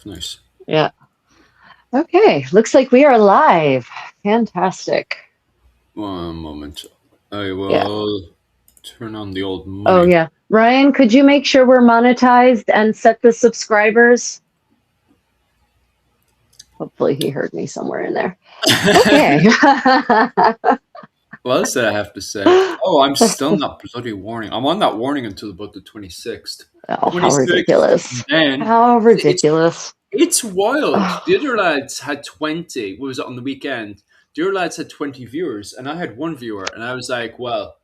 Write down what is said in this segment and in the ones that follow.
Nice. Yeah. Okay. Looks like we are live. Fantastic. One moment. I Yeah. will turn on the old Oh, money. yeah. Ryan, could you make sure we're monetized and set the subscribers? Hopefully he heard me somewhere in there. Okay. What else did I have to say? Oh, I'm still not bloody warning. I'm on that warning until about the 26th. Oh, how 26th. ridiculous. Then How it's ridiculous. it's wild. Oh, The other lads had 20. What was it on the weekend? The other lads had 20 viewers, and I had one viewer, and I was like, well,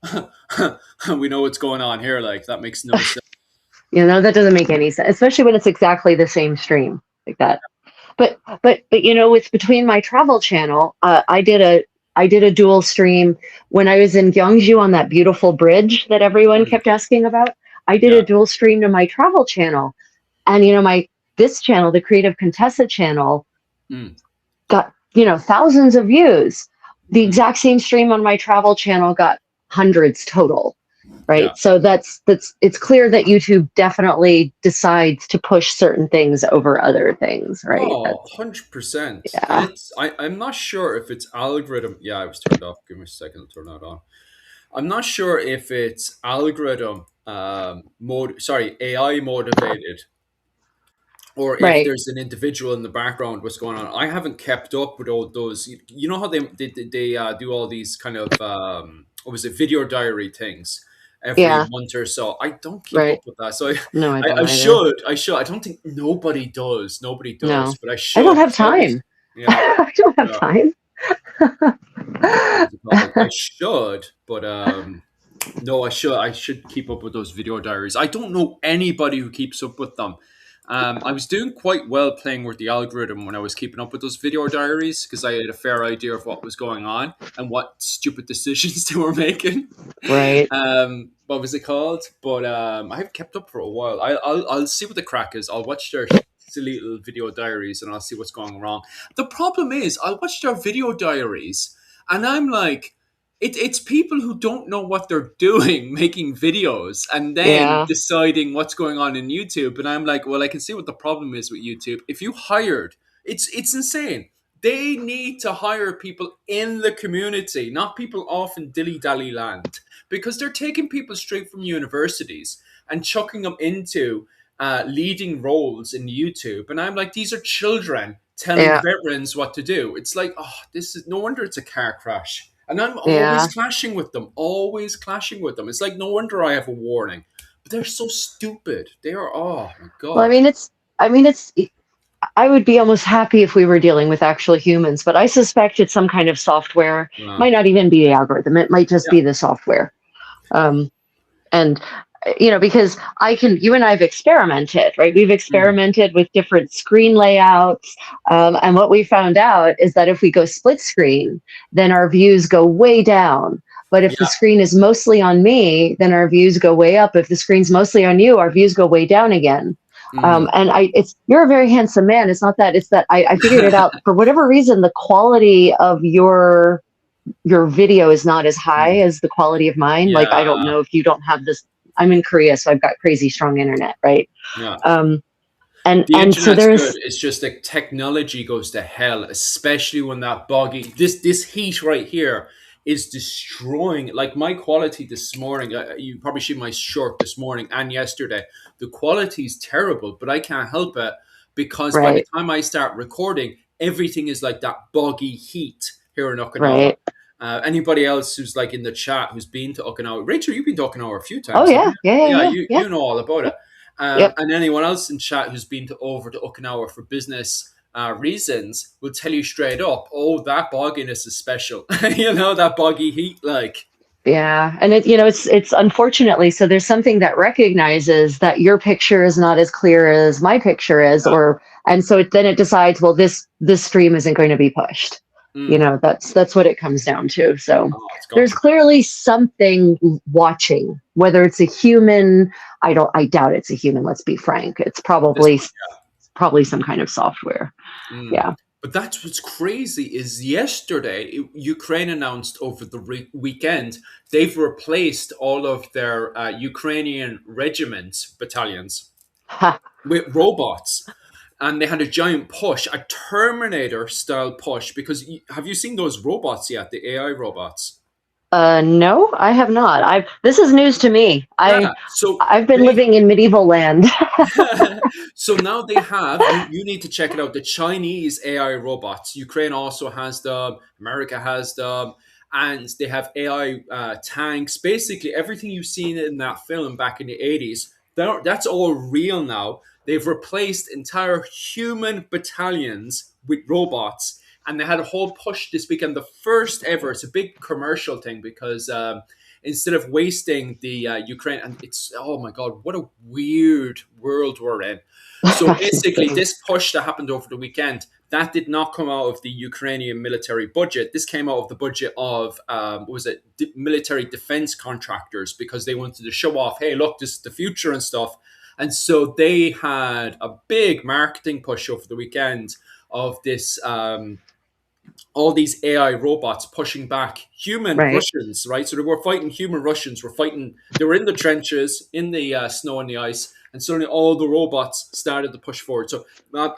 we know what's going on here. Like, that makes no sense. that doesn't make any sense, especially when it's exactly the same stream like that. But with between my travel channel, I did a dual stream when I was in Gyeongju on that beautiful bridge that everyone Mm, kept asking about. I did yeah. a dual stream to my travel channel, and my this channel, the Creative Contessa channel, Mm, got thousands of views. The mm, exact same stream on my travel channel got hundreds total. yeah. Right. So it's clear that YouTube definitely decides to push certain things over other things, right? Oh, That's 100%. And yeah. I'm not sure if it's algorithm. Yeah, I was turned off. Give me a second to turn that on. I'm not sure if it's algorithm AI motivated, or if Right. there's an individual in the background, what's going on. I haven't kept up with all those. You know how they do all these kind of what was it, video diary things every Yeah. month or so. I don't keep up Right. with that, so No, I I don't either. should. I don't think nobody No, does, but I I don't should. have So I was, time. yeah, I don't have yeah. time. What's it called? I should, but no, I should keep up with those video diaries. I don't know anybody who keeps up with them. I was doing quite well playing with the algorithm when I was keeping up with those video diaries because I had a fair idea of what was going on and what stupid decisions they were making. Right. What was it called? But I have kept up for a while. I'll see what the crack is. I'll watch their silly little video diaries and I'll see what's going wrong. The problem is, I'll watch their video diaries and I'm like, it's people who don't know what they're doing making videos and then Yeah. deciding what's going on in YouTube. And I'm like, well, I can see what the problem is with YouTube. If you hired, it's insane. They need to hire people in the community, not people off in dilly dally land, because they're taking people straight from universities and chucking them into leading roles in YouTube. And I'm like, these are children telling Yeah. veterans what to do. It's like, oh, this is no wonder it's a car crash. And I'm always Yeah. clashing with them, always clashing with them. It's like, no wonder I have a warning. But they're so stupid. They are, oh my Well, God. I mean, it's, I would be almost happy if we were dealing with actual humans, but I suspect it's some kind of software. Uh, Might not even be the algorithm. It might just yeah. be the software. Um, and because you and I have experimented, right? We've Mm, experimented with different screen layouts, and what we found out is that if we go split screen, then our views go way down. But if the yeah. screen is mostly on me, then our views go way up. If the screen's mostly on you, our views go way down again. Mm. And you're a very handsome man. It's not that. It's that I figured it out. For whatever reason, the quality of your video is not as high as the quality of mine. Like, I don't Yeah. know if you don't have this. I'm in Korea, so I've got crazy strong internet, right? Yeah. Um, and The and so internet's good. there's It's just that technology goes to hell, especially when that boggy this heat right here is destroying. Like my quality this morning. You probably see my shirt this morning and yesterday. The quality is terrible, but I can't help it because by the right, time I start recording, everything is like that boggy heat here in Okinawa. right. Anybody else who's like in the chat who's been to Okinawa? Rachel, you've been to Okinawa a few Oh times, haven't yeah, you? yeah, yeah, Yeah, yeah, you yeah. you know all about it. Yep. And anyone else in chat who's been over to Okinawa for business reasons will tell you straight up, oh, that bogginess is special. That boggy heat, like. Yeah, and it's unfortunately so there's something that recognizes that your picture is not as clear as my picture is, Yeah. or and so then it decides, well, this stream isn't going to be pushed. Mm. That's what it comes down to. So Oh, it's got there's to be. clearly something watching, whether it's a human. I doubt it's a human. Let's be frank. It's This probably some kind of software. one, yeah. Yeah. But that's what's crazy is yesterday, Ukraine announced over the weekend, they've replaced all of their Ukrainian regiments, battalions, Ha. with robots. and they had a giant push, a Terminator style push, because have you seen those robots yet? The AI robots. No, I have not. This is news to me. Yeah. So I've been they living in medieval land. so now they have you need to check it out. The Chinese AI robots. Ukraine also has them. America has them, and they have AI tanks. Basically, everything you've seen in that film back in the 80s, that's all real now. They've replaced entire human battalions with robots, and they had a whole push this weekend. The first ever. It's a big commercial thing because. Instead of wasting the Ukraine, and it's oh my god, what a weird world we're in. So basically, this push that happened over the weekend that did not come out of the Ukrainian military budget. This came out of the budget of was it military defense contractors because they wanted to show off, hey, look, this is the future and stuff. And so they had a big marketing push over the weekend of this all these AI robots pushing back human Right. Russians, right? So they were fighting human Russians. They were in the trenches, in the snow and the ice, and suddenly all the robots started to push forward. So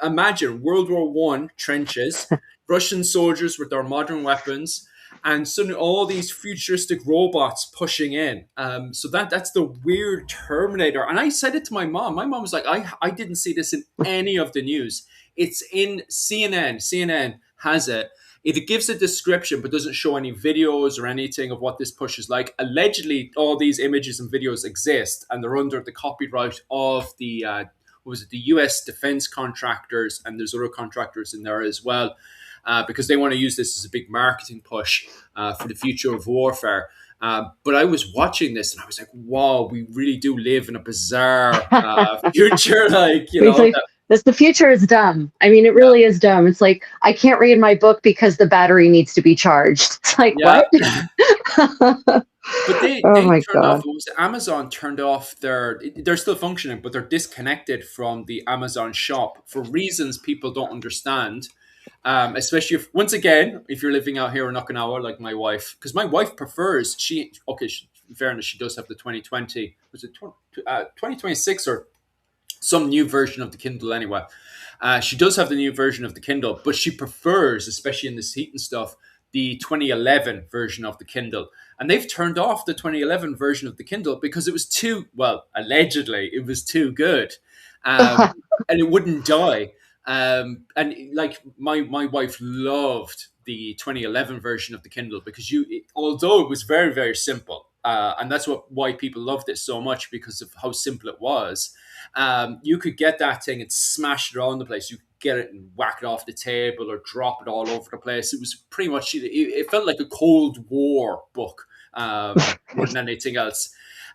imagine World War One trenches, Russian soldiers with their modern weapons, and suddenly all these futuristic robots pushing in. So that's the weird Terminator. And I said it to my mom. My mom was like, I didn't see this in any of the news. It's in CNN. CNN has it. It gives a description but doesn't show any videos or anything of what this push is like. Allegedly, all these images and videos exist, and they're under the copyright of the what was it, the U.S. defense contractors, and there's other contractors in there as well, because they want to use this as a big marketing push for the future of warfare. But I was watching this and I was like, wow, we really do live in a bizarre future. Like, you It's know, like this. The future is dumb. I mean, it really is dumb. It's like I can't read my book because the battery needs to be charged. It's like yeah. what? But Oh they my turned off. god. It was Amazon turned off they're still functioning, but they're disconnected from the Amazon shop for reasons people don't understand. Especially if once again, if you're living out here in Okinawa, like my wife, because my wife prefers in fairness, she does have the 2020, was it 2026 or some new version of the Kindle anyway. She does have the new version of the Kindle, but she prefers, especially in this heat and stuff, the 2011 version of the Kindle. And they've turned off the 2011 version of the Kindle because it was too, well, allegedly, it was too good. Um, and it wouldn't die. And like my wife loved the 2011 version of the Kindle because although it was very, very simple, and that's why people loved it so much because of how simple it was. You could get that thing and smash it around the place. You could get it and whack it off the table or drop it all over the place. It was pretty much it felt like a Cold War book more than anything else.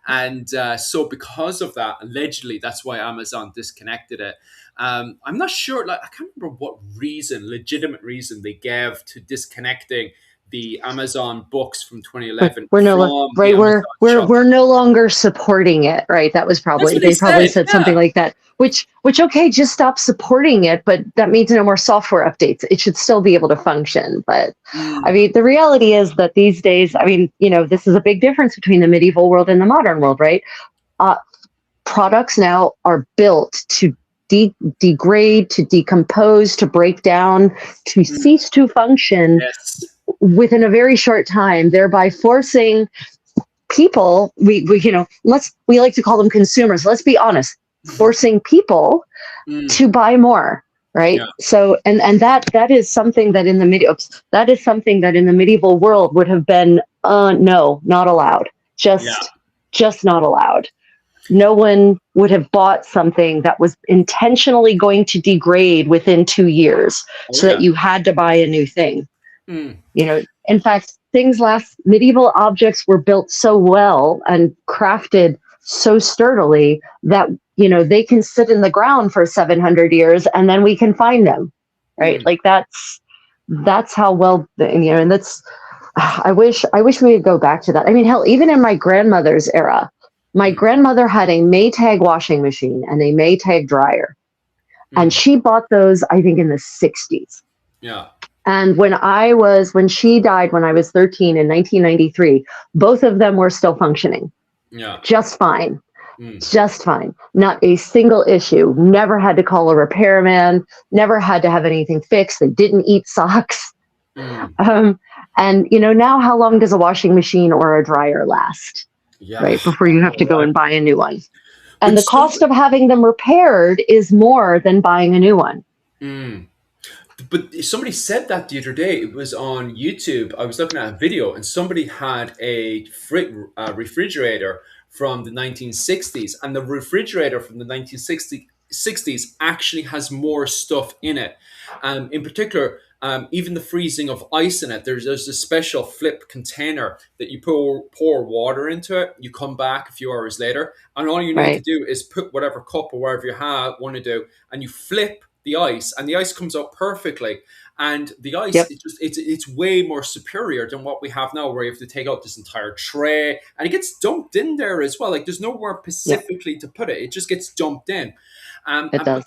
And so because of that, allegedly, that's why Amazon disconnected it. I'm not sure. Like I can't remember what legitimate reason they gave to disconnecting the Amazon books from 2011 We're no from the right. Amazon shop. We're no longer supporting it. Right. That was That's probably what they they probably said. said something Yeah. like that. Which okay, just stop supporting it, but that means no more software updates. It should still be able to function. But I Mm, mean, the reality is that these days, I mean, this is a big difference between the medieval world and the modern world, right? Uh, Products now are built to degrade, to decompose, to break down, to mm, cease to function yes. within a very short time, thereby forcing people, we like to call them consumers. Let's be honest, forcing people Mm, to buy more, right? yeah. So, and that is something that in the medieval world would have been no, not allowed, Yeah. just not allowed. No one would have bought something that was intentionally going to degrade within 2 years, Oh so that yeah. you had to buy a new thing. Mm, In fact, medieval objects were built so well and crafted so sturdily that, they can sit in the ground for 700 years and then we can find them, right? mm, Like that's how well, and I wish we could go back to that. I mean, hell, even in my grandmother's era, my mm, grandmother had a Maytag washing machine and a Maytag dryer, and mm, she bought those, I think, in the 60s. yeah. And when she died when I was 13 in 1993, both of them were still functioning Yeah. just fine. Mm, Just fine. Not a single issue. Never had to call a repairman. Never had to have anything fixed. They didn't eat socks. mm. Um, and now how long does a washing machine or a dryer last? Yeah, Right before I you have know, to go right? and buy a new one. And But the cost of having them repaired is more than buying a new one. mm. But somebody said that the other day. It was on YouTube. I was looking at a video, and somebody had a refrigerator from the 1960s, and the refrigerator from the 1960s actually has more stuff in it. In particular, even the freezing of ice in it. There's a special flip container that you pour water into it. You come back a few hours later, and all you need to Right. do is put whatever cup or whatever you have want to do, and you flip the ice, and the ice comes out perfectly. And the ice, Yep. it's way more superior than what we have now, where you have to take out this entire tray, and it gets dumped in there as well. Like there's nowhere Yep. specifically to put it; it just gets dumped in. It But does.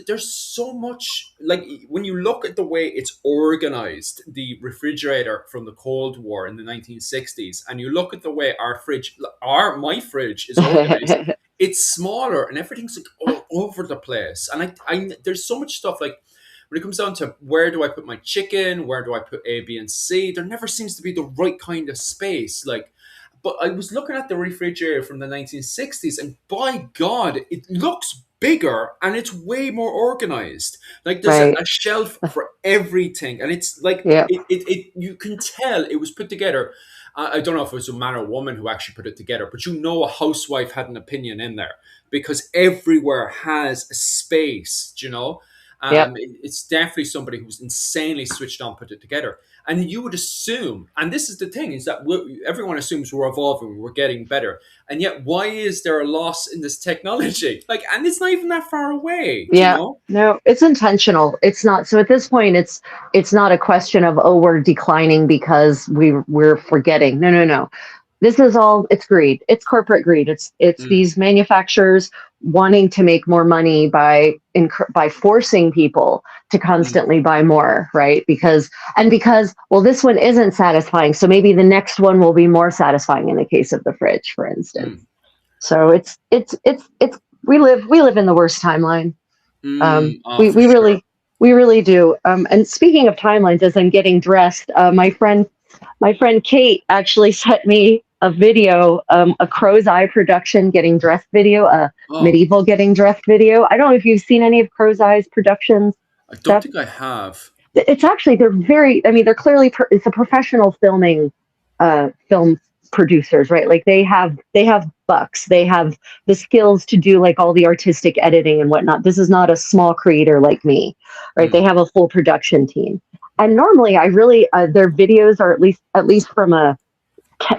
there's so much, like when you look at the way it's organized, the refrigerator from the Cold War in the 1960s, and you look at the way my fridge is organized, it's smaller and everything's like all over the place. And I there's so much stuff, like when it comes down to where do I put my chicken, where do I put A, B, and C, there never seems to be the right kind of space. Like, but I was looking at the refrigerator from the 1960s, and by God, it looks bigger and it's way more organized. Like there's Right. a shelf for everything, and it's like Yep. you can tell it was put together. I don't know if it was a man or woman who actually put it together, but a housewife had an opinion in there because everywhere has a space, Yep. it's definitely somebody who's insanely switched on, put it together. And you would assume, and this is the thing, is that everyone assumes we're evolving, we're getting better. And yet, why is there a loss in this technology? Like, and it's not even that far away, Yeah. No, it's intentional. It's not. So at this point, it's not a question of, oh, we're declining because we're forgetting. No, no, no. This is all, it's greed. It's corporate greed. It's Mm, these manufacturers wanting to make more money by forcing people to mm, constantly buy more, right? Because well, this one isn't satisfying, so maybe the next one will be more satisfying in the case of the fridge, for instance. mm, So it's we live in the worst timeline. mm. Oh, We for we sure. really do. And speaking of timelines, as I'm getting dressed, my friend Kate actually sent me a video, a Crow's Eye production getting dressed video, a Oh, medieval getting dressed video. I don't know if you've seen any of Crow's Eye's productions I don't stuff. think I have. It's actually, they're very, I mean, they're clearly, it's a professional film producers, right? Like they have bucks, they have the skills to do like all the artistic editing and whatnot. This is not a small creator like me, right? They Mm, have a full production team. And normally I really, their videos are at least from a,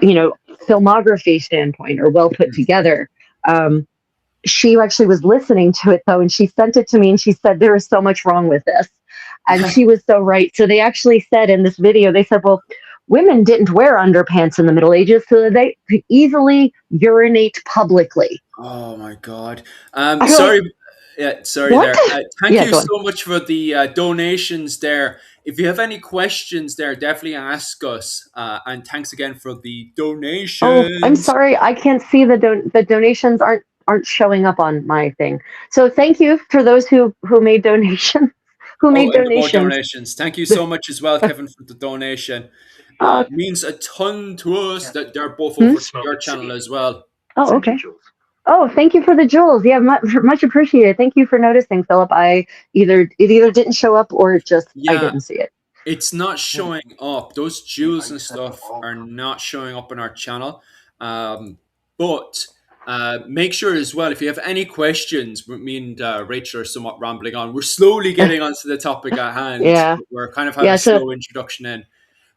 you know, filmography standpoint are well put mm. together. Um, she actually was listening to it though, and she sent it to me and she said, there is so much wrong with this. And she was so right. So they actually said in this video, they said, well, women didn't wear underpants in the Middle Ages, so they could easily urinate publicly. Oh my God. I'm like, Sorry. Yeah, sorry what? there. Thank Yeah, you go on. so much for the donations there. If you have any questions there, definitely ask us. And thanks again for the Oh, I'm donations. sorry, I can't see the donations aren't showing up on my thing. So thank you for those who made donations. Who Oh, made and the more donations? donations. Thank you so much as well, Kevin, for the donation. Uh, Means a ton to us that they're both hmm? over to your channel as well. Oh, okay. Oh, thank you for the jewels. Yeah, much appreciated. Thank you for noticing, Philip. It either didn't show up or just I Yeah, didn't see it. it's not showing up. Those jewels and stuff are not showing up on our channel. But make sure as well, if you have any questions, me and Rachel are somewhat rambling on. We're slowly getting onto the topic at hand. Yeah, We're kind of having yeah. a So slow introduction in.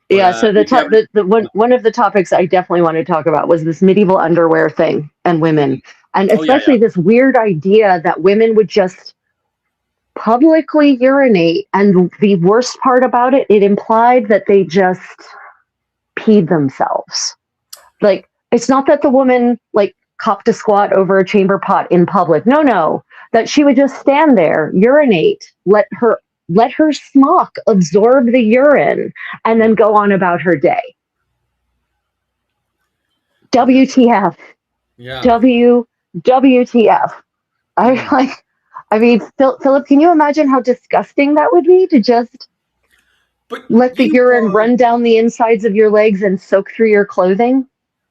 But yeah, so the if you top have any, the one of the topics I definitely wanted to talk about was this medieval underwear thing and women, Mm. and Oh, yeah, yeah. especially this weird idea that women would just publicly urinate. And the worst part about it, it implied that they just peed themselves. Like, it's not that the woman like copped a squat over a chamber pot in public. No, no, that she would just stand there, urinate, let her smock absorb the urine, and then Mm. go on about her day. Yeah. WTF? Yeah. WTF? I Mm. like. I mean, Philip, can you imagine how disgusting that would be to just But let the you urine are. run down the insides of your legs and soak through your clothing?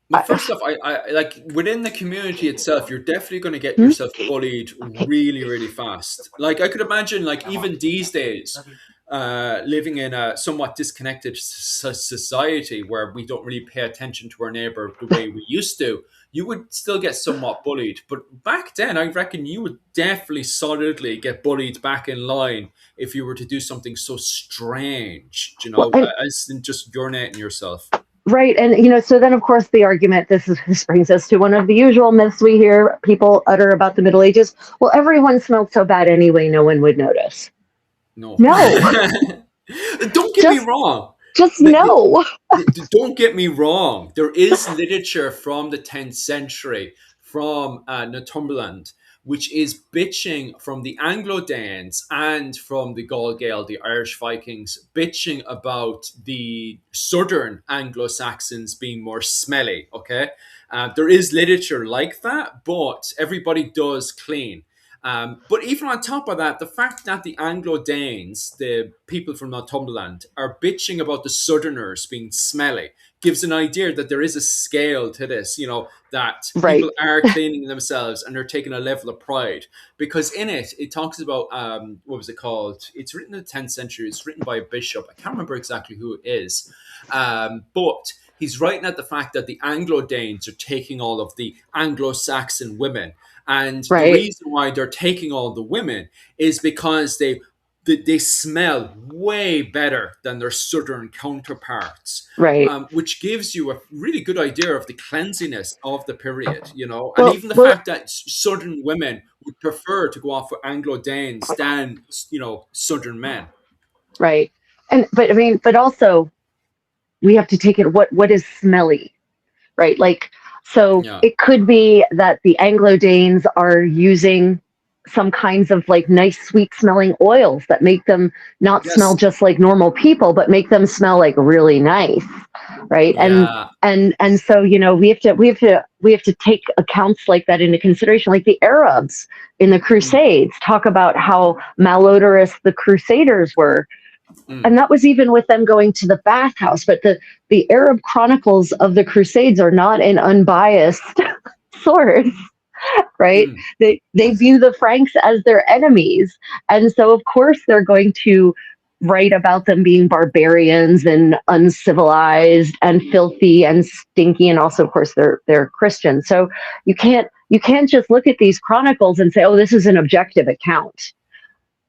Well, first off, I like within the community itself, you're definitely going to get Hmm? yourself bullied Okay. really, really fast. Like I could imagine, like even these days, living in a somewhat disconnected society where we don't really pay attention to our neighbor the way we used to, you would still get somewhat bullied. But back then, I reckon you would definitely solidly get bullied back in line if you were to do something so strange, Well, and as in just urinating yourself. right, and so then of course the argument this brings us to one of the usual myths we hear people utter about the Middle Ages. Well, everyone smelled so bad anyway, no one would notice. No. No, Don't get me just wrong. just The- no. don't get me wrong. There is literature from the 10th century from Northumberland, which is bitching from the Anglo Danes and from the Gaul Gael, the Irish Vikings, bitching about the southern Anglo Saxons being more smelly. Okay. There is literature like that, but everybody does clean. But even on top of that, the fact that the Anglo Danes, the people from Northumberland, are bitching about the Southerners being smelly gives an idea that there is a scale to this, that Right, people are cleaning themselves and they're taking a level of pride. Because in it, it talks about, what was it called? It's written in the 10th century, it's written by a bishop. I can't remember exactly who it is. But he's writing at the fact that the Anglo Danes are taking all of the Anglo Saxon women, and the right, reason why they're taking all the women is because they smell way better than their southern counterparts, right. which gives you a really good idea of the cleanliness of the period, and Well, even the well, fact that southern women would prefer to go off with Anglo Danes than southern men. right. And but I mean, but also we have to take it. What is smelly? Right? Like, so Yeah. it could be that the Anglo Danes are using some kinds of like nice, sweet smelling oils that make them not smell Yes. just like normal people, but make them smell like really nice, right? Yeah. And so we have to take accounts like that into consideration. Like the Arabs in the Mm, Crusades talk about how malodorous the Crusaders were, mm, and that was even with them going to the bathhouse. But the Arab chronicles of the Crusades are not an unbiased source, right? mm, They view the Franks as their enemies, and so of course they're going to write about them being barbarians and uncivilized and filthy and stinky, and also of course they're Christians. So you can't just look at these chronicles and say, oh, this is an objective account.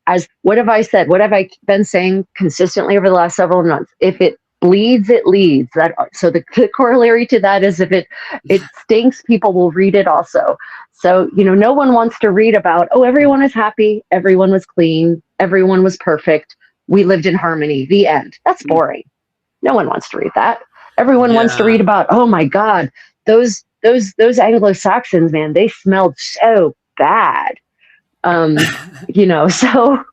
As what have I said? What have I been saying consistently over the last several months? If it bleeds, it leads. That so the corollary to that is if it stinks, people will read it also. So no one wants to read about, oh, everyone is happy, everyone was clean, everyone was perfect, we lived in harmony. The end. That's mm. boring. No one wants to read that. Everyone wants to Yeah. read about, oh my God, those Anglo Saxons, man, they smelled so bad. Um, so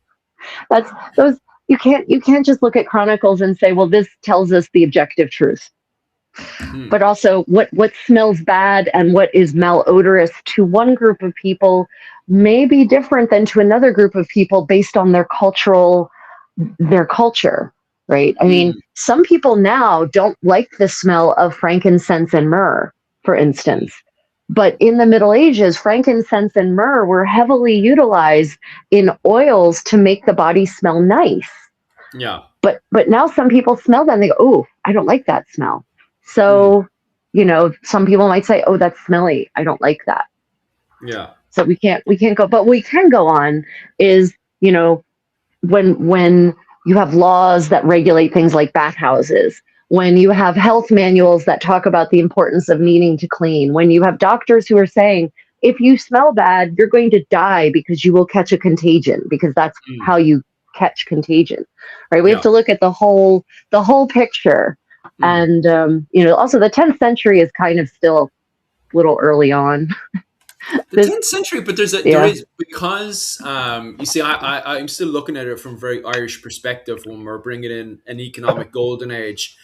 that's those you can't just look at chronicles and say, well, this tells us the objective truth. Mm, But also what smells bad and what is malodorous to one group of people may be different than to another group of people based on their culture, right? I mean, mm, some people now don't like the smell of frankincense and myrrh, for mm. instance. But in the Middle Ages, frankincense and myrrh were heavily utilized in oils to make the body smell nice. Yeah. But now some people smell that and they go, oh, I don't like that smell. Mm, So, some people might say, oh, that's smelly. I don't like that. yeah. So we can't go, but we can go on is, when you have laws that regulate things like bathhouses, when you have health manuals that talk about the importance of needing to clean, when you have doctors who are saying, if you smell bad, you're going to die because you will catch a contagion, because that's Mm, how you catch contagion, right? We have yeah. to look at the whole picture. Mm. And also the 10th century is kind of still a little early on. The This, 10th century, but there yeah, is, because you see, I'm still looking at it from a very Irish perspective when we're bringing in an economic golden age,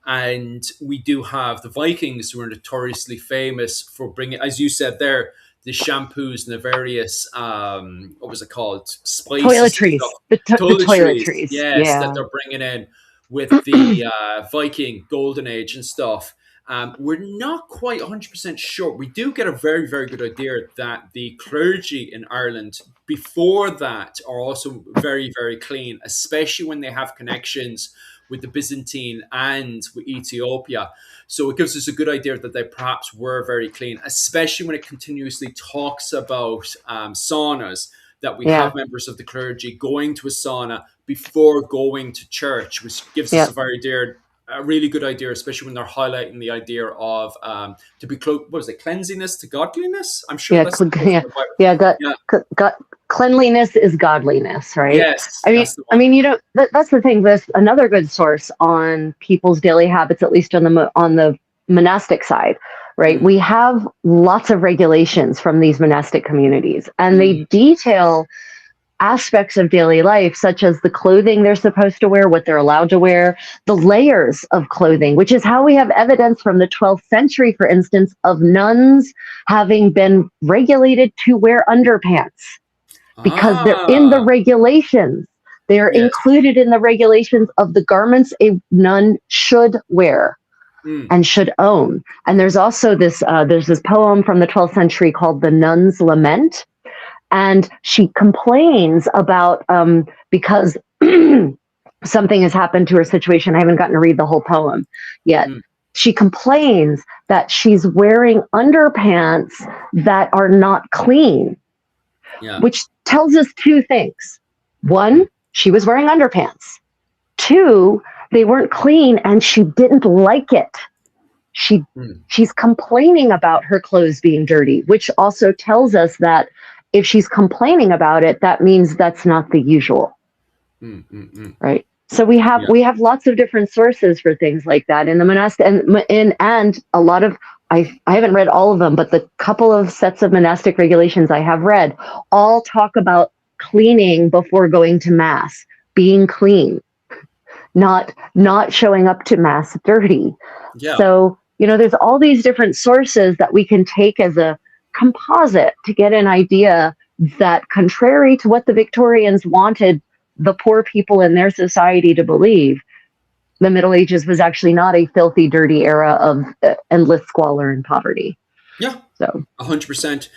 and we do have the Vikings who are notoriously famous for bringing, as you said there, the shampoos and the various what was it called, spices and Toiletries, stuff, the toiletries, toiletries. yes, that Yeah, they're bringing in with the Viking Golden Age and stuff. We're not quite 100% sure. We do get a very, very good idea that the clergy in Ireland before that are also very, very clean, especially when they have connections with the Byzantine and with Ethiopia. So it gives us a good idea that they perhaps were very clean, especially when it continuously talks about saunas, that we yeah, have members of the clergy going to a sauna before going to church, which gives us yeah, a really good idea, especially when they're highlighting the idea of to be what was it, cleansiness to godliness? I'm sure yeah, that's the quote yeah, from the Bible. yeah. Yeah. Got cleanliness is godliness, right? Yes, that's the I one. mean, that's the thing. This another good source on people's daily habits, at least on the monastic side, right? Mm, We have lots of regulations from these monastic communities, and they mm, detail aspects of daily life, such as the clothing they're supposed to wear, what they're allowed to wear, the layers of clothing, which is how we have evidence from the 12th century, for instance, of nuns having been regulated to wear underpants because they're in the ah, regulations. They are yes. included in the regulations of the garments a nun should wear Mm, and should own. And there's this poem from the 12th century called "The Nun's Lament," and she complains about because something has happened to her situation. I haven't gotten to read the whole poem yet. mm, She complains that she's wearing underpants that are not clean, yeah. which tells us two things. Mm, One, she was wearing underpants. Two, they weren't clean and she didn't like it. She mm, she's complaining about her clothes being dirty, which also tells us that if she's complaining about it, that means that's not the usual, right? So yeah. we have lots of different sources for things like that in the monastic and a lot of I haven't read all of them, but the couple of sets of monastic regulations I have read all talk about cleaning before going to mass, being clean, not showing up to mass dirty. Yeah. So, there's all these different sources that we can take as a composite to get an idea that, contrary to what the Victorians wanted the poor people in their society to believe, the Middle Ages was actually not a filthy, dirty era of endless squalor and poverty. Yeah. So, 100%.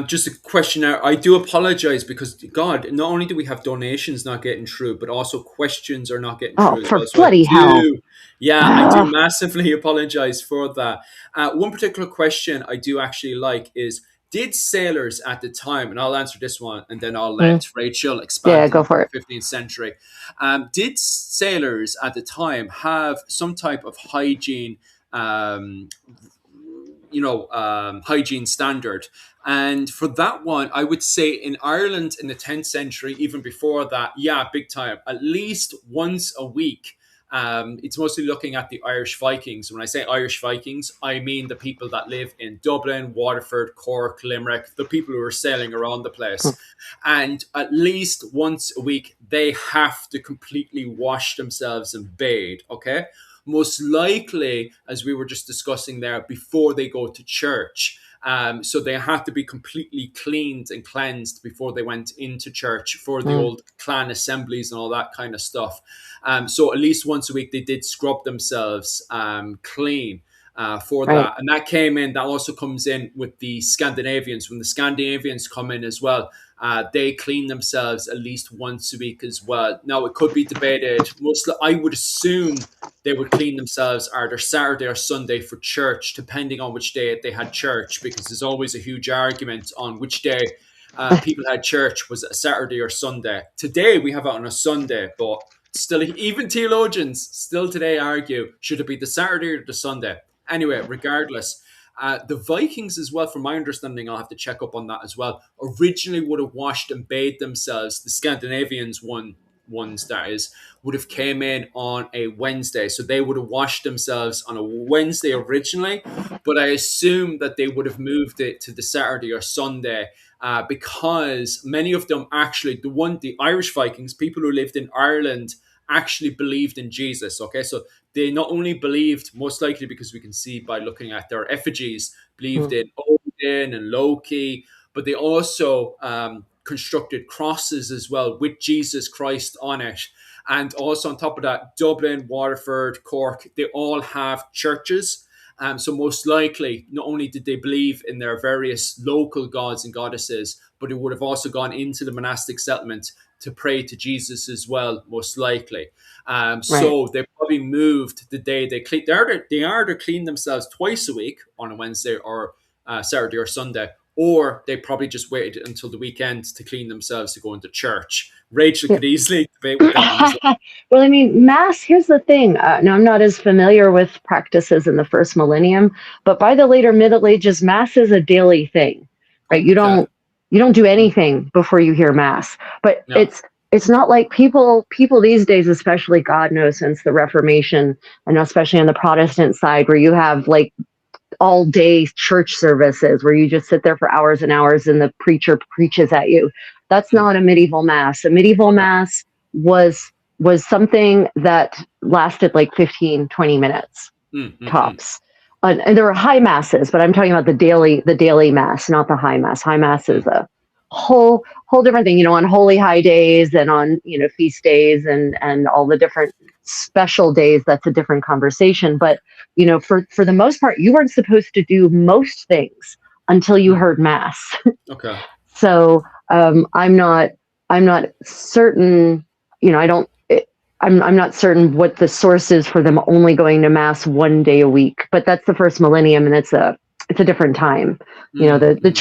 Just a question now. I do apologize because God, not only do we have donations not getting through, but also questions are not getting oh, through as for well. So bloody hell. I do massively apologize for that. One particular question I do actually like is, did sailors at the time, and I'll answer this one and then I'll Mm, let Rachel yeah, expand go into for the it. 15th century. Did sailors at the time have some type of hygiene um, hygiene standard. And for that one, I would say in Ireland in the 10th century, even before that, yeah, big time, at least once a week. It's mostly looking at the Irish Vikings. When I say Irish Vikings, I mean the people that live in Dublin, Waterford, Cork, Limerick, the people who are sailing around the place. And at least once a week, they have to completely wash themselves and bathe. Okay, most likely, as we were just discussing there, before they go to church. So they had to be completely cleaned and cleansed before they went into church for the Mm, old clan assemblies and all that kind of stuff. So at least once a week, they did scrub themselves clean. For right. that, and that came in. That also comes in with the Scandinavians. When the Scandinavians come in as well, they clean themselves at least once a week as well. Now it could be debated. Mostly, I would assume they would clean themselves either Saturday or Sunday for church, depending on which day they had church, because there's always a huge argument on which day people had church. Was it a Saturday or Sunday? Today we have it on a Sunday, but still, even theologians still today argue, should it be the Saturday or the Sunday? Anyway, regardless, the Vikings as well, from my understanding, I'll have to check up on that as well, originally would have washed and bathed themselves. The Scandinavians ones that is would have came in on a Wednesday, so they would have washed themselves on a Wednesday originally, but I assume that they would have moved it to the Saturday or Sunday, because many of them actually, the Irish Vikings, people who lived in Ireland, actually believed in Jesus. Okay, so they not only believed, most likely because we can see by looking at their effigies, believed Mm, in Odin in and low key, but they also constructed crosses as well with Jesus Christ on it. And also on top of that, Dublin, Waterford, Cork, they all have churches. So most likely, not only did they believe in their various local gods and goddesses, but they would have also gone into the monastic settlement to pray to Jesus as well, most likely. Right. So they probably moved the day they clean. They either clean themselves twice a week on a Wednesday or Saturday or Sunday, or they probably just waited until the weekend to clean themselves to go into church. Rachel Yeah. could easily debate with that one as well. Well, I mean, Mass, here's the thing. Now, I'm not as familiar with practices in the first millennium, but by the later Middle Ages, Mass is a daily thing, right? Okay. You don't do anything before you hear Mass. But Yeah. it's not like people these days, especially God knows since the Reformation, and especially on the Protestant side, where you have like all day church services where you just sit there for hours and hours and the preacher preaches at you. That's not a medieval mass. A medieval Okay. mass was something that lasted like 15, 20 minutes Mm-hmm. tops. And there were high masses, but I'm talking about the daily mass, not the high mass. High mass is a whole different thing, on holy high days and on, feast days and all the different special days. That's a different conversation. But, for the most part, you weren't supposed to do most things until you heard mass. Okay. So I'm not certain, I don't, I'm not certain what the source is for them only going to mass one day a week, but that's the first millennium and it's a different time. The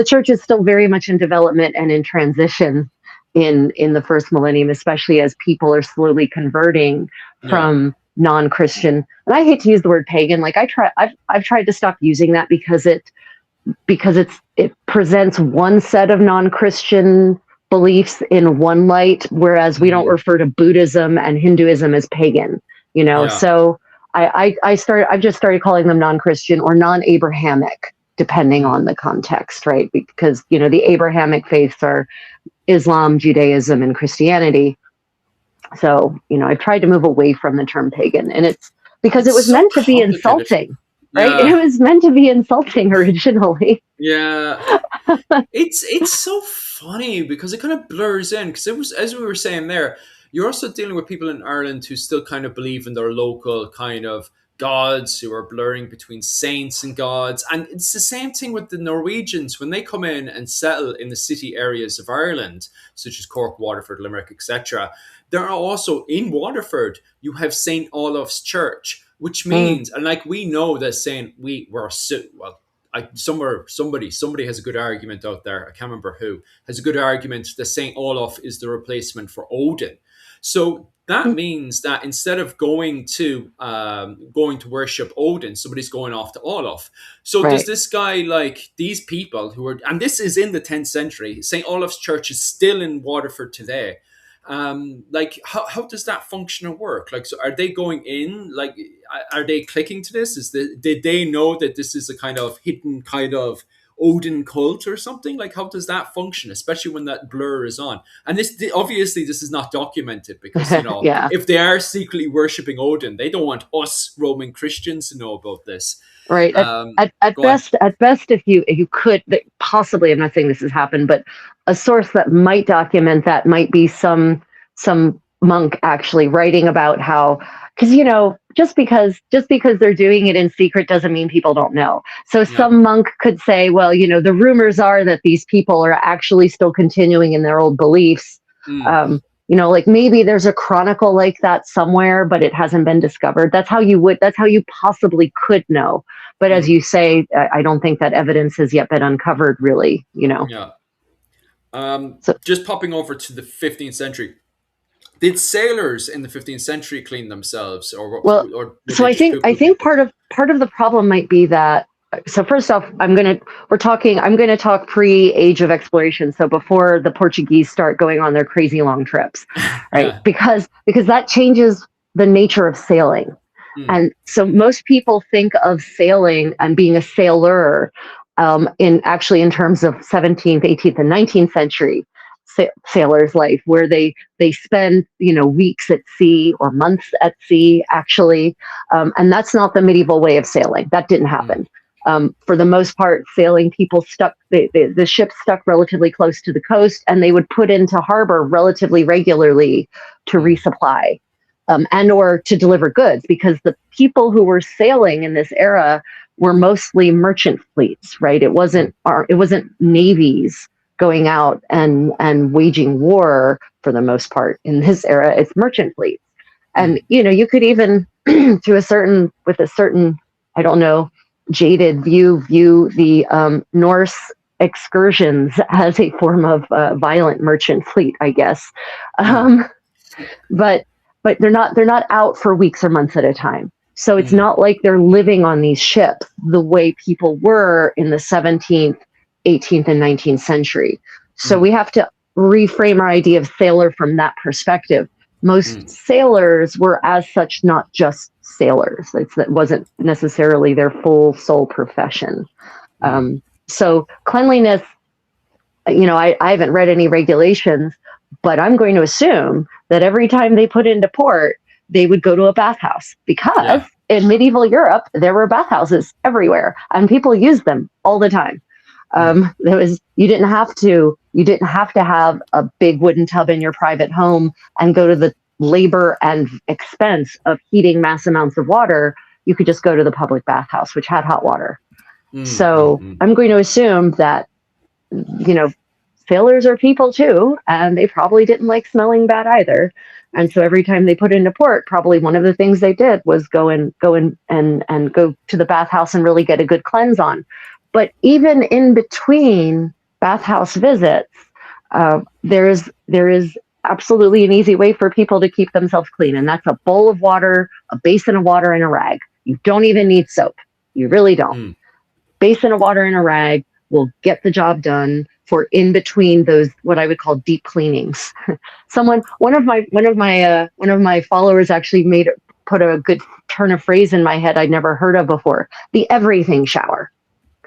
church is still very much in development and in transition in the first millennium, especially as people are slowly converting Yeah. from non-Christian. And I hate to use the word pagan. Like I've tried to stop using that because it presents one set of non-Christian beliefs in one light, whereas we don't refer to Buddhism and Hinduism as pagan, Yeah. So I've just started calling them non-Christian or non-Abrahamic, depending on the context, right? Because, the Abrahamic faiths are Islam, Judaism, and Christianity. So, I've tried to move away from the term pagan, and it's because it It's was so meant to be complicated. insulting, right? Yeah. It was meant to be insulting originally. Yeah. It's so funny because it kind of blurs in because it was, as we were saying there, you're also dealing with people in Ireland who still kind of believe in their local kind of gods, who are blurring between saints and gods. And it's the same thing with the Norwegians when they come in and settle in the city areas of Ireland, such as Cork, Waterford, Limerick, etc. There are also in Waterford, you have St. Olaf's Church, which means, and like we know that saying we were well, somebody has a good argument out there. I can't remember who has a good argument that Saint Olaf is the replacement for Odin. So that means that instead of going to worship Odin, somebody's going off to Olaf. So does Right. this guy, like these people who are, and this is in the 10th century, Saint Olaf's Church is still in Waterford today. Like how does that function and work? Like, so are they going in? Like, are they clicking to this? Did they know that this is a kind of hidden kind of Odin cult or something? Like, how does that function, especially when that blur is on? And obviously this is not documented because Yeah. if they are secretly worshiping Odin, they don't want us Roman Christians to know about this. Right. At Go on. best, if you could, possibly, I'm not saying this has happened, but a source that might document that might be some monk actually writing about how, because just because they're doing it in secret doesn't mean people don't know. So Yeah. some monk could say, well, the rumors are that these people are actually still continuing in their old beliefs. Mm. Like maybe there's a chronicle like that somewhere, but it hasn't been discovered. That's how you possibly could know. But as Mm. you say, I don't think that evidence has yet been uncovered, really. Yeah. So, Just popping over to the 15th century. Did sailors in the 15th century clean themselves, well, or were so they I just think people? part of the problem might be that. So first off, I'm going to talk pre-age of exploration. So before the Portuguese start going on their crazy long trips, right? Yeah. Because that changes the nature of sailing. Mm. And so most people think of sailing and being a sailor in terms of 17th, 18th, and 19th century sailors' life, where they spend weeks at sea or months at sea, actually, and that's not the medieval way of sailing. That didn't Mm. happen. For the most part, sailing people stuck, the ships stuck relatively close to the coast, and they would put into harbor relatively regularly to Mm. resupply, and or to deliver goods, because the people who were sailing in this era were mostly merchant fleets, right? It wasn't navies going out and waging war for the most part in this era. It's merchant fleets. And Mm. you could even with a certain, I don't know, jaded view the Norse excursions as a form of violent merchant fleet, I guess. Mm. Um, but they're not out for weeks or months at a time. So it's Mm. not like they're living on these ships the way people were in the 17th, 18th, and 19th century. So we Mm. have to reframe our idea of sailor from that perspective. Most Mm. sailors were, as such, not just sailors. It wasn't necessarily their full sole profession. Mm. So cleanliness, I haven't read any regulations, but I'm going to assume that every time they put into port, they would go to a bathhouse, because Yeah. in medieval Europe, there were bathhouses everywhere and people used them all the time. Mm. You didn't have to have a big wooden tub in your private home and go to the labor and expense of heating mass amounts of water. You could just go to the public bathhouse, which had hot water. Mm. Mm. So Mm. I'm going to assume that, you know, sailors are people too, and they probably didn't like smelling bad either. And so every time they put into port, probably one of the things they did was go and go to the bathhouse and really get a good cleanse on. But even in between bathhouse visits, there is absolutely an easy way for people to keep themselves clean, and that's a bowl of water, a basin of water, and a rag. You don't even need soap. You really don't. Mm. Basin of water and a rag will get the job done for in between those, what I would call deep cleanings. One of my followers actually put a good turn of phrase in my head I'd never heard of before: the everything shower.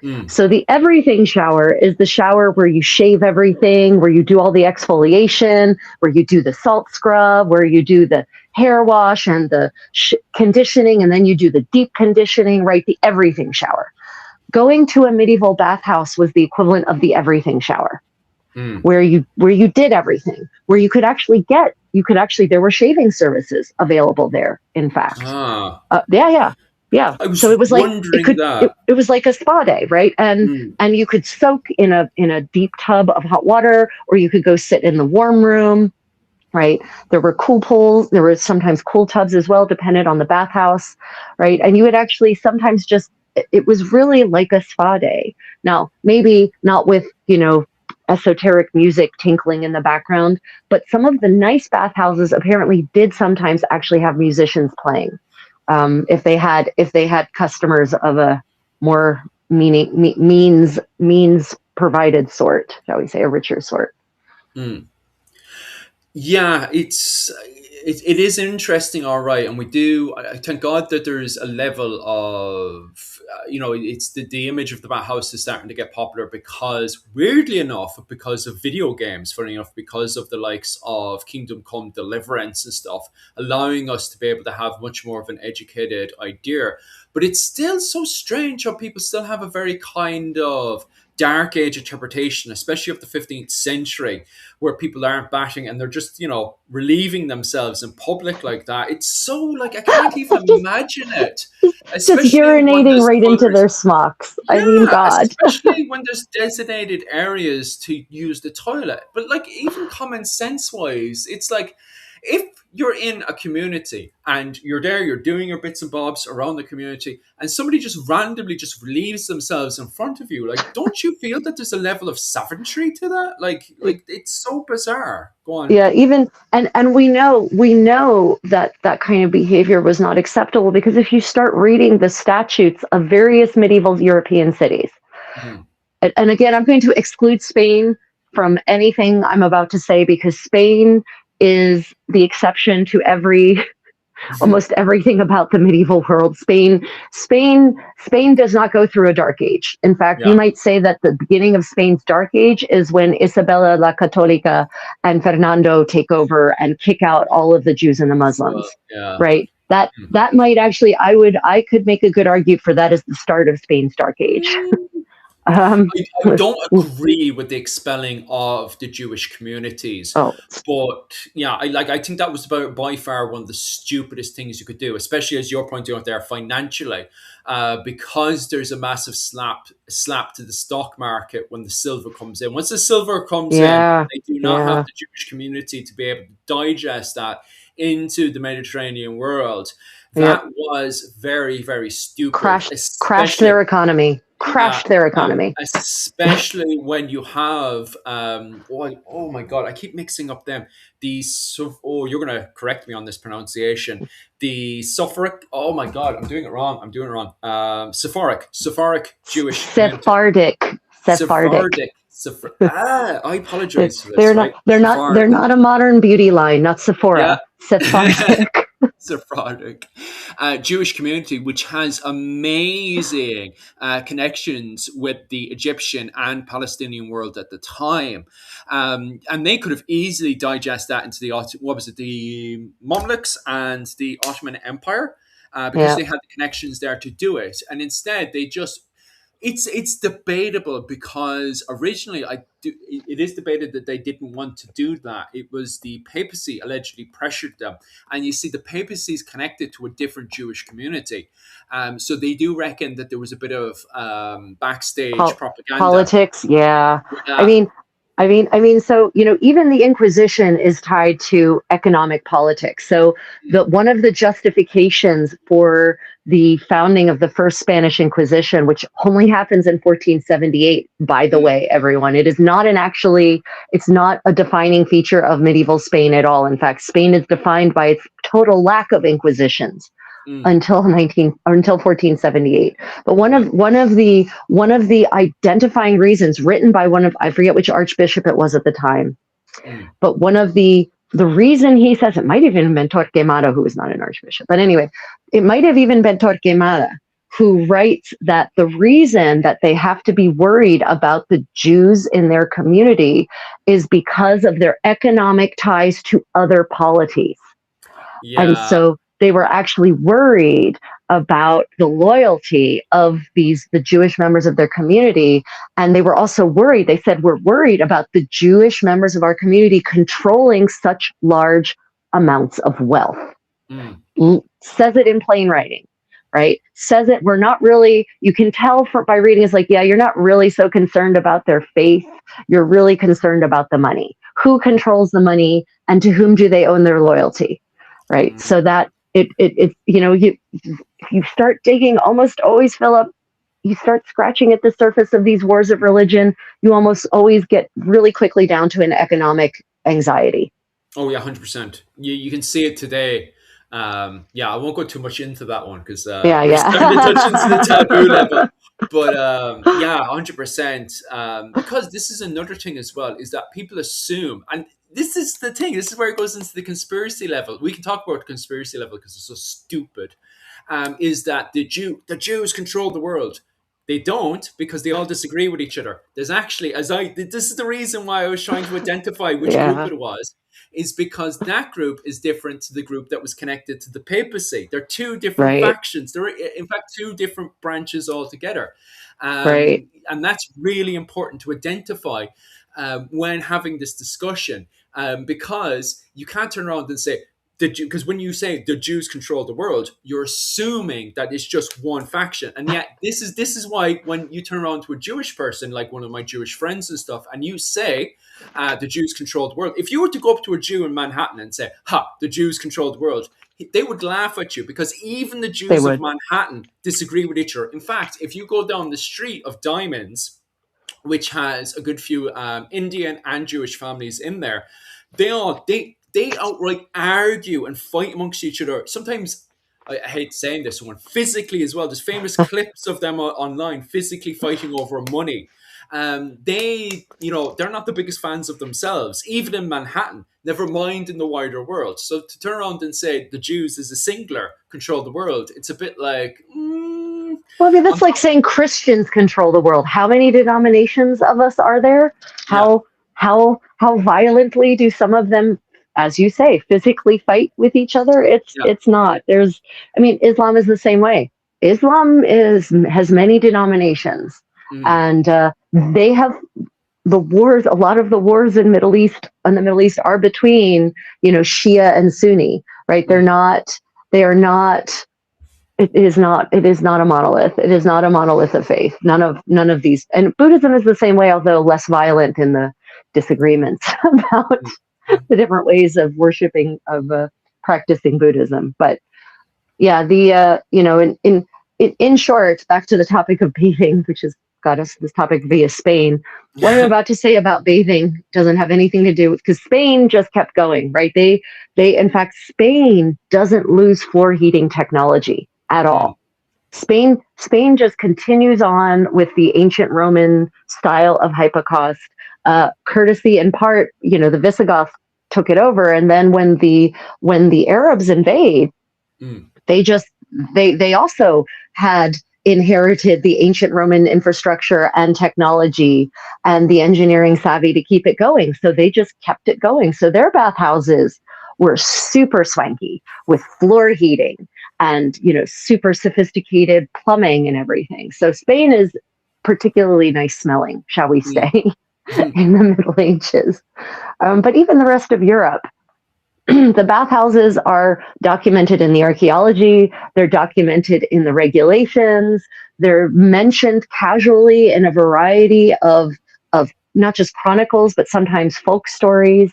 Mm. So the everything shower is the shower where you shave everything, where you do all the exfoliation, where you do the salt scrub, where you do the hair wash and the conditioning, and then you do the deep conditioning, right? The everything shower. Going to a medieval bathhouse was the equivalent of the everything shower, Mm. where you did everything, where you could actually there were shaving services available there, in fact. Ah, Yeah. I So was it was like it wondering could that. it was like a spa day, right? and Mm. and you could soak in a deep tub of hot water, or you could go sit in the warm room, right? There were cool pools, there were sometimes cool tubs as well, dependent on the bathhouse, right? And you would actually sometimes just, it was really like a spa day. Now, maybe not with, esoteric music tinkling in the background, but some of the nice bathhouses apparently did sometimes actually have musicians playing, if they had customers of a more means provided sort, shall we say, a richer sort. Mm. Yeah, it is interesting, all right, and we do. I thank God that there's a level of it's the image of the Bat House is starting to get popular because, weirdly enough, because of video games. Funny enough, because of the likes of Kingdom Come Deliverance and stuff, allowing us to be able to have much more of an educated idea. But it's still so strange how people still have a very kind of dark age interpretation, especially of the 15th century, where people aren't batting and they're just, relieving themselves in public like that. It's so like I can't even just imagine it, just especially when urinating there's right into toilets. their smocks. I mean, Yeah, God. especially when there's designated areas to use the toilet. But like even common sense wise, it's like if you're in a community and you're there, you're doing your bits and bobs around the community, and somebody just randomly just relieves themselves in front of you, like don't you feel that there's a level of savagery to that? Like it's so bizarre. Go on. Yeah, even and we know that kind of behavior was not acceptable, because if you start reading the statutes of various medieval European cities, Mm. and again, I'm going to exclude Spain from anything I'm about to say, because Spain is the exception to almost everything about the medieval world. Spain does not go through a dark age. In fact, you Yeah. might say that the beginning of Spain's dark age is when Isabella la Católica and Fernando take over and kick out all of the Jews and the Well, Muslims, yeah. right? That might actually, I could make a good argument for that as the start of Spain's Dark Age. Um, I with, don't agree with the expelling of the Jewish communities, oh, but yeah, I think that was about by far one of the stupidest things you could do, especially as you're pointing out there financially, because there's a massive slap to the stock market when the silver comes in. Once the silver comes in, yeah, they do not have yeah, the Jewish community to be able to digest that into the Mediterranean world. yep. That was very, very stupid, Crashed especially their economy. yeah, Crashed their yeah. economy. Especially when you have oh my god, I keep mixing up them. Oh, you're gonna correct me on this pronunciation. The Suffolk. Oh my god, I'm doing it wrong. I'm doing it wrong. Sephardic Jewish community. Sephardic. I apologize for They're this, not. right? They're not. They're Sephardic. not a modern beauty line. Not Yeah. Sephora. Sephardic. Sephardic Jewish community, which has amazing connections with the Egyptian and Palestinian world at the time, and they could have easily digest that into the what was it, the Mamluks and the Ottoman Empire, because Yeah. they had the connections there to do it, and instead they just it's debatable because originally it is debated that they didn't want to do that. It was the papacy allegedly pressured them, and you see the papacy is connected to a different Jewish community, so they do reckon that there was a bit of backstage propaganda. Politics. Yeah. I Yeah. mean, so even the Inquisition is tied to economic politics. So the one of the justifications for the founding of the first Spanish Inquisition, which only happens in 1478, by the Mm, way, everyone, it is not it's not a defining feature of medieval Spain at all. In fact, Spain is defined by its total lack of inquisitions mm, until 1478. But yeah. one of the identifying reasons written by one of, I forget which archbishop it was at the time, Mm, but one of the reason he says, it might have even been Torquemada, who was not an archbishop, but anyway, it might have even been Torquemada who writes that the reason that they have to be worried about the Jews in their community is because of their economic ties to other polities. And yeah. so they were actually worried about the loyalty of the Jewish members of their community. And they were also worried. They said, we're worried about the Jewish members of our community controlling such large amounts of wealth. Mm, Says it in plain writing, right? Says it, we're not really, you can tell by reading, it's like, yeah, you're not really so concerned about their faith. You're really concerned about the money. Who controls the money and to whom do they own their loyalty? Right. mm. So that you start digging, almost always, Philip, you start scratching at the surface of these wars of religion, you almost always get really quickly down to an economic anxiety. Oh yeah, 100%. You can see it today. Yeah, I won't go too much into that one because Yeah, we're starting to touch into the taboo level. yeah. But yeah, 100%. Because this is another thing as well, is that people assume, and this is the thing. This is where it goes into the conspiracy level. We can talk about the conspiracy level because it's so stupid. Is that the Jews control the world? They don't, because they all disagree with each other. There's actually, this is the reason why I was trying to identify which group Yeah. it was, is because that group is different to the group that was connected to the papacy. They're two different Right. factions. They're, in fact, two different branches altogether. Right. And that's really important to identify when having this discussion, because you can't turn around and say, because when you say the Jews control the world, you're assuming that it's just one faction, and yet this is why when you turn around to a Jewish person, like one of my Jewish friends and stuff, and you say the Jews control the world, if you were to go up to a Jew in Manhattan and say, "Ha, the Jews control the world," they would laugh at you because even the They Jews of would. Manhattan disagree with each other. In fact, if you go down the street of Diamonds, which has a good few Indian and Jewish families in there, they outright argue and fight amongst each other. Sometimes I hate saying this one, physically as well. There's famous clips of them online physically fighting over money. They're not the biggest fans of themselves, even in Manhattan, never mind in the wider world. So to turn around and say the Jews as a singular control the world, it's a bit like, Well, I mean, that's like saying Christians control the world. How many denominations of us are there? yeah. How violently do some of them as you say, physically fight with each other. Yeah. It's not. There's, I mean, Islam is the same way. Islam is has many denominations, Mm, and they have the wars. A lot of the wars in the Middle East are between, you know, Shia and Sunni, right? They're mm, not. They are not. It is not. It is not a monolith. It is not a monolith of faith. None of these. And Buddhism is the same way, although less violent in the disagreements about mm, the different ways of worshiping of practicing Buddhism. But yeah, the you know, in short, back to the topic of bathing, which has got us this topic via Spain. What I'm mm. about to say about bathing doesn't have anything to do with, because Spain just kept going, right? They in fact, Spain doesn't lose floor heating technology at Mm, all. Spain just continues on with the ancient Roman style of hypocaust, courtesy in part, you know, the Visigoths took it over, and then when the Arabs invade, mm, they just they also had inherited the ancient Roman infrastructure and technology and the engineering savvy to keep it going. So they just kept it going. So their bathhouses were super swanky with floor heating and, you know, super sophisticated plumbing and everything. So Spain is particularly nice smelling, shall we say, mm, mm, in the Middle Ages. But even the rest of Europe, the bathhouses are documented in the archaeology, they're documented in the regulations, they're mentioned casually in a variety of not just chronicles, but sometimes folk stories.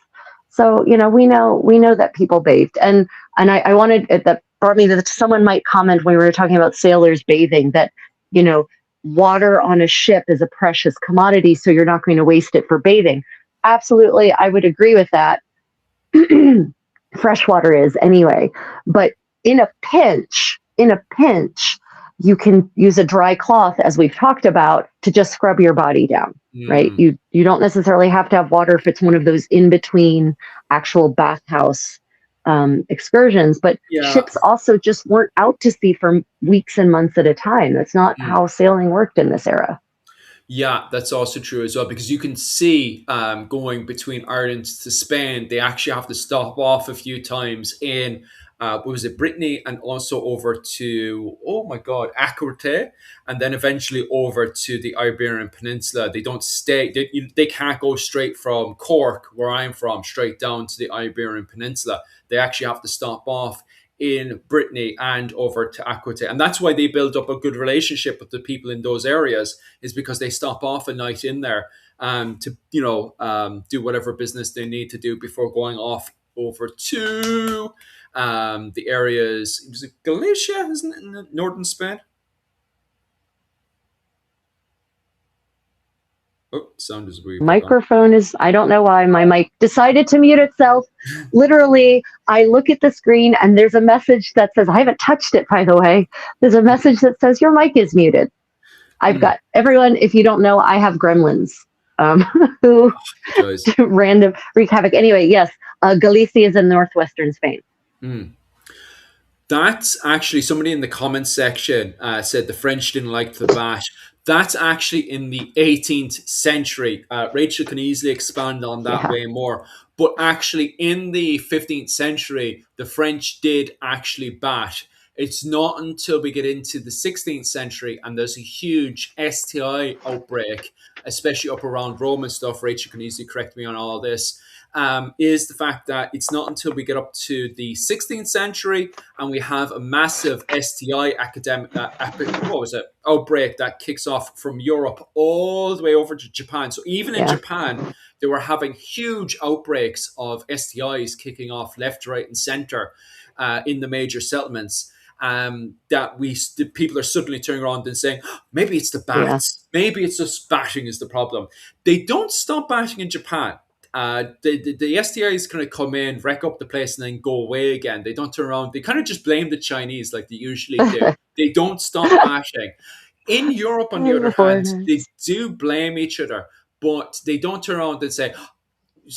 So, you know, we know that people bathed. And I wanted that brought me that someone might comment when we were talking about sailors bathing that, you know, water on a ship is a precious commodity, so you're not going to waste it for bathing. Absolutely, I would agree with that. Freshwater is anyway. But in a pinch, you can use a dry cloth, as we've talked about, to just scrub your body down. Right? mm. You don't necessarily have to have water if it's one of those in between actual bathhouse excursions. But Yeah. ships also just weren't out to sea for weeks and months at a time. That's not Mm. how sailing worked in this era. Yeah, that's also true as well because you can see going between Ireland to Spain, they actually have to stop off a few times in what was it, Brittany, and also over to oh my god, Aquitaine, and then eventually over to the Iberian Peninsula. They don't stay; they can't go straight from Cork, where I'm from, straight down to the Iberian Peninsula. They actually have to stop off in Brittany and over to Aquitaine, and that's why they build up a good relationship with the people in those areas is because they stop off a night in there to do whatever business they need to do before going off over to the areas. Was it Galicia? Isn't it in northern Spain? Oh, sound is a wee bit gone. Microphone is, I don't know why my mic decided to mute itself. Literally, I look at the screen and there's a message that says, I haven't touched it, by the way. There's a message that says, your mic is muted. I've Mm, got everyone, if you don't know, I have gremlins um, who guys. random wreak havoc. Anyway, yes, Galicia is in northwestern Spain. Mm. That's actually somebody in the comments section said the French didn't like the bat. That's actually in the 18th century. Rachel can easily expand on that Yeah, way more. But actually, in the 15th century, the French did actually bat. It's not until we get into the 16th century and there's a huge STI outbreak, especially up around Rome and stuff. Rachel can easily correct me on all this. Is the fact that it's not until we get up to the 16th century and we have a massive STI outbreak that kicks off from Europe all the way over to Japan. So even in yeah, Japan, they were having huge outbreaks of STIs kicking off left, right, and center in the major settlements. The people are suddenly turning around and saying, "Oh, maybe it's the yeah, bats. Maybe it's just batting is the problem." They don't stop batting in Japan. The STIs kind of come in, wreck up the place, and then go away again. They don't turn around. They kind of just blame the Chinese like they usually do. They don't stop bashing. In Europe, on the oh, other the hand, they foreigners. do blame each other, but they don't turn around and say,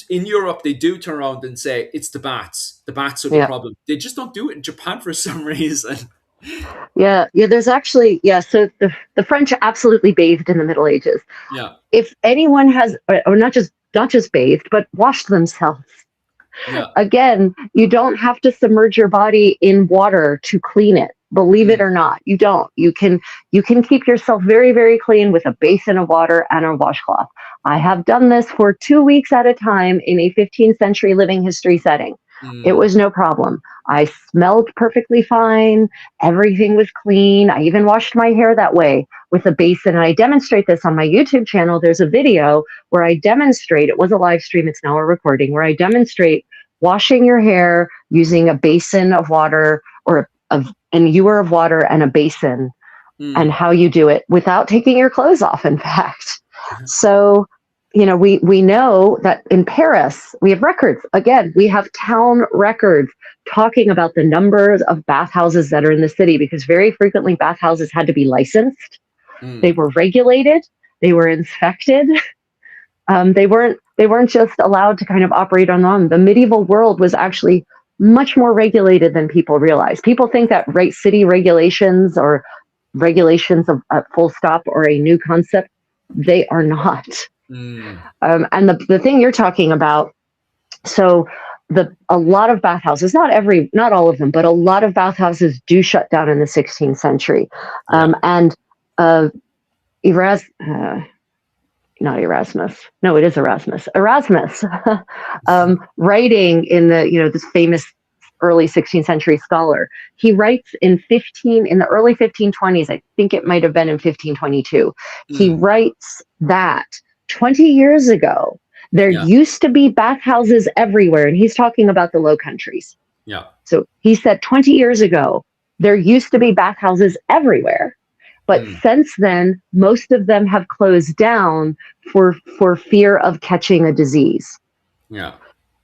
in Europe, they do turn around and say, it's the bats. The bats are the Yeah, problem. They just don't do it in Japan for some reason. yeah, yeah. There's actually, yeah. So the French absolutely bathed in the Middle Ages. Yeah. If anyone has, or not just bathed, but washed themselves, Yeah. Again, you don't have to submerge your body in water to clean it. Believe it Mm, or not, you don't. You can keep yourself very, very clean with a basin of water and a washcloth. I have done this for 2 weeks at a time in a 15th century living history setting. It mm, was no problem. I smelled perfectly fine. Everything was clean. I even washed my hair that way with a basin. And I demonstrate this on my YouTube channel. There's a video where I demonstrate, it was a live stream, it's now a recording, where I demonstrate washing your hair using a basin of water or an ewer of water and a basin, and mm. how you do it without taking your clothes off, in fact. So, we know that in Paris, we have records. Again, we have town records talking about the numbers of bathhouses that are in the city, because very frequently bathhouses had to be licensed. They Mm. were regulated. They were inspected. They weren't just allowed to kind of operate on their own. The medieval world was actually much more regulated than people realize. People think that city regulations or regulations of full stop or a new concept. They are not. Mm. And the thing you're talking about, so a lot of bathhouses, not all of them, but a lot of bathhouses do shut down in the 16th century. Yeah. And Eras, not Erasmus. No, it is Erasmus. Erasmus, writing in this famous early 16th century scholar. He writes in the early 1520s. I think it might have been in 1522. He Mm. writes that 20 years ago there Yeah. used to be bathhouses everywhere, and he's talking about the Low Countries. Yeah. So he said 20 years ago there used to be bathhouses everywhere. But Mm. since then, most of them have closed down for fear of catching a disease, Yeah.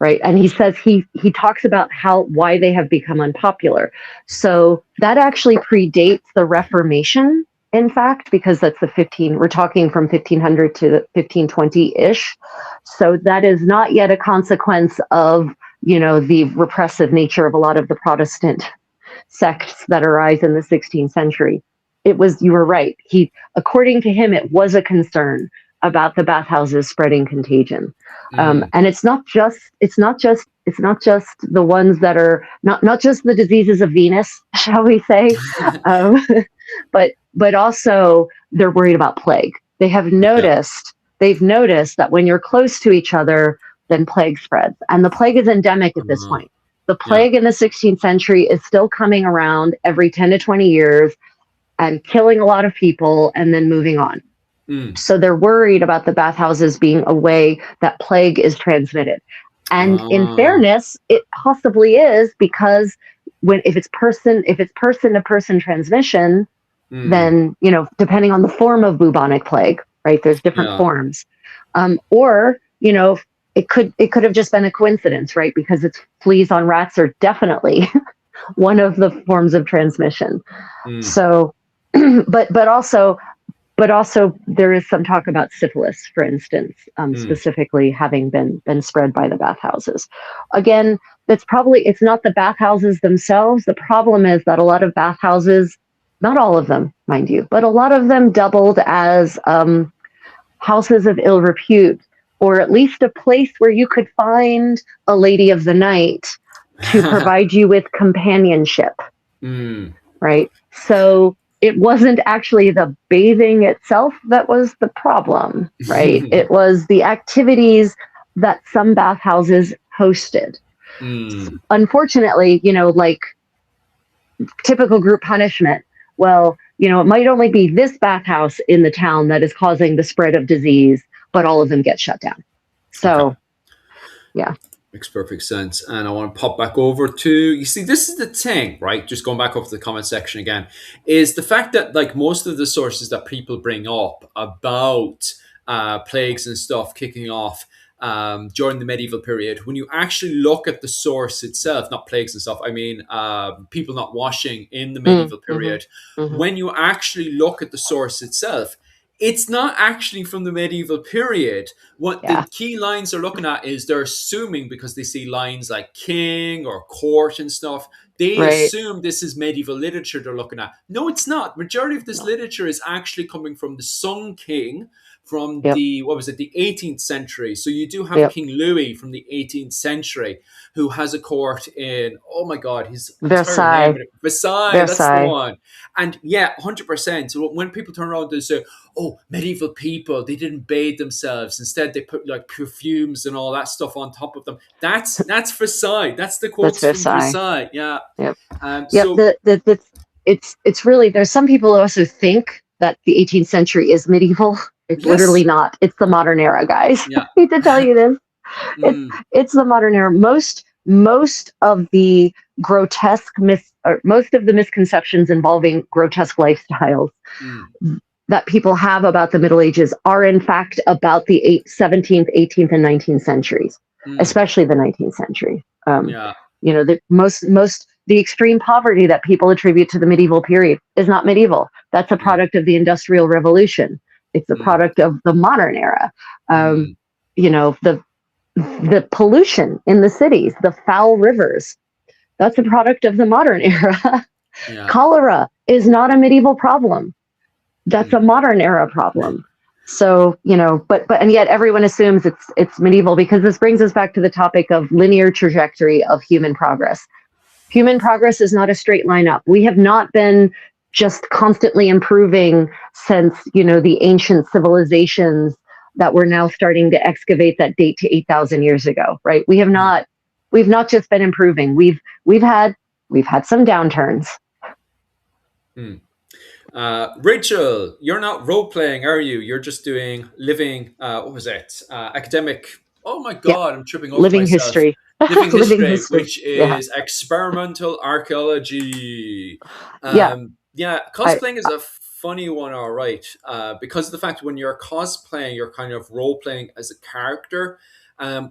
right? And he says he talks about why they have become unpopular. So that actually predates the Reformation, in fact, because that's we're talking from 1500 to 1520-ish. So that is not yet a consequence of, the repressive nature of a lot of the Protestant sects that arise in the 16th century. You were right. According to him, it was a concern about the bathhouses spreading contagion. Mm. And it's not just the ones that are not just the diseases of Venus, shall we say, um, but also they're worried about plague. Yeah. They've noticed that when you're close to each other, then plague spreads, and the plague is endemic at this Uh, point. The yeah. plague in the 16th century is still coming around every 10 to 20 years and killing a lot of people and then moving on. Mm. So they're worried about the bathhouses being a way that plague is transmitted. And in Uh, fairness, it possibly is, because if it's person to person transmission, mm. then, depending on the form of bubonic plague, right? There's different Yeah. forms. Or, it could have just been a coincidence, right? Because it's fleas on rats are definitely one of the forms of transmission. Mm. So, but also there is some talk about syphilis, for instance, Mm. specifically having been spread by the bathhouses. Again, it's not the bathhouses themselves. The problem is that a lot of bathhouses, not all of them, mind you, but a lot of them doubled as houses of ill repute, or at least a place where you could find a lady of the night to provide you with companionship, Mm. right? So it wasn't actually the bathing itself that was the problem, right? It was the activities that some bathhouses hosted. Mm. Unfortunately, like typical group punishment, well, it might only be this bathhouse in the town that is causing the spread of disease, but all of them get shut down. Okay. So, yeah. Makes perfect sense. And I want to pop back over to, you see, this is the thing, right? Just going back over to the comment section again, is the fact that like most of the sources that people bring up about plagues and stuff kicking off during the medieval period, when you actually look at the source itself, not plagues and stuff, I mean, people not washing in the medieval Mm-hmm. period, Mm-hmm. when you actually look at the source itself, it's not actually from the medieval period. What the Yeah. key lines they're looking at is they're assuming, because they see lines like king or court and stuff, they Right. assume this is medieval literature they're looking at. No, it's not. Majority of this No. literature is actually coming from the Sun King from Yep. the, what was it, the 18th century. So you do have Yep. King Louis from the 18th century, who has a court in, oh my God, his entire name, Versailles. Versailles, that's the Versailles. one. And yeah, 100%. So when people turn around and say, oh, medieval people, they didn't bathe themselves. Instead, they put like perfumes and all that stuff on top of them. That's Versailles. That's the That's quotes from Versailles. Versailles. Yeah. Yep. Yep. So It's really, there's some people who also think that the 18th century is medieval. It's literally yes, not. It's the modern era, guys. yeah. I hate to tell you this. It's Mm, it's the modern era. Most of the most of the misconceptions involving grotesque lifestyles mm, that people have about the Middle Ages are in fact about the 17th, 18th, and 19th centuries, mm, especially the 19th century. yeah. The most the extreme poverty that people attribute to the medieval period is not medieval. That's a Mm, product of the Industrial Revolution. It's a mm, product of the modern era. Um, mm, the pollution in the cities, the foul rivers, that's a product of the modern era. yeah. Cholera is not a medieval problem. That's a Mm, modern era problem. So, and yet everyone assumes it's medieval, because this brings us back to the topic of linear trajectory of human progress. Human progress is not a straight line up. We have not been just constantly improving since, the ancient civilizations that we're now starting to excavate that date to 8,000 years ago, right? mm, We've not just been improving. We've had some downturns. mm. Rachel, you're not role playing, are you? You're just doing living. What was it? Academic. Oh my Yeah, God, I'm tripping over living myself. history. Living Living history, history. which Yeah. is experimental archaeology. Yeah. Yeah, I cosplaying is a funny one, all right. Because of the fact when you're cosplaying, you're kind of role playing as a character.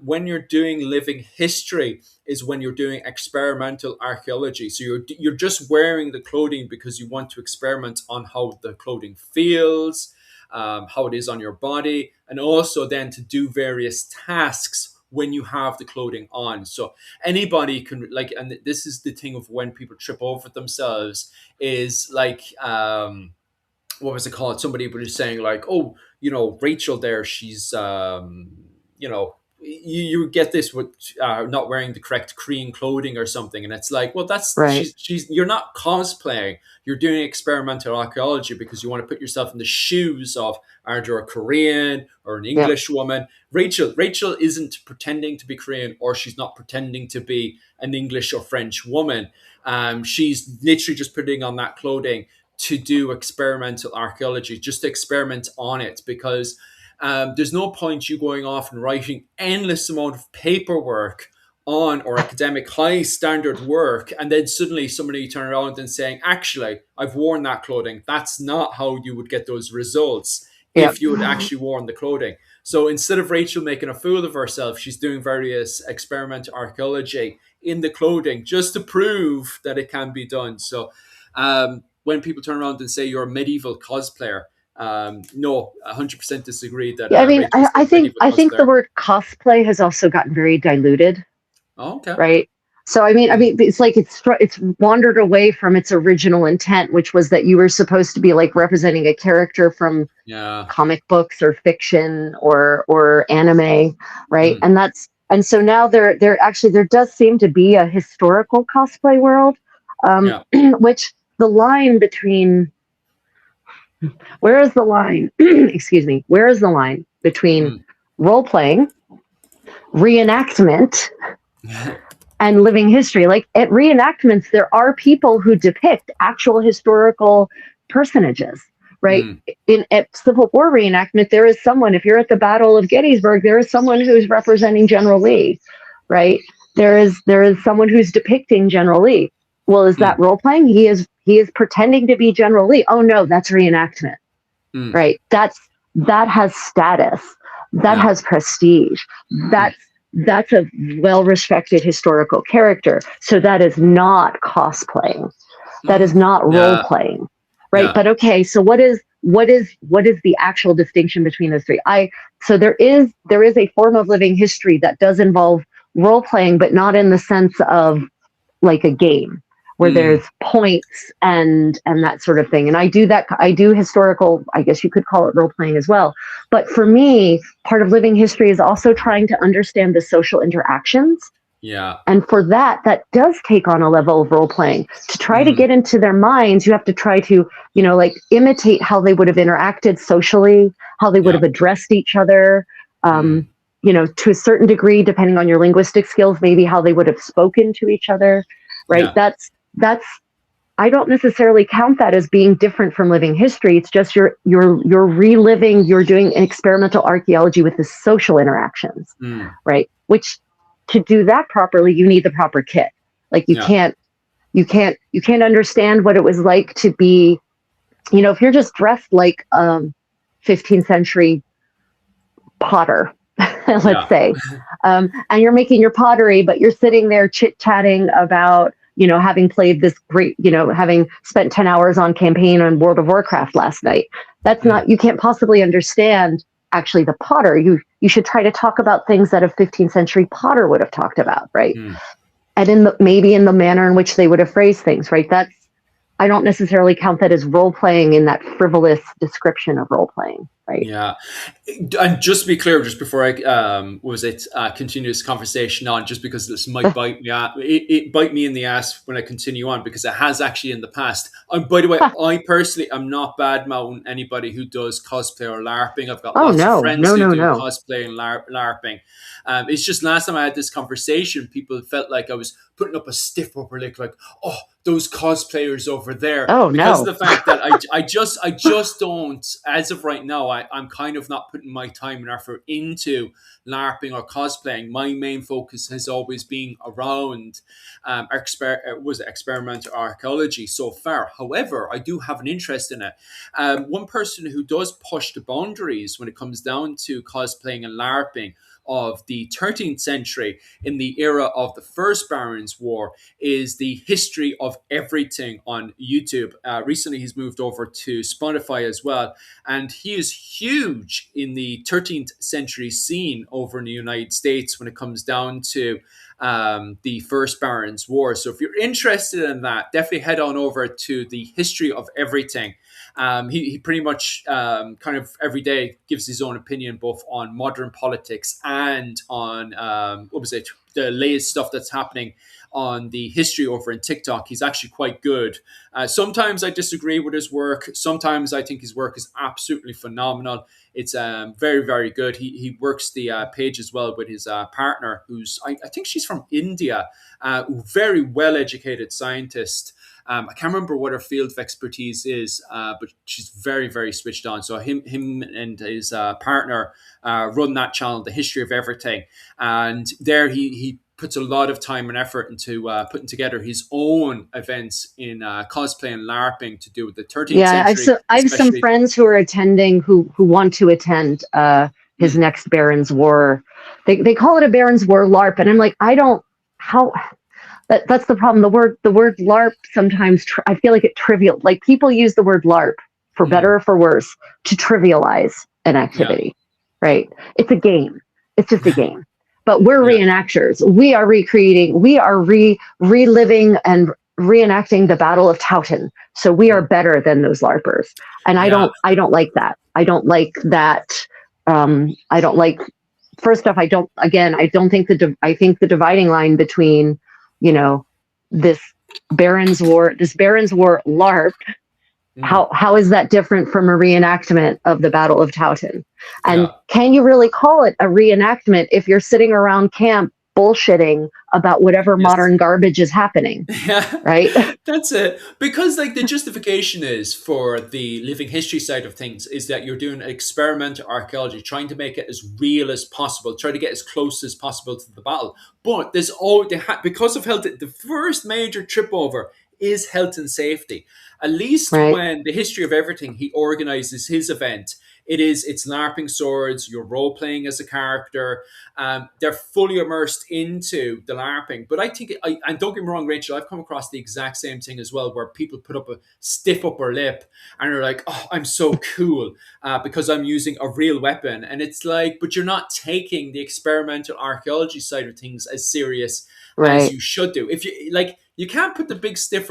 When you're doing living history, is when you're doing experimental archaeology. So you're just wearing the clothing because you want to experiment on how the clothing feels, how it is on your body, and also then to do various tasks when you have the clothing on. So anybody can, like, and this is the thing of when people trip over themselves, is like what was it called? Somebody was saying like, oh, Rachel there, she's you get this with not wearing the correct Korean clothing or something, and it's like, well, that's right. she's you're not cosplaying, you're doing experimental archaeology because you want to put yourself in the shoes of either a Korean or an Yeah. English woman. Rachel isn't pretending to be Korean, or she's not pretending to be an English or French woman. She's literally just putting on that clothing to do experimental archaeology, just to experiment on it, because there's no point you going off and writing endless amount of paperwork on or academic high standard work, and then suddenly somebody turn around and saying, actually, I've worn that clothing. That's not how you would get those results Yeah. if you had actually worn the clothing. So instead of Rachel making a fool of herself, she's doing various experimental archaeology in the clothing just to prove that it can be done. So when people turn around and say you're a medieval cosplayer, no, 100% disagree that Yeah, I mean, Rachel's a medieval I think the cosplayer. word cosplay has also gotten very diluted, Oh, okay. right? So Mm, it's like it's wandered away from its original intent, which was that you were supposed to be like representing a character from yeah. comic books or fiction or anime, right? Mm, And so now there does seem to be a historical cosplay world, yeah. which the line between where is the line? Excuse me. Where is the line between Mm. role playing, reenactment, and living history? Like at reenactments, there are people who depict actual historical personages, right? Mm, In at Civil War reenactment, there is someone. If you're at the Battle of Gettysburg, there is someone who's representing General Lee, right? There is someone who's depicting General Lee. Well, is that mm, role playing? He is pretending to be General Lee. Oh no, that's reenactment, mm, right? That has status, that yeah. has prestige, Mm, that's a well-respected historical character. So that is not cosplaying, that is mm, not role yeah. playing, right? Yeah. But okay, so what is the actual distinction between those three? So there is a form of living history that does involve role playing, but not in the sense of like a game, where there's Mm, points and that sort of thing. And I do that. I do historical. I guess you could call it role playing as well. But for me, part of living history is also trying to understand the social interactions. yeah. And for that, that does take on a level of role playing. To try to Mm, get into their minds, you have to try to, like imitate how they would have interacted socially, how they would yeah. have addressed each other, Mm, um, to a certain degree, depending on your linguistic skills, maybe how they would have spoken to each other, right? yeah. That's I don't necessarily count that as being different from living history. It's just you're reliving, you're doing experimental archaeology with the social interactions, Mm, right? Which to do that properly, you need the proper kit. Like yeah. you can't understand what it was like to be, if you're just dressed like 15th century potter, let's Yeah. say, and you're making your pottery, but you're sitting there chit chatting about, having played this great, having spent 10 hours on campaign on World of Warcraft last night. That's Mm, not, you can't possibly understand actually the potter. You should try to talk about things that a 15th century potter would have talked about, right? mm. And maybe in the manner in which they would have phrased things, right? I don't necessarily count that as role playing in that frivolous description of role playing, right? Yeah, and just to be clear, just before I continue this conversation on, just because this might bite me, it bite me in the ass when I continue on because it has actually in the past. By the way, I personally am not bad mouthing anybody who does cosplay or LARPing. I've got Oh lots of no, friends no, who no, do no. cosplay and LARPing. It's just last time I had this conversation, people felt like I was putting up a stiff upper lip, like, oh, those cosplayers over there, Oh because of no. the fact that I just don't, as of right now, I'm kind of not putting my time and effort into LARPing or cosplaying. My main focus has always been around was it experimental archaeology so far. However, I do have an interest in it. One person who does push the boundaries when it comes down to cosplaying and LARPing of the 13th century in the era of the First Barons' War is the history of everything on YouTube. Recently, he's moved over to Spotify as well, and he is huge in the 13th century scene over in the United States when it comes down to the First Barons' War. So if you're interested in that, definitely head on over to the history of everything. He pretty much kind of every day gives his own opinion both on modern politics and on what was it, the latest stuff that's happening on the history over in TikTok. He's actually quite good. Sometimes I disagree with his work. Sometimes I think his work is absolutely phenomenal. It's very, very good. He works the page as well with his partner, who's, I think she's from India, very well educated scientist. I can't remember what her field of expertise is, but she's very, very switched on. So him and his partner run that channel, The History of Everything, and there he puts a lot of time and effort into putting together his own events in cosplay and LARPing to do with the 13th Yeah, century, I have some especially. friends who are attending who want to attend his Mm, next Barons War. They call it a Barons War LARP, and I'm like, I don't how that's the problem. The word LARP sometimes I feel like it trivial. Like people use the word LARP for better mm, or for worse to trivialize an yeah, activity, right? It's a game. It's just a game. But we're yeah, reenactors. We are recreating. We are reliving and reenacting the Battle of Towton. So we are mm, better than those LARPers. And yeah, I don't like that. I don't like that. I don't like. First off, I don't. Again, I don't think I think the dividing line between, you know, this Barons War LARP, mm, how is that different from a reenactment of the Battle of Towton? And yeah. can you really call it a reenactment if you're sitting around camp bullshitting about whatever Yes. modern garbage is happening, Yeah, right? that's it. Because like the justification is for the living history side of things is that you're doing experimental archaeology, trying to make it as real as possible, try to get as close as possible to the battle. But there's all because of health. The first major trip over is health and safety. At least Right. when the history of everything he organizes his event, it's LARPing swords. You're role playing as a character. They're fully immersed into the LARPing. But I think, and don't get me wrong, Rachel, I've come across the exact same thing as well, where people put up a stiff upper lip and are like, oh, I'm so cool because I'm using a real weapon. And it's like, but you're not taking the experimental archaeology side of things as serious as Right. you should do. If you like, You can't put the big stiff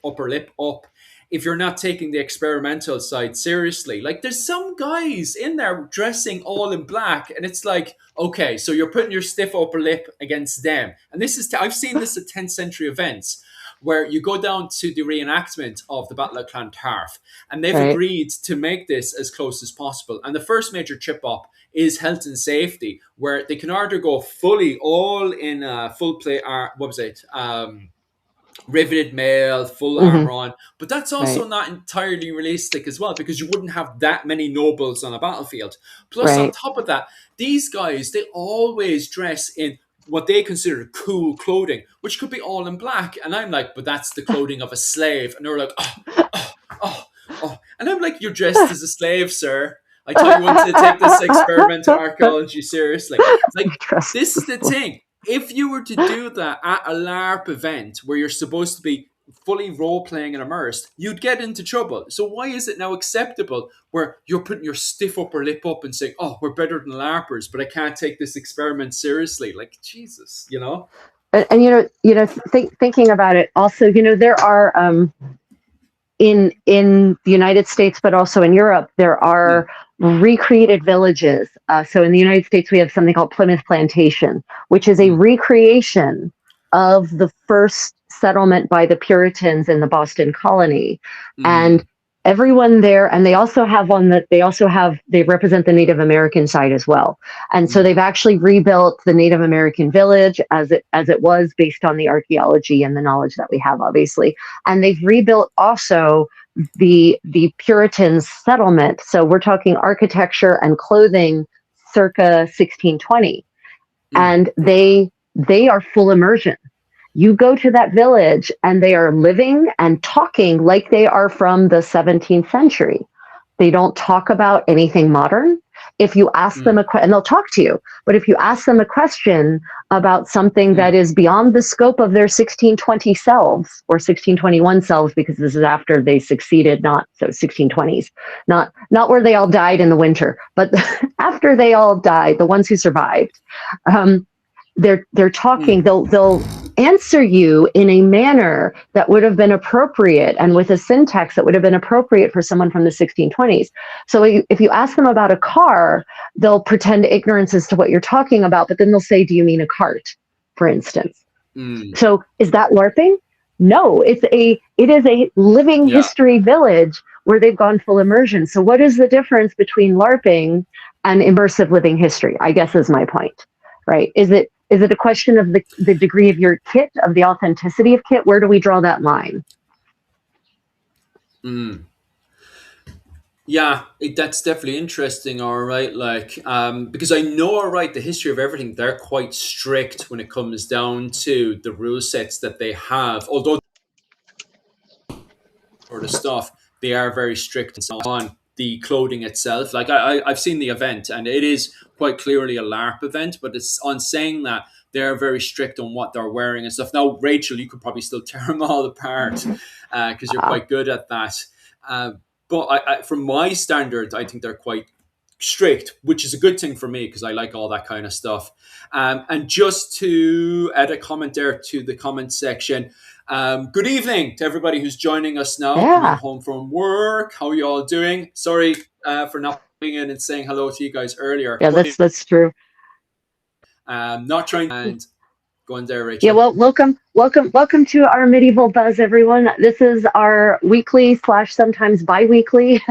upper lip up if you're not taking the experimental side seriously. Like there's some guys in there dressing all in black, and it's like, okay, so you're putting your stiff upper lip against them. And this is I've seen this at 10th century events where you go down to the reenactment of the Battle of Clontarf, and they've Right. agreed to make this as close as possible. And the first major chip up is health and safety, where they can either go fully all in full plate. What was it? Riveted mail, full Hmm. armor on, but that's also Right. not entirely realistic as well because you wouldn't have that many nobles on a battlefield. Plus, on Right. top of that, these guys they always dress in what they consider cool clothing, which could be all in black. And I'm like, but that's the clothing of a slave. And they're like, oh, oh, oh. And I'm like, you're dressed as a slave, sir. I thought you wanted to take this experimental archaeology seriously. Like, Trust this the is the slave. thing. If you were to do that at a LARP event where you're supposed to be fully role playing and immersed, you'd get into trouble. So why is it now acceptable where you're putting your stiff upper lip up and saying, "Oh, we're better than LARPers," but I can't take this experiment seriously? Like Jesus, you know? And thinking about it, also, there are in the United States, but also in Europe, there Mm, are recreated villages. So in the United States, we have something called Plymouth Plantation, which is a mm, recreation of the first settlement by the Puritans in the Boston colony. And mm, everyone there, and they represent the Native American side as well. And so mm, they've actually rebuilt the Native American village as it was based on the archaeology and the knowledge that we have, obviously. And they've rebuilt also the Puritans settlement. So we're talking architecture and clothing circa 1620, mm, and they are full immersion. You go to that village and they are living and talking like they are from the 17th century. They don't talk about anything modern. If you ask them mm, and they'll talk to you, but if you ask them a question about something that mm, is beyond the scope of their 1620 selves or 1621 selves, because this is after they succeeded, not so 1620s, not where they all died in the winter, but after they all died, the ones who survived, um, they're talking. mm, They'll answer you in a manner that would have been appropriate and with a syntax that would have been appropriate for someone from the 1620s. So if you ask them about a car, they'll pretend ignorance as to what you're talking about, but then they'll say, "Do you mean a cart?" for instance. mm. So is that LARPing? No, it is a living Yeah. history village where they've gone full immersion. So what is the difference between LARPing and immersive living history? I guess is my point, right? Is it a question of the degree of your kit, of the authenticity of kit? Where do we draw that line? Mm. Yeah, that's definitely interesting. All right, like because I know, all right, the history of everything. They're quite strict when it comes down to the rule sets that they have. Although sort of stuff, they are very strict and so on. The clothing itself, like I've seen the event, and it is quite clearly a LARP event. But it's on saying that they're very strict on what they're wearing and stuff. Now, Rachel, you could probably still tear them all apart because you're Uh, quite good at that. Uh, but from my standards, I think they're quite strict, which is a good thing for me because I like all that kind of stuff. And just to add a comment there to the comment section, good evening to everybody who's joining us now, coming yeah, home from work. How are you all doing? Sorry for not being in and saying hello to you guys earlier. yeah, that's true. Not trying and go on there, Yeah, Rachel. well, welcome to our medieval buzz, everyone. This is our weekly slash sometimes bi-weekly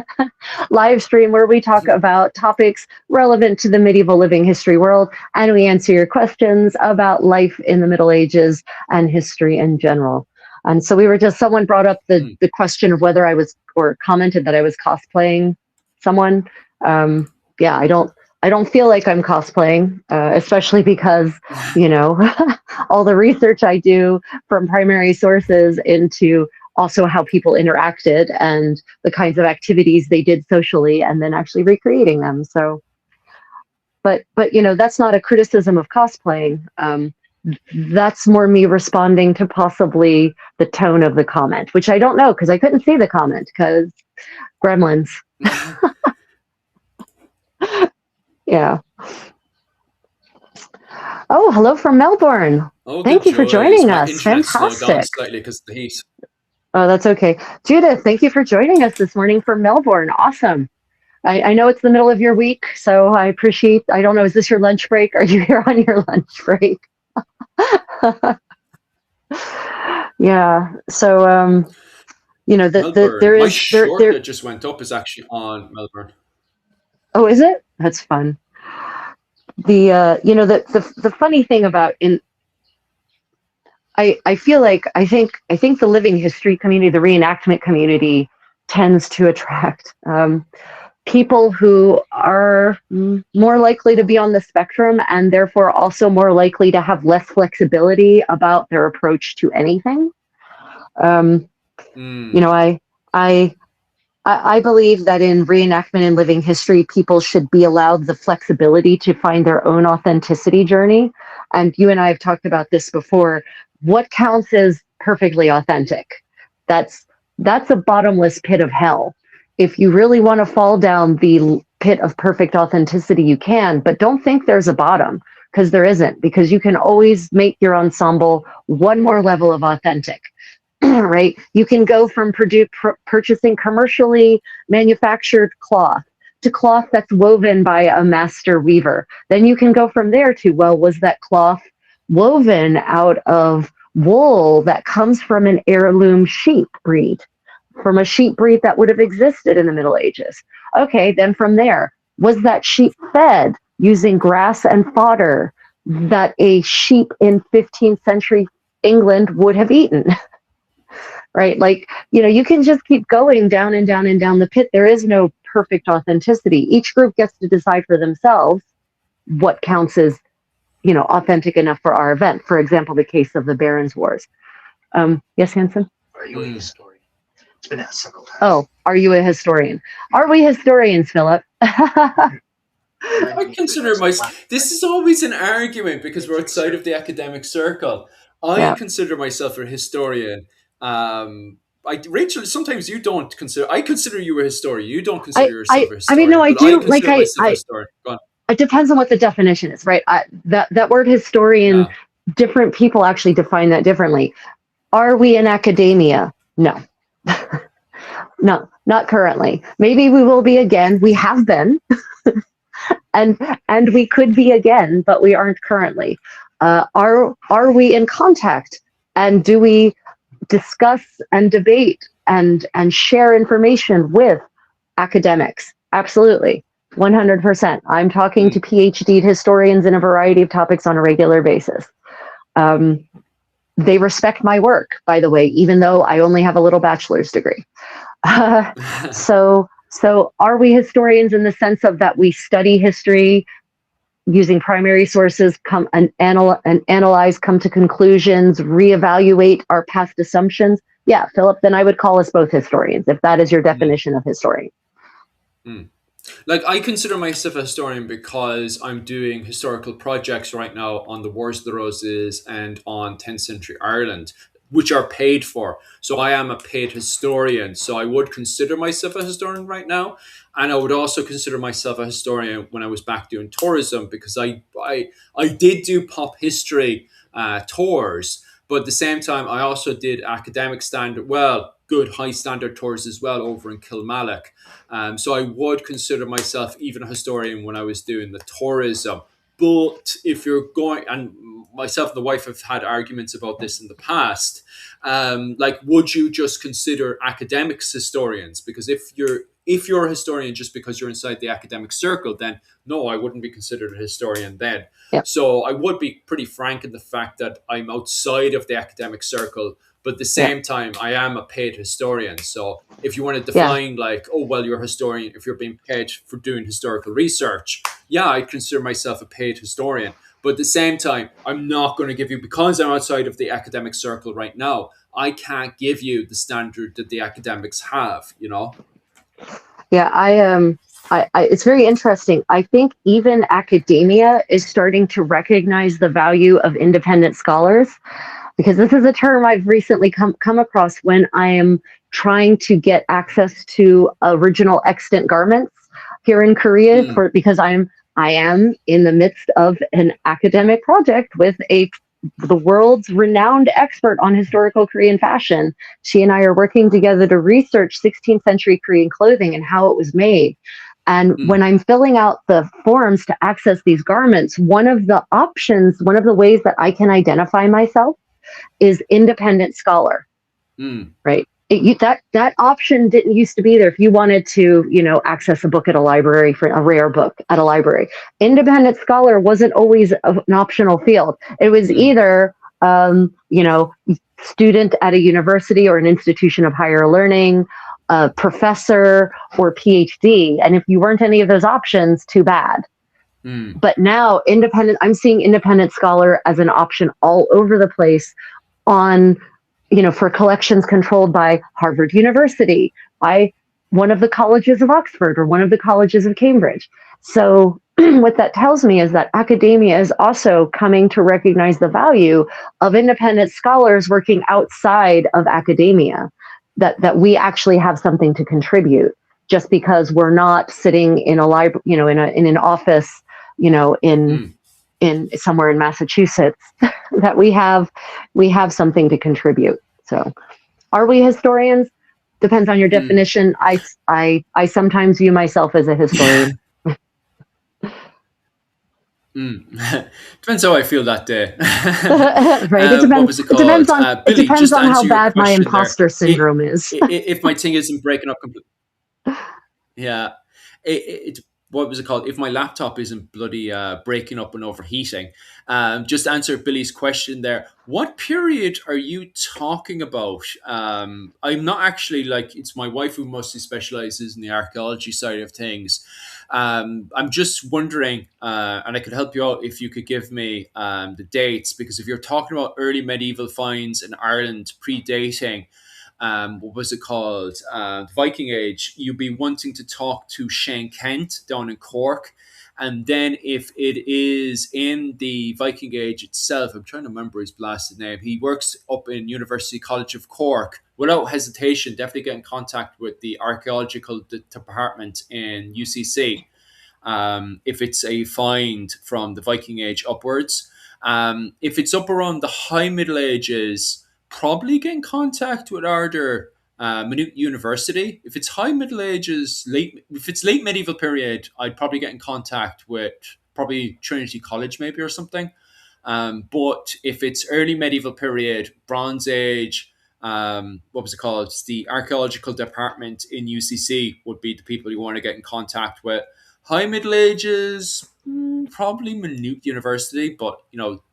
live stream where we talk about topics relevant to the medieval living history world, and we answer your questions about life in the Middle Ages and history in general. And so someone brought up Mm, the question of whether I was, or commented that I was cosplaying someone. Yeah, I don't feel like I'm cosplaying, especially because, you know, all the research I do from primary sources into also how people interacted and the kinds of activities they did socially and then actually recreating them. So, but that's not a criticism of cosplaying. That's more me responding to possibly the tone of the comment, which I don't know because I couldn't see the comment because gremlins. Yeah. Oh, hello from Melbourne. Oh, good Thank you for joys. joining My us. internet slowed down Fantastic. slightly because of the heat. Oh, that's okay. Judith, thank you for joining us this morning from Melbourne. Awesome. I know it's the middle of your week, so I appreciate, I don't know, is this your lunch break? Are you here on your lunch break? Yeah. So, Melbourne. there My is, short that just went up is actually on Melbourne. oh, is it? That's fun. The funny thing about I feel like I think the living history community, the reenactment community, tends to attract people who are more likely to be on the spectrum and therefore also more likely to have less flexibility about their approach to anything. Um, you Mm, know, I I believe that in reenactment and living history, people should be allowed the flexibility to find their own authenticity journey. And you and I have talked about this before. What counts as perfectly authentic? That's that's a bottomless pit of hell. If you really want to fall down the pit of perfect authenticity, you can, but don't think there's a bottom because there isn't, because you can always make your ensemble one more level of authentic. Right? You can go from purchasing commercially manufactured cloth to cloth that's woven by a master weaver. Then you can go from there to, well, was that cloth woven out of wool that comes from an heirloom sheep breed, from a sheep breed that would have existed in the Middle Ages? Okay, then from there, was that sheep fed using grass and fodder that a sheep in 15th century England would have eaten? Right? Like, you can just keep going down and down and down the pit. There is no perfect authenticity. Each group gets to decide for themselves what counts as, authentic enough for our event. For example, the case of the Barons Wars. Yes, Hanson? Are you a mm. historian? It's been asked several times. Oh, are you a historian? Are we historians, Philip? I consider myself. This is always an argument because we're outside of the academic circle. I Yeah. consider myself a historian. Rachel, sometimes you don't consider. I consider you a historian. You don't consider yourself a I mean, no, historian, I but I do. Like, consider myself a historian. Go on. it depends on what the definition is, right? That word historian, Yeah. different people actually define that differently. Are we in academia? No. No, not currently. Maybe we will be again. We have been, and we could be again, but we aren't currently. Are we in contact? And do we discuss and debate and share information with academics? Absolutely, 100%. I'm talking to Mm. PhD historians in a variety of topics on a regular basis. Um, they respect my work, by the way, even though I only have a little bachelor's degree. So are we historians in the sense of that we study history using primary sources, come and analyze, come to conclusions, reevaluate our past assumptions? Yeah, Philip, then I would call us both historians, if that is your Mm. definition of historian. Mm. Like I consider myself a historian because I'm doing historical projects right now on the Wars of the Roses and on 10th century Ireland, which are paid for. So I am a paid historian. So I would consider myself a historian right now, and I would also consider myself a historian when I was back doing tourism because I did do pop history tours, but at the same time I also did academic standard, well, good high standard tours as well over in Kilmallock. So I would consider myself even a historian when I was doing the tourism. But if you're going, and myself and the wife have had arguments about this in the past, like would you just consider academics historians? Because if you're a historian just because you're inside the academic circle, then no, I wouldn't be considered a historian then. Yep. So I would be pretty frank in the fact that I'm outside of the academic circle, but at the Yeah. same time, I am a paid historian. So if you want to Yeah. define like, oh well, you're a historian if you're being paid for doing historical research, yeah, I consider myself a paid historian. But at the same time, I'm not going to give you, because I'm outside of the academic circle right now, I can't give you the standard that the academics have, you know? Yeah, it's very interesting. I think even academia is starting to recognize the value of independent scholars, because this is a term I've recently come across when I am trying to get access to original extant garments here in Korea, Mm, because I am in the midst of an academic project with a the world's renowned expert on historical Korean fashion. She and I are working together to research 16th century Korean clothing and how it was made. And when Mm, I'm filling out the forms to access these garments, one of the options, one of the ways that I can identify myself is independent scholar, mm, right? That option didn't used to be there if you wanted to, access a book at a library for a rare book at a library. Independent scholar wasn't always an optional field. It was mm, either, student at a university or an institution of higher learning, professor or PhD. And if you weren't any of those options, too bad. mm, But now, I'm seeing independent scholar as an option all over the place on, for collections controlled by Harvard University, by one of the colleges of Oxford or one of the colleges of Cambridge. So what that tells me is that academia is also coming to recognize the value of independent scholars working outside of academia, that we actually have something to contribute just because we're not sitting in a library, in an office, in mm, somewhere in Massachusetts, that we have something to contribute. So, are we historians? Depends on your mm. definition. I sometimes view myself as a historian. Mm. Depends how I feel that day. Right? It What depends. was it It called? depends on it Billy, depends just to on how answer your bad my question there. imposter It, syndrome is. if my thing isn't breaking up completely, yeah. It, what was it called? If my laptop isn't bloody breaking up and overheating, just to answer Billy's question there. What period are you talking about? I'm not actually like it's my wife who mostly specializes in the archaeology side of things. I'm just wondering, and I could help you out if you could give me the dates, because if you're talking about early medieval finds in Ireland predating what was it called? Viking Age, you'd be wanting to talk to Shane Kent down in Cork. And then if it is in the Viking Age itself, I'm trying to remember his blasted name. He works up in University College of Cork. Without hesitation, definitely get in contact with the archaeological department in UCC if it's a find from the Viking Age upwards. If it's up around the High Middle Ages, probably get in contact with Ardor Minute University. If it's High Middle Ages, if it's late medieval period, I'd probably get in contact with probably Trinity College maybe or something. But if it's early medieval period, Bronze Age, what was it called? It's the archaeological department in UCC would be the people you want to get in contact with. High Middle Ages, probably Minute University, but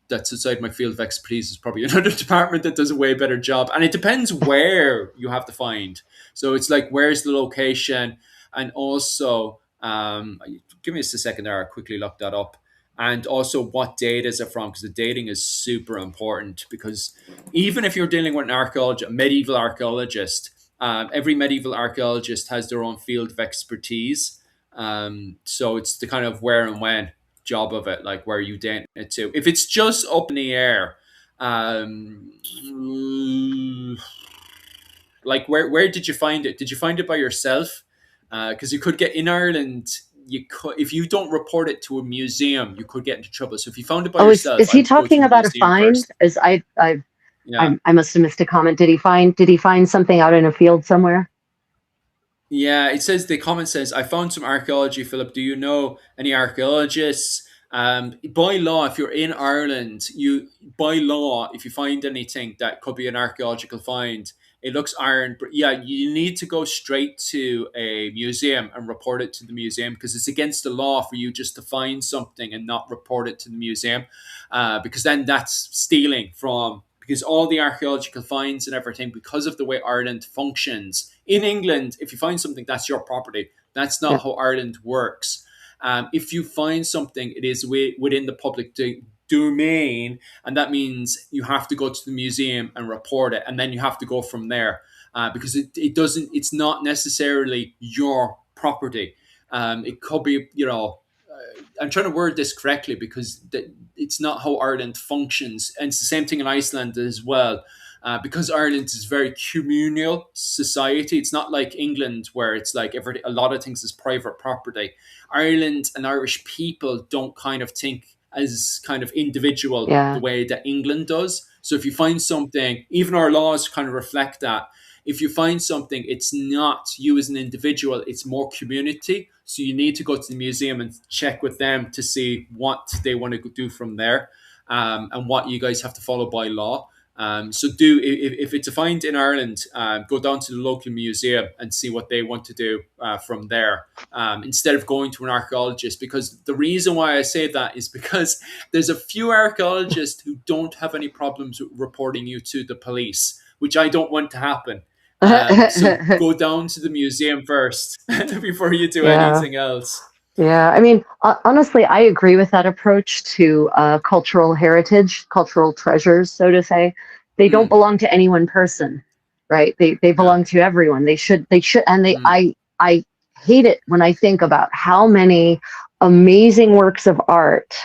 that's outside my field of expertise. Is probably another department that does a way better job, and it depends where you have to find. So it's like where's the location, and also give me just a second there. I'll quickly look that up. And also, what date is it from? Because the dating is super important. Because even if you're dealing with an archaeologist, a medieval archaeologist, every medieval archaeologist has their own field of expertise. So it's the kind of where and when job of it, like where you date it to. If it's just up in the air, um, like where did you find it? Did you find it by yourself? Because you could get in Ireland. You could, if you don't report it to a museum, you could get into trouble. So if you found it by Oh, is yourself, is I he would go to talking the about a museum find? first. Is Yeah. I must have missed a comment. Did he find something out in a field somewhere? Yeah, it says the comment says, I found some archaeology, Philip. Do you know any archaeologists? By law, if you're in Ireland, by law, if you find anything that could be an archaeological find, it looks iron. But yeah, you need to go straight to a museum and report it to the museum because it's against the law for you just to find something and not report it to the museum, because then that's stealing from because all the archaeological finds and everything, because of the way Ireland functions. In England, if you find something, that's your property. That's Yeah. not how Ireland works. If you find something, it is within the public domain, and that means you have to go to the museum and report it, and then you have to go from there because it doesn't. It's not necessarily your property. It could be, I'm trying to word this correctly because it's not how Ireland functions, and it's the same thing in Iceland as well. because Ireland is a very communal society. It's not like England where it's like a lot of things is private property. Ireland and Irish people don't kind of think as kind of individual the Yeah. way that England does. So if you find something, even our laws kind of reflect that. If you find something, it's not you as an individual, it's more community. So you need to go to the museum and check with them to see what they want to do from there, and what you guys have to follow by law. So do if it's a find in Ireland, go down to the local museum and see what they want to do from there, instead of going to an archaeologist. Because the reason why I say that is because there's a few archaeologists who don't have any problems with reporting you to the police, which I don't want to happen. So go down to the museum first before you do Yeah. anything else. Yeah, I mean, honestly, I agree with that approach to cultural heritage, cultural treasures, so to say. They don't Mm, belong to any one person, right? They yeah. belong to everyone. They should, and Mm, I hate it when I think about how many amazing works of art,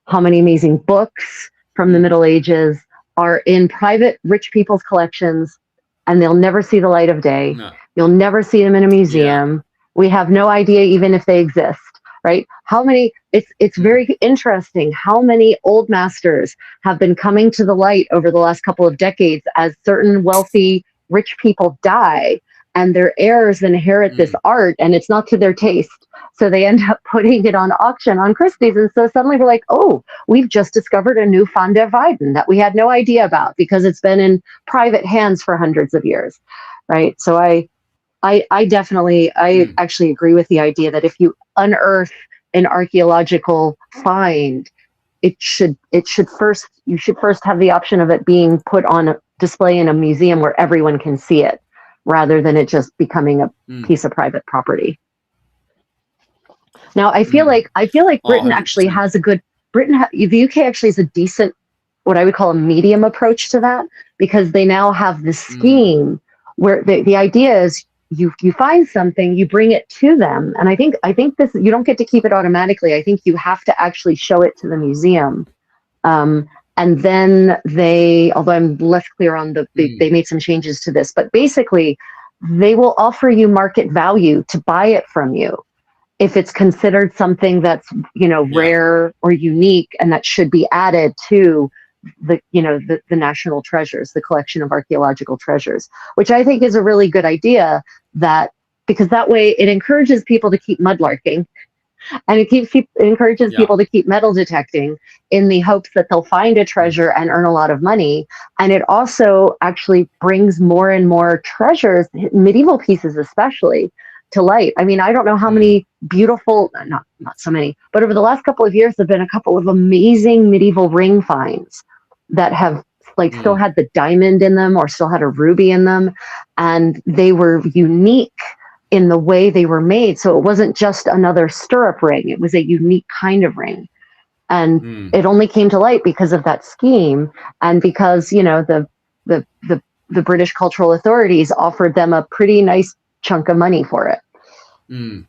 how many amazing books from the mm, Middle Ages are in private rich people's collections, and they'll never see the light of day. no. You'll never see them in a Yeah. museum. We have no idea even if they exist, right? How many, it's Mm, very interesting how many old masters have been coming to the light over the last couple of decades as certain wealthy rich people die, and their heirs inherit this mm, art, and it's not to their taste, so they end up putting it on auction on Christie's. And so suddenly we're like, oh, we've just discovered a new Van der Weyden that we had no idea about because it's been in private hands for hundreds of years, right? So I definitely, I mm. actually agree with the idea that if you unearth an archaeological find, it should first, you should first have the option of it being put on a display in a museum where everyone can see it, rather than it just becoming a Mm, piece of private property. Now, mm. I feel like Oh, Britain actually 100%. has a good the UK actually is a decent, what I would call a medium approach to that, because they now have this Mm, scheme where the idea is you find something, you bring it to them, and I think this, you don't get to keep it automatically. I think you have to actually show it to the museum. Um, and then although I'm less clear on mm. they made some changes to this, but basically they will offer you market value to buy it from you if it's considered something that's, Yeah. rare or unique, and that should be added to the national treasures, the collection of archaeological treasures, which I think is a really good idea. That Because that way it encourages people to keep mudlarking, and it encourages Yeah. people to keep metal detecting in the hopes that they'll find a Mm, treasure and earn a lot of money. And it also actually brings more and more treasures, medieval pieces especially, to light. I mean, I don't know how mm, many beautiful, not so many, but over the last couple of years, there've been a couple of amazing medieval ring finds that have like still mm, had the diamond in them or still had a ruby in them, and they were unique in the way they were made. So it wasn't just another stirrup ring, it was a unique kind of ring. And mm. it only came to light because of that scheme, and because, the, the, the British cultural authorities offered them a pretty nice chunk of money for it. Mm.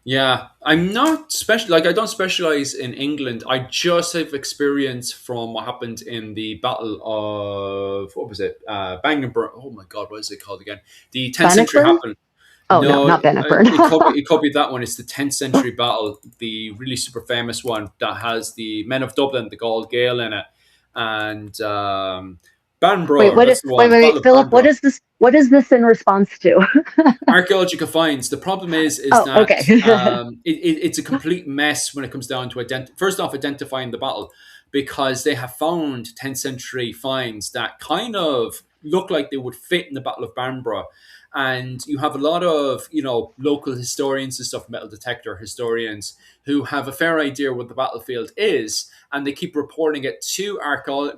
Yeah, I'm not special. Like, I don't specialize in England. I just have experience from what happened in the Battle of what was it? Bannockburn. Oh my God, what is it called again? The 10th century Bannockburn? happened. Oh, no, No, not Bannockburn. it could be that one. It's the 10th century battle, the really super famous one that has the men of Dublin, the Gaul Gael in it, and Wait, Banbrough. That's the wait, one. wait, Battle of Philip, Banbrough. what is this in response to? Archaeological finds. The problem is Oh, that okay. it's a complete mess when it comes down to first off identifying the battle, because they have found 10th century finds that kind of look like they would fit in the Battle of Banbrough. And you have a lot of local historians and stuff, metal detector historians, who have a fair idea what the battlefield is, and they keep reporting it to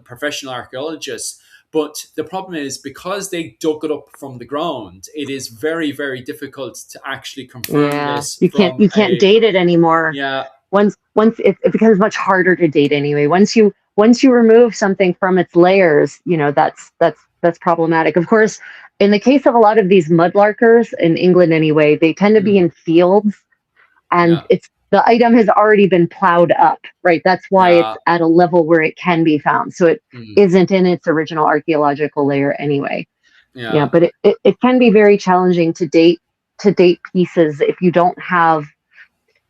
professional archaeologists. But the problem is, because they dug it up from the ground, it is very, very difficult to actually confirm Yeah, this you can't from a. date it anymore. Yeah, Once it becomes much harder to date anyway. Once you remove something from its layers, that's problematic. Of course, in the case of a lot of these mudlarkers in England anyway, they tend to be mm, in fields, and yeah, the item has already been plowed up, right? That's why it's Yeah. at a level where it can be found. So it Mm, isn't in its original archaeological layer anyway. Yeah, yeah. but it can be very challenging to date pieces if you don't have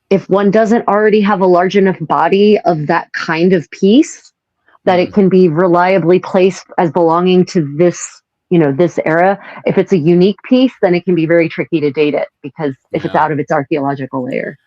if one doesn't already have a large enough body of that kind of piece that it Mm, can be reliably placed as belonging to this, this era. If it's a unique piece, then it can be very tricky to date it because if it's yeah. out of its archaeological layer.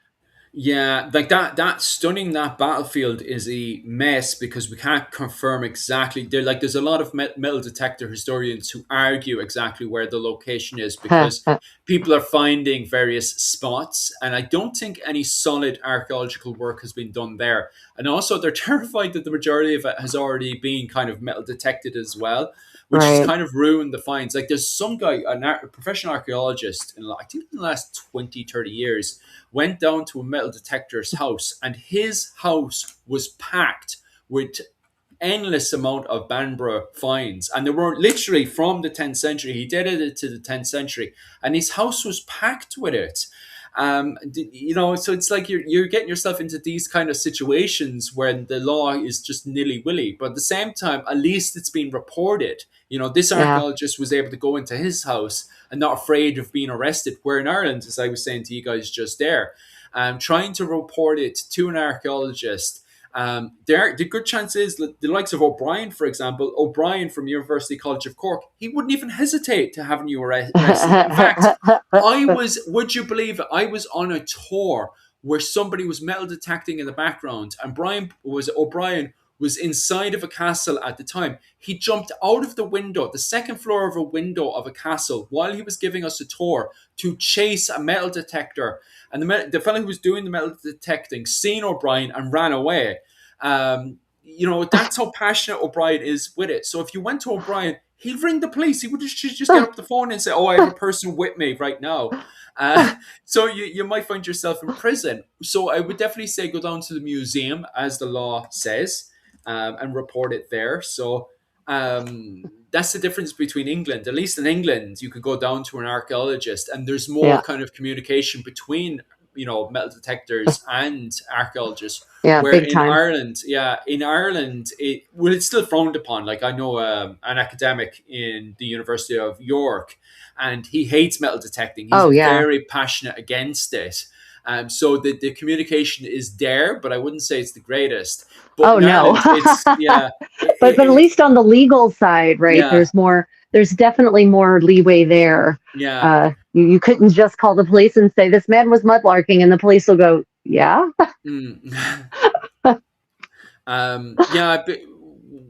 Yeah, like that stunning that battlefield is a mess because we can't confirm exactly. There's a lot of metal detector historians who argue exactly where the location is because people are finding various spots, and I don't think any solid archaeological work has been done there. And also, they're terrified that the majority of it has already been kind of metal detected as well, which has Right. kind of ruined the finds. Like there's some guy, a professional archaeologist, I think in the last 20, 30 years went down to a metal detector's house, and his house was packed with endless amount of Banbra finds, and they were literally from the 10th century. He dated it to the 10th century, and his house was packed with it. So it's like you're getting yourself into these kind of situations when the law is just nilly willy, but at the same time, at least it's been reported. This Yeah. archaeologist was able to go into his house and not afraid of being arrested. Where in Ireland, as I was saying to you guys just there, trying to report it to an archaeologist, the good chance is that the likes of O'Brien, for example, O'Brien from University College of Cork, he wouldn't even hesitate to have you arrested. In fact, would you believe it? I was on a tour where somebody was metal detecting in the background, and O'Brien was inside of a castle at the time. He jumped out of the window, the second floor of a window of a castle, while he was giving us a tour to chase a metal detector. And the fellow who was doing the metal detecting seen O'Brien and ran away. That's how passionate O'Brien is with it. So if you went to O'Brien, he'd ring the police. He would just get up the phone and say, "Oh, I have a person with me right now." So you might find yourself in prison. So I would definitely say go down to the museum, as the law says, and report it there. So that's the difference between England. At least in England, you could go down to an archaeologist, and there's more Yeah. kind of communication between metal detectors and archaeologists. Yeah. Where Big in time. Ireland, it's still frowned upon. Like I know an academic in the University of York, and he hates metal detecting. He's Oh, yeah. very passionate against it. So the communication is there, but I wouldn't say it's the greatest. But Oh, in no. Ireland, it's yeah, But at it's least on the legal side, right? yeah, There's definitely more leeway there. yeah. You couldn't just call the police and say this man was mudlarking, and the police will go, yeah. Mm. But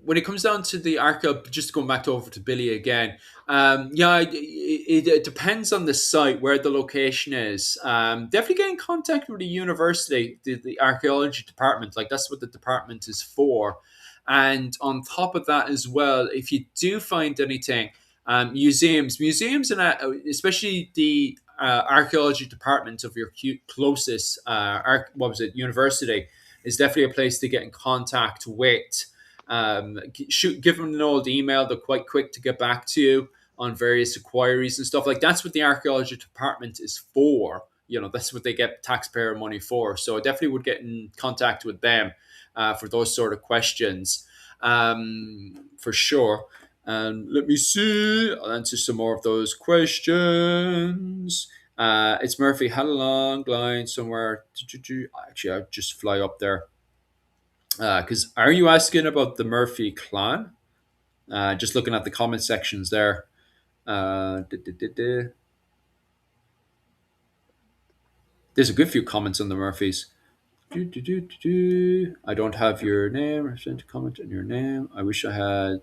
when it comes down to the archive, just going back over to Billy again, it depends on the site where the location is. Definitely get in contact with the university, the archaeology department. Like that's what the department is for. And on top of that as well, if you do find anything, museums, and especially the archaeology department of your closest university is definitely a place to get in contact with. Give them an old email. They're quite quick to get back to you on various inquiries and stuff. Like that's what the archaeology department is for. That's what they get taxpayer money for. So I definitely would get in contact with them for those sort of questions, for sure. And let me see. I'll answer some more of those questions. It's Murphy. Had a long line somewhere. Actually, I'll just fly up there. Because are you asking about the Murphy clan? Just looking at the comment sections there. Uh, duh, duh, duh, duh. There's a good few comments on the Murphys. I don't have your name. I sent a comment on your name. I wish I had.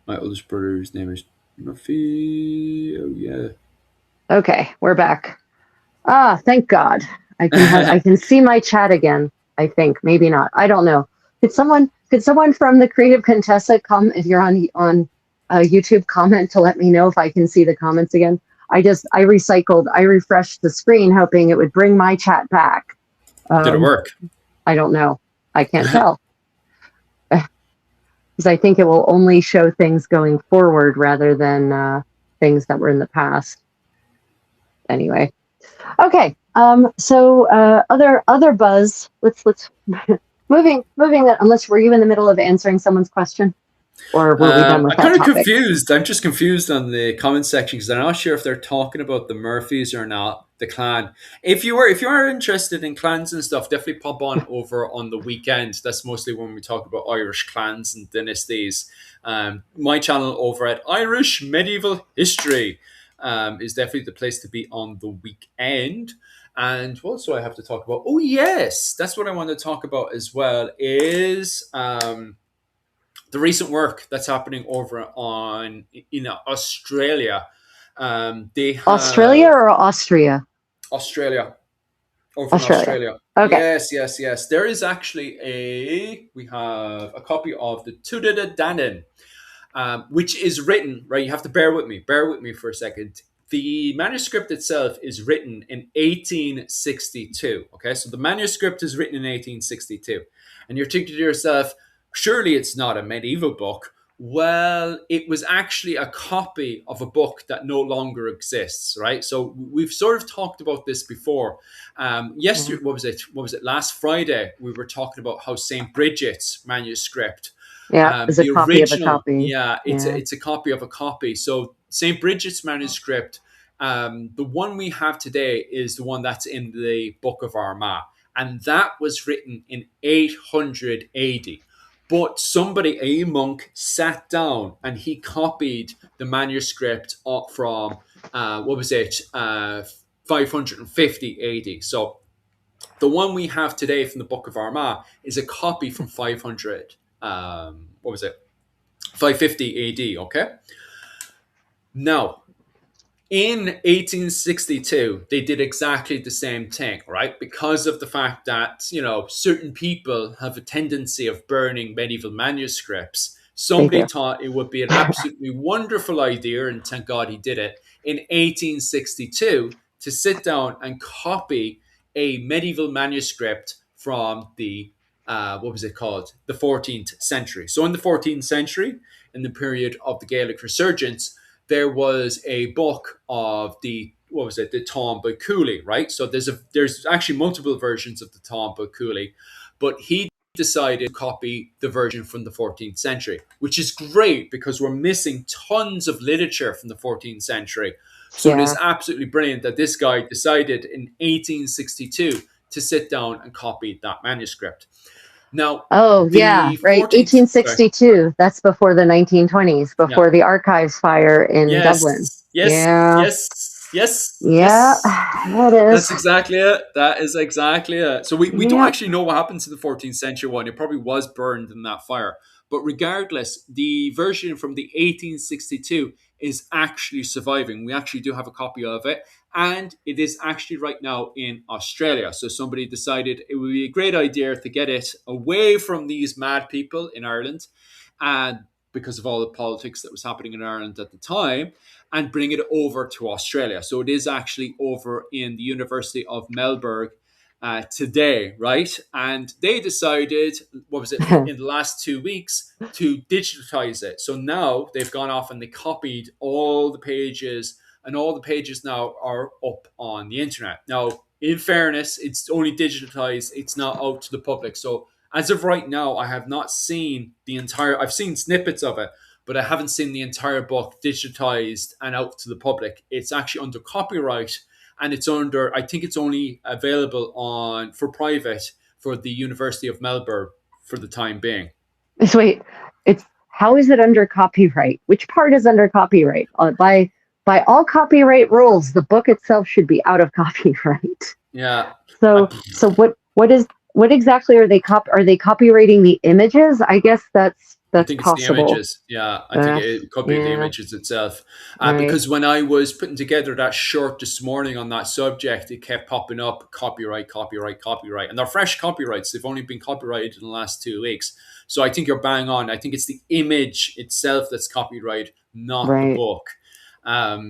My oldest brother's name is Murphy. Oh yeah. Okay, we're back. Ah, thank God. I can see my chat again. I think maybe not. I don't know. Could someone from the Creative Contessa come if you're on YouTube comment to let me know if I can see the comments again? I refreshed the screen hoping it would bring my chat back. Did it work? I don't know. I can't tell because I think it will only show things going forward rather than things that were in the past. Anyway. Okay. Other buzz. Let's moving that. Unless were you in the middle of answering someone's question, or were we done with I'm that kind of topic? confused. I'm just confused on the comment section because I'm not sure if they're talking about the Murphys or not. The clan. If you are interested in clans and stuff, definitely pop on over on the weekend. That's mostly when we talk about Irish clans and dynasties. My channel over at Irish Medieval History is definitely the place to be on the weekend. And what else do I have to talk about? Oh yes, that's what I want to talk about as well. Is the recent work that's happening over on in Australia. They Australia have or Austria? Australia over in Australia. Australia. Okay. Yes, yes, yes. There is actually we have a copy of the Tudor Danann, which is written, right? You have to bear with me for a second. The manuscript itself is written in 1862. Okay, so the manuscript is written in 1862. And you're thinking to yourself, surely it's not a medieval book. Well, it was actually a copy of a book that no longer exists, right? So we've sort of talked about this before. Yeah. Yesterday, what was it? What was it? Last Friday, we were talking about how Saint Bridget's manuscript, Yeah. Is a the copy of a original, copy. yeah, Yeah. it's a copy of a copy. So Saint Bridget's manuscript, the one we have today is the one that's in the Book of Armagh, and that was written in 800 AD. But somebody, a monk, sat down and he copied the manuscript up from what was it, 550 AD. So the one we have today from the Book of Armagh is a copy from 500. What was it? 550 AD. Okay. Now, in 1862, they did exactly the same thing, right? Because of the fact that, certain people have a tendency of burning medieval manuscripts, They somebody do. thought it would be an absolutely wonderful idea, and thank God he did it, in 1862 to sit down and copy a medieval manuscript from what was it called? The 14th century. So in the 14th century, in the period of the Gaelic resurgence, there was a book of the what was it, the Tom by Cooley, right? So there's actually multiple versions of the Tom by Cooley, but he decided to copy the version from the 14th century, which is great because we're missing tons of literature from the 14th century. So it is Yeah. absolutely brilliant that this guy decided in 1862 to sit down and copy that manuscript. Now, Oh, yeah, the right. 14th, sorry, 1862. That's before the 1920s, yeah, before the archives fire in Dublin. yes, yes, Yeah. yes, yes, Yeah, yes. that is. That's exactly it. That is exactly it. So we don't Yep. actually know what happened to the 14th century one. It probably was burned in that fire. But regardless, the version from the 1862 is actually surviving. We actually do have a copy of it. And it is actually right now in Australia. So somebody decided it would be a great idea to get it away from these mad people in Ireland. And because of all the politics that was happening in Ireland at the time, and bring it over to Australia. So it is actually over in the University of Melbourne today, right? And they decided, what was it, in the last 2 weeks to digitize it. So now they've gone off and they copied all the pages, and all the pages now are up on the internet. Now, in fairness, it's only digitized, it's not out to the public. So as of right now, I have not seen the entire, I've seen snippets of it, but I haven't seen the entire book digitized and out to the public. It's actually under copyright, and it's under, I think it's only available on for private for the University of Melbourne for the time being. So wait, it's how is it under copyright? Which part is under copyright? By all copyright rules, the book itself should be out of copyright. Yeah. I, So what exactly are are they copywriting the images? I guess I that's think it's the possible. images. Yeah, I think Uh, it could be the yeah, images itself. right, Because when I was putting together that short this morning on that subject, it kept popping up copyright, copyright, copyright. And they're fresh copyrights. They've only been copyrighted in the last 2 weeks. So I think you're bang on. I think it's the image itself that's copyright, not the right. book.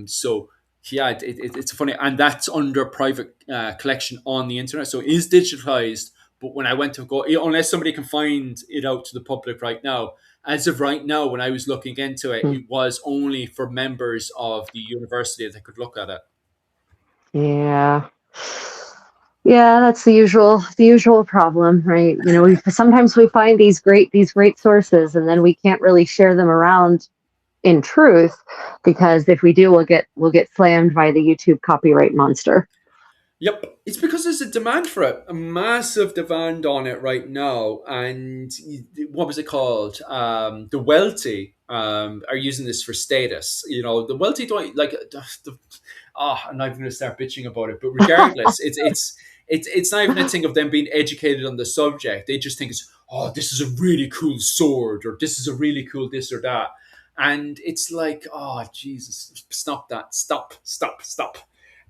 So yeah, it's funny. And that's under private collection on the internet. So it is digitized. But when I went to go, unless somebody can find it out to the public right now, as of right now, when I was looking into it, Hmm. it was only for members of the university that could look at it. Yeah. Yeah, that's the usual problem, right? We sometimes we find these great sources, and then we can't really share them around in truth, because if we do, we'll get slammed by the YouTube copyright monster. Yep, it's because there's a demand for it, a massive demand on it right now. And what was it called? The wealthy are using this for status. The wealthy don't like. I'm not even going to start bitching about it. But regardless, it's not even a thing of them being educated on the subject. They just think it's, oh, this is a really cool sword, or this is a really cool this or that. And it's like, oh Jesus, stop that, stop.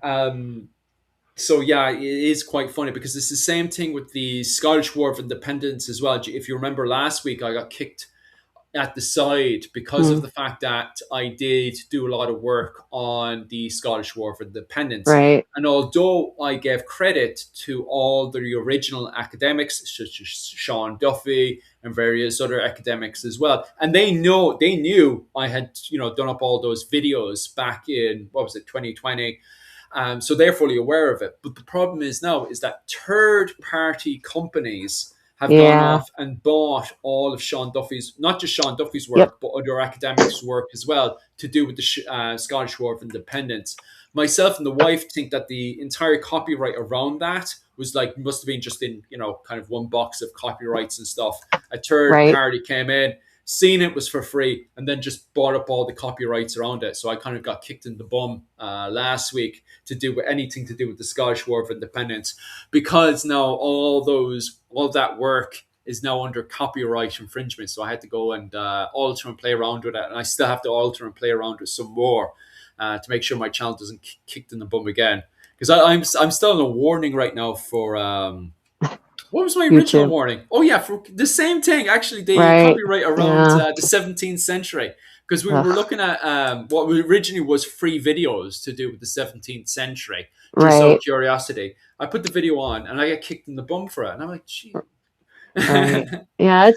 Um, so yeah, it is quite funny because it's the same thing with the Scottish War of Independence as well. If you remember last week, I got kicked at the side because of Hmm, the fact that I did do a lot of work on the Scottish War of Independence. right, And although I gave credit to all the original academics, such as Sean Duffy and various other academics as well, and they knew I had done up all those videos back in, what was it, 2020. So they're fully aware of it. But the problem is now is that third party companies have gone yeah, off and bought all of Sean Duffy's, not just Sean Duffy's yep, work, but other academics' work as well, to do with the Scottish War of Independence. Myself and the wife think that the entire copyright around that was like, must have been just in, kind of one box of copyrights and stuff. A third right. party came in, seen it was for free, and then just bought up all the copyrights around it. So I kind of got kicked in the bum last week to do with anything to do with the Scottish War of Independence, because now all that work is now under copyright infringement. So I had to go and alter and play around with it, and I still have to alter and play around with some more to make sure my channel doesn't kicked in the bum again. Because I'm still on a warning right now for what was my original YouTube, warning? Oh yeah, for the same thing. Actually, the right, copyright around yeah, the 17th century, because we were ugh, looking at what originally was free videos to do with the 17th century, just out of right, curiosity. I put the video on, and I get kicked in the bum for it, and I'm like, gee. right. Yeah,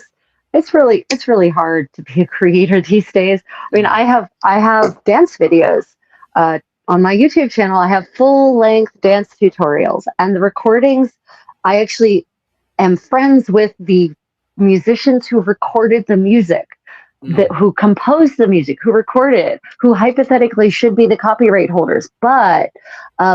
it's really hard to be a creator these days. I mean, Mm, I have dance videos on my YouTube channel. I have full length dance tutorials, and the recordings. I actually am friends with the musicians who recorded the music, mm, who composed the music, who recorded it, who hypothetically should be the copyright holders. But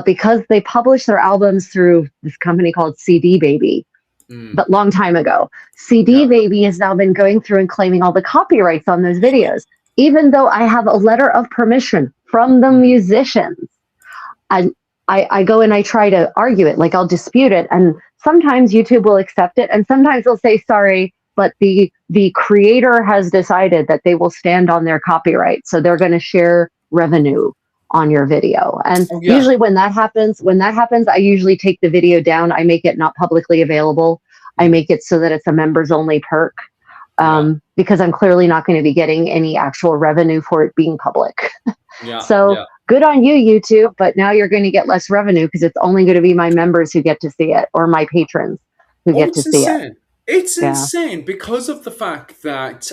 because they published their albums through this company called CD Baby, mm, but long time ago, CD yeah, Baby has now been going through and claiming all the copyrights on those videos, even though I have a letter of permission from the mm, musicians. And I go and I try to argue it, like I'll dispute it, and sometimes YouTube will accept it, and sometimes they'll say sorry, but the creator has decided that they will stand on their copyright, so they're going to share revenue on your video. And oh yeah, usually when that happens, I usually take the video down. I make it not publicly available. I mm, make it so that it's a members only perk, yeah, because I'm clearly not going to be getting any actual revenue for it being public. yeah, So yeah. good on you, YouTube, but now you're going to get less revenue because it's only going to be my members who get to see it, or my patrons who Oh, get to it's see it. insane. It's Yeah. insane because of the fact that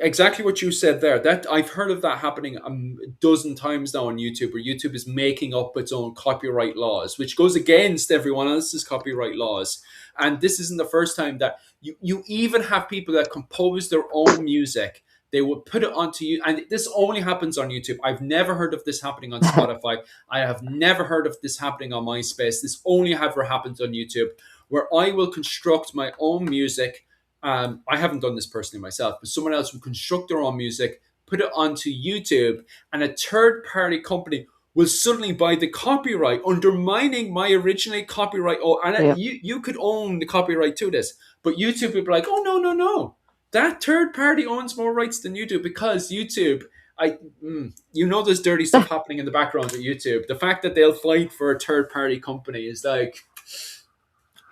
exactly what you said there. That I've heard of that happening a dozen times now on YouTube, where YouTube is making up its own copyright laws, which goes against everyone else's copyright laws. And this isn't the first time that you even have people that compose their own music. They would put it onto you, and this only happens on YouTube. I've never heard of this happening on Spotify. I have never heard of this happening on MySpace. This only ever happens on YouTube, where I will construct my own music. I haven't done this personally myself, but someone else will construct their own music, put it onto YouTube, and a third party company will suddenly buy the copyright, undermining my originally copyright. Oh, and Yep. you could own the copyright to this, but YouTube would be like, oh no, no, no, that third party owns more rights than you do, because YouTube. There's dirty stuff happening in the background at YouTube. The fact that they'll fight for a third party company is like,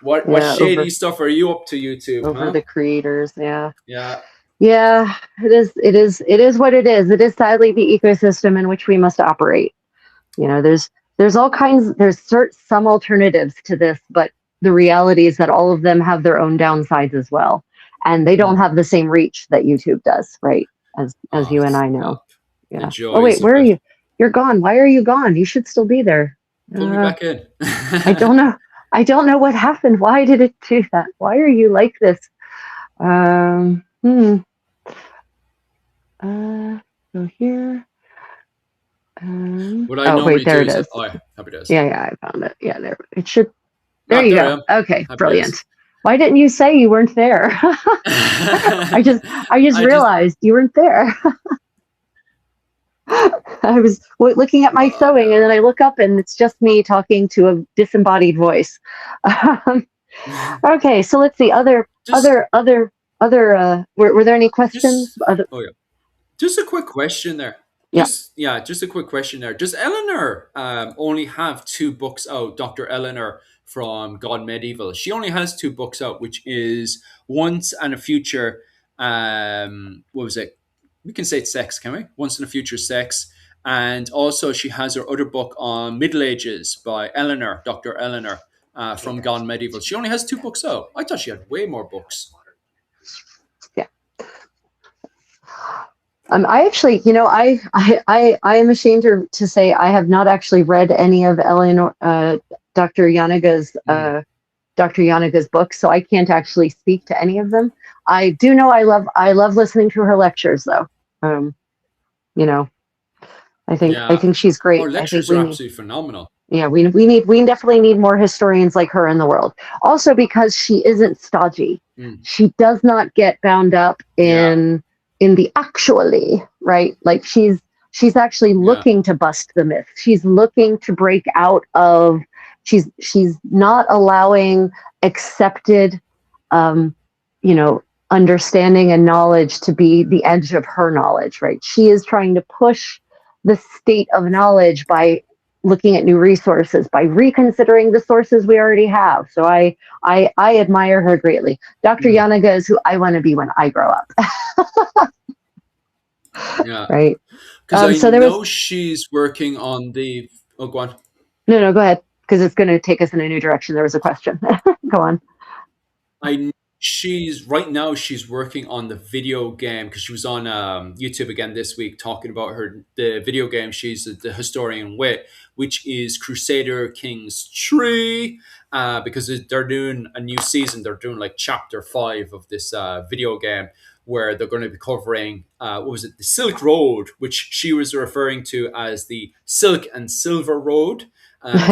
what Yeah. shady Over stuff are you up to, YouTube, over huh? the creators. Yeah. Yeah. Yeah. It is what it is. It is sadly the ecosystem in which we must operate. There's all kinds. Some alternatives to this, but the reality is that all of them have their own downsides as well, and they don't Mm. have the same reach that YouTube does, right? As Oh, you and I know. stop. The Yeah. Oh wait, joys of where are it. you? You're gone. Why are you gone? You should still be there. Pull me Uh, back in. I don't know. I don't know what happened. Why did it do that? Why are you like this? Um, hmm. Uh, so here. What I Oh, wait, normally there do it is, is. oh, yeah, happy days. Yeah, yeah, I found it. Yeah, there it should. There Ah, you there I go. am. Okay, Happy days. brilliant. Why didn't you say you weren't there? I just, I just I just, realized you weren't there. I was looking at my oh sewing, and then I no. look up, and it's just me talking to a disembodied voice. Um, okay, so let's see. Just, Other. Were there any questions? just, Other, oh yeah. Just a quick question there. yeah. Just a quick question there. Does Eleanor only have two books out? Dr. Eleanor from God Medieval. She only has two books out, which is Once and a Future. What was it? We can say it's sex, can we? Once and a Future Sex. And also, she has her other book on Middle Ages by Eleanor, Dr. Eleanor from God Medieval. She only has two books out. I thought she had way more books. Yeah. I actually, I am ashamed to say I have not actually read any of Eleanor, Dr. Yanaga's, Mm. Dr. Yanaga's books, so I can't actually speak to any of them. I do know I love listening to her lectures, though. Um, you know, I Yeah. think she's Our great. I think lectures are we need, absolutely phenomenal. yeah, we definitely need more historians like her in the world. Also, because she isn't stodgy, Mm. she does not get bound up Yeah. in the actually, right. Like she's actually Yeah. looking to bust the myth. She's looking to break out of. She's not allowing accepted, um, you know, understanding and knowledge to be the edge of her knowledge. Right. She is trying to push the state of knowledge by looking at new resources, by reconsidering the sources we already have. So I admire her greatly. Dr. Mm. Yanaga is who I want to be when I grow up. Yeah. Right. Because I So there was know she's working on the. Oh, go on. no, go ahead, because it's going to take us in a new direction. There was a question. Go on. She's right now. She's working on the video game because she was on YouTube again this week talking about the video game. She's the historian with, which is Crusader Kings 3. Because they're doing a new season. They're doing like chapter 5 of this video game where they're going to be covering what was it, the Silk Road, which she was referring to as the Silk and Silver Road.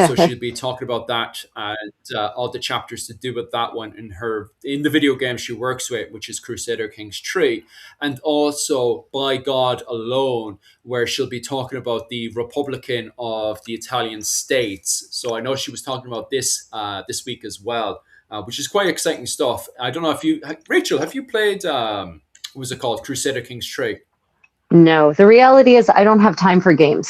So she'll be talking about that and all the chapters to do with that one in the video game she works with, which is Crusader Kings 3, and also By God Alone, where she'll be talking about the Republican of the Italian states. So I know she was talking about this this week as well, which is quite exciting stuff. I don't know if you, Rachel, have you played what was it called, Crusader Kings 3? No, the reality is I don't have time for games.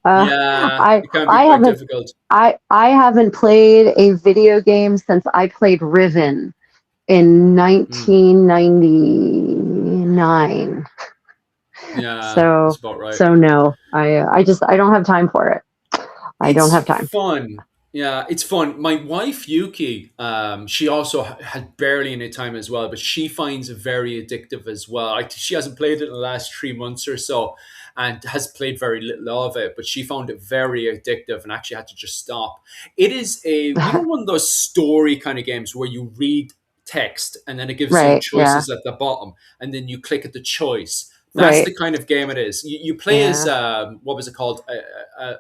Yeah, it can be I quite haven't difficult. I haven't played a video game since I played Riven in Mm, 1999. yeah, that's So about right. so no, I don't have time for it. I don't It's have time. fun. Yeah, it's fun. My wife Yuki, she also had barely any time as well, but she finds it very addictive as well. She hasn't played it in the last 3 months or so, and has played very little of it. But she found it very addictive, and actually had to just stop. It is one of those story kind of games where you read text and then it gives you Right, yeah. choices at the bottom, and then you click at the choice. That's Right. the kind of game it is. You play as Yeah. what was it called,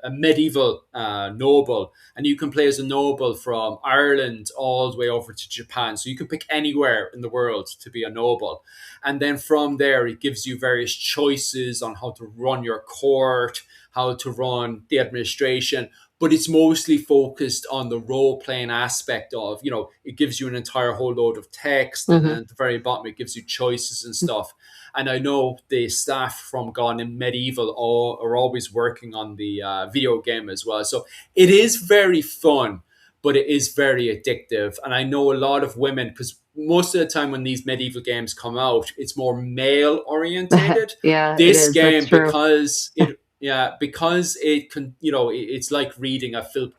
a medieval noble, and you can play as a noble from Ireland all the way over to Japan. So you can pick anywhere in the world to be a noble, and then from there it gives you various choices on how to run your court, how to run the administration. But it's mostly focused on the role playing aspect of, it gives you an entire whole load of text, and Hmm. then at the very bottom it gives you choices and stuff. And I know the staff from Gone in Medieval are always working on the video game as well. So it is very fun, but it is very addictive. And I know a lot of women, because most of the time when these medieval games come out, it's more male orientated. Yeah, it This is. That's game, true. because it can, it's like reading a Philip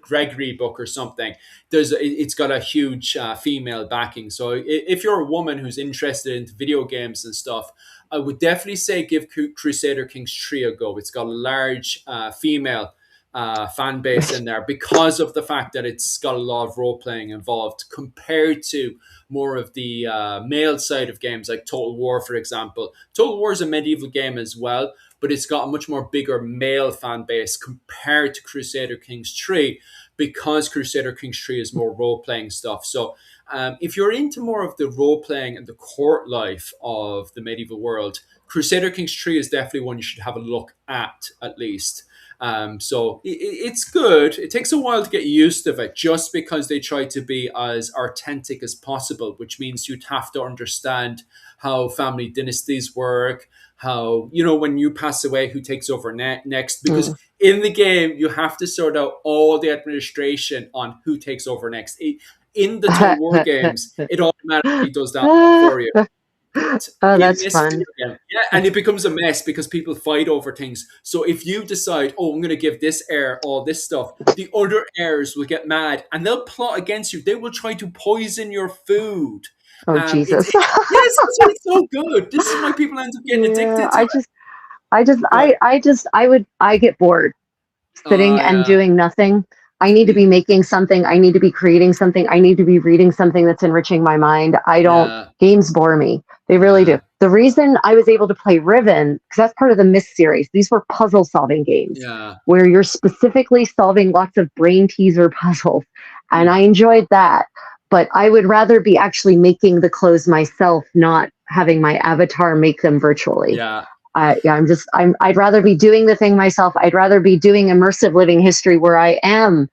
Gregory book or something. It's got a huge female backing. So if you're a woman who's interested in video games and stuff, I would definitely say give Crusader Kings 3 a go. It's got a large female fan base in there because of the fact that it's got a lot of role playing involved compared to more of the male side of games like Total War, for example. Total War is a medieval game as well, but it's got a much more bigger male fan base compared to Crusader Kings 3 because Crusader Kings 3 is more role playing stuff. So if you're into more of the role playing and the court life of the medieval world, Crusader Kings 3 is definitely one you should have a look at least. So it's good. It takes a while to get used to it just because they try to be as authentic as possible, which means you'd have to understand how family dynasties work, how, when you pass away, who takes over next. Because Mm. in the game, you have to sort out all the administration on who takes over next. In the Total War games, it automatically does that for you. But Oh, in that's this fun. video game, yeah, and it becomes a mess because people fight over things. So if you decide, oh, I'm going to give this heir all this stuff, the other heirs will get mad and they'll plot against you. They will try to poison your food. Oh, It's Jesus. yes, that's why it's so good. This is why people end up getting Yeah, addicted to it. But I get bored sitting and yeah, doing nothing. I need to be mm, making something. I need to be creating something. I need to be reading something that's enriching my mind. I don't, yeah, games bore me. They really do. yeah, The reason I was able to play Riven, because that's part of the Myst series, these were puzzle solving games yeah, where you're specifically solving lots of brain teaser puzzles. And mm, I enjoyed that. But I would rather be actually making the clothes myself, not having my avatar make them virtually. yeah, I'd rather be doing the thing myself. I'd rather be doing immersive living history where I am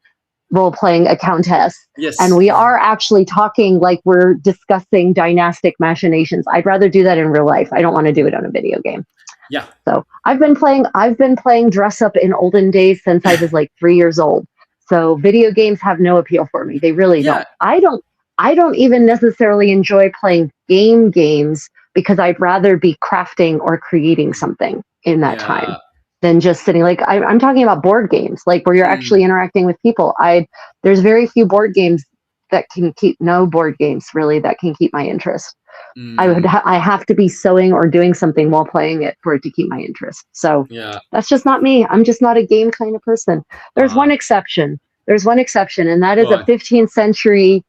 role playing a countess and yes, we are actually talking like we're discussing dynastic machinations. I'd rather do that in real life. I don't want to do it on a video game. yeah, So I've been playing dress up in olden days since I was like 3 years old. So video games have no appeal for me. They really yeah, don't. I don't even necessarily enjoy playing games because I'd rather be crafting or creating something in that time yeah, than just sitting. Like I'm talking about board games, like where you're mm, actually interacting with people. There's very few board games that can keep no board games really that can keep my interest. mm, I have to be sewing or doing something while playing it for it to keep my interest. So yeah, that's just not me. I'm just not a game kind of person. There's one uh, exception. There's one exception, and that go is a on. 15th century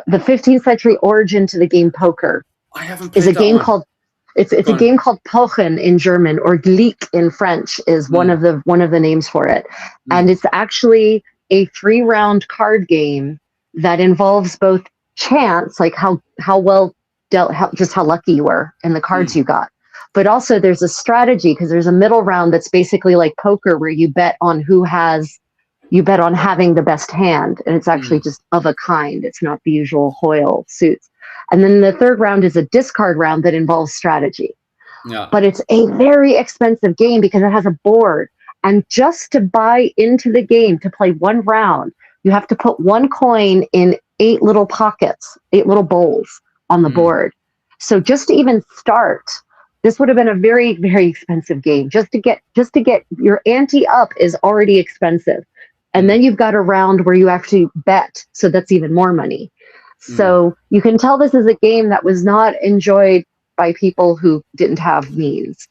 the 15th century origin to the game poker I haven't is a played that game one. called it's Go a on. game called Pochen in German or Gleek in French is Mm, one of the names for it, and mm, it's actually a 3 round card game that involves both chance, like how well dealt, just how lucky you were in the cards mm, you got, but also there's a strategy because there's a middle round that's basically like poker where you bet on having the best hand, and it's actually mm, just of a kind. It's not the usual Hoyle suits. And then the third round is a discard round that involves strategy. yeah. But it's a very expensive game because it has a board. And just to buy into the game to play 1 round, you have to put 1 coin in 8 little pockets, 8 little bowls on the Mm, board. So just to even start, this would have been a very, very expensive game. Just to get your ante up is already expensive. And mm, then you've got a round where you actually bet. So that's even more money. mm, So you can tell this is a game that was not enjoyed by people who didn't have means.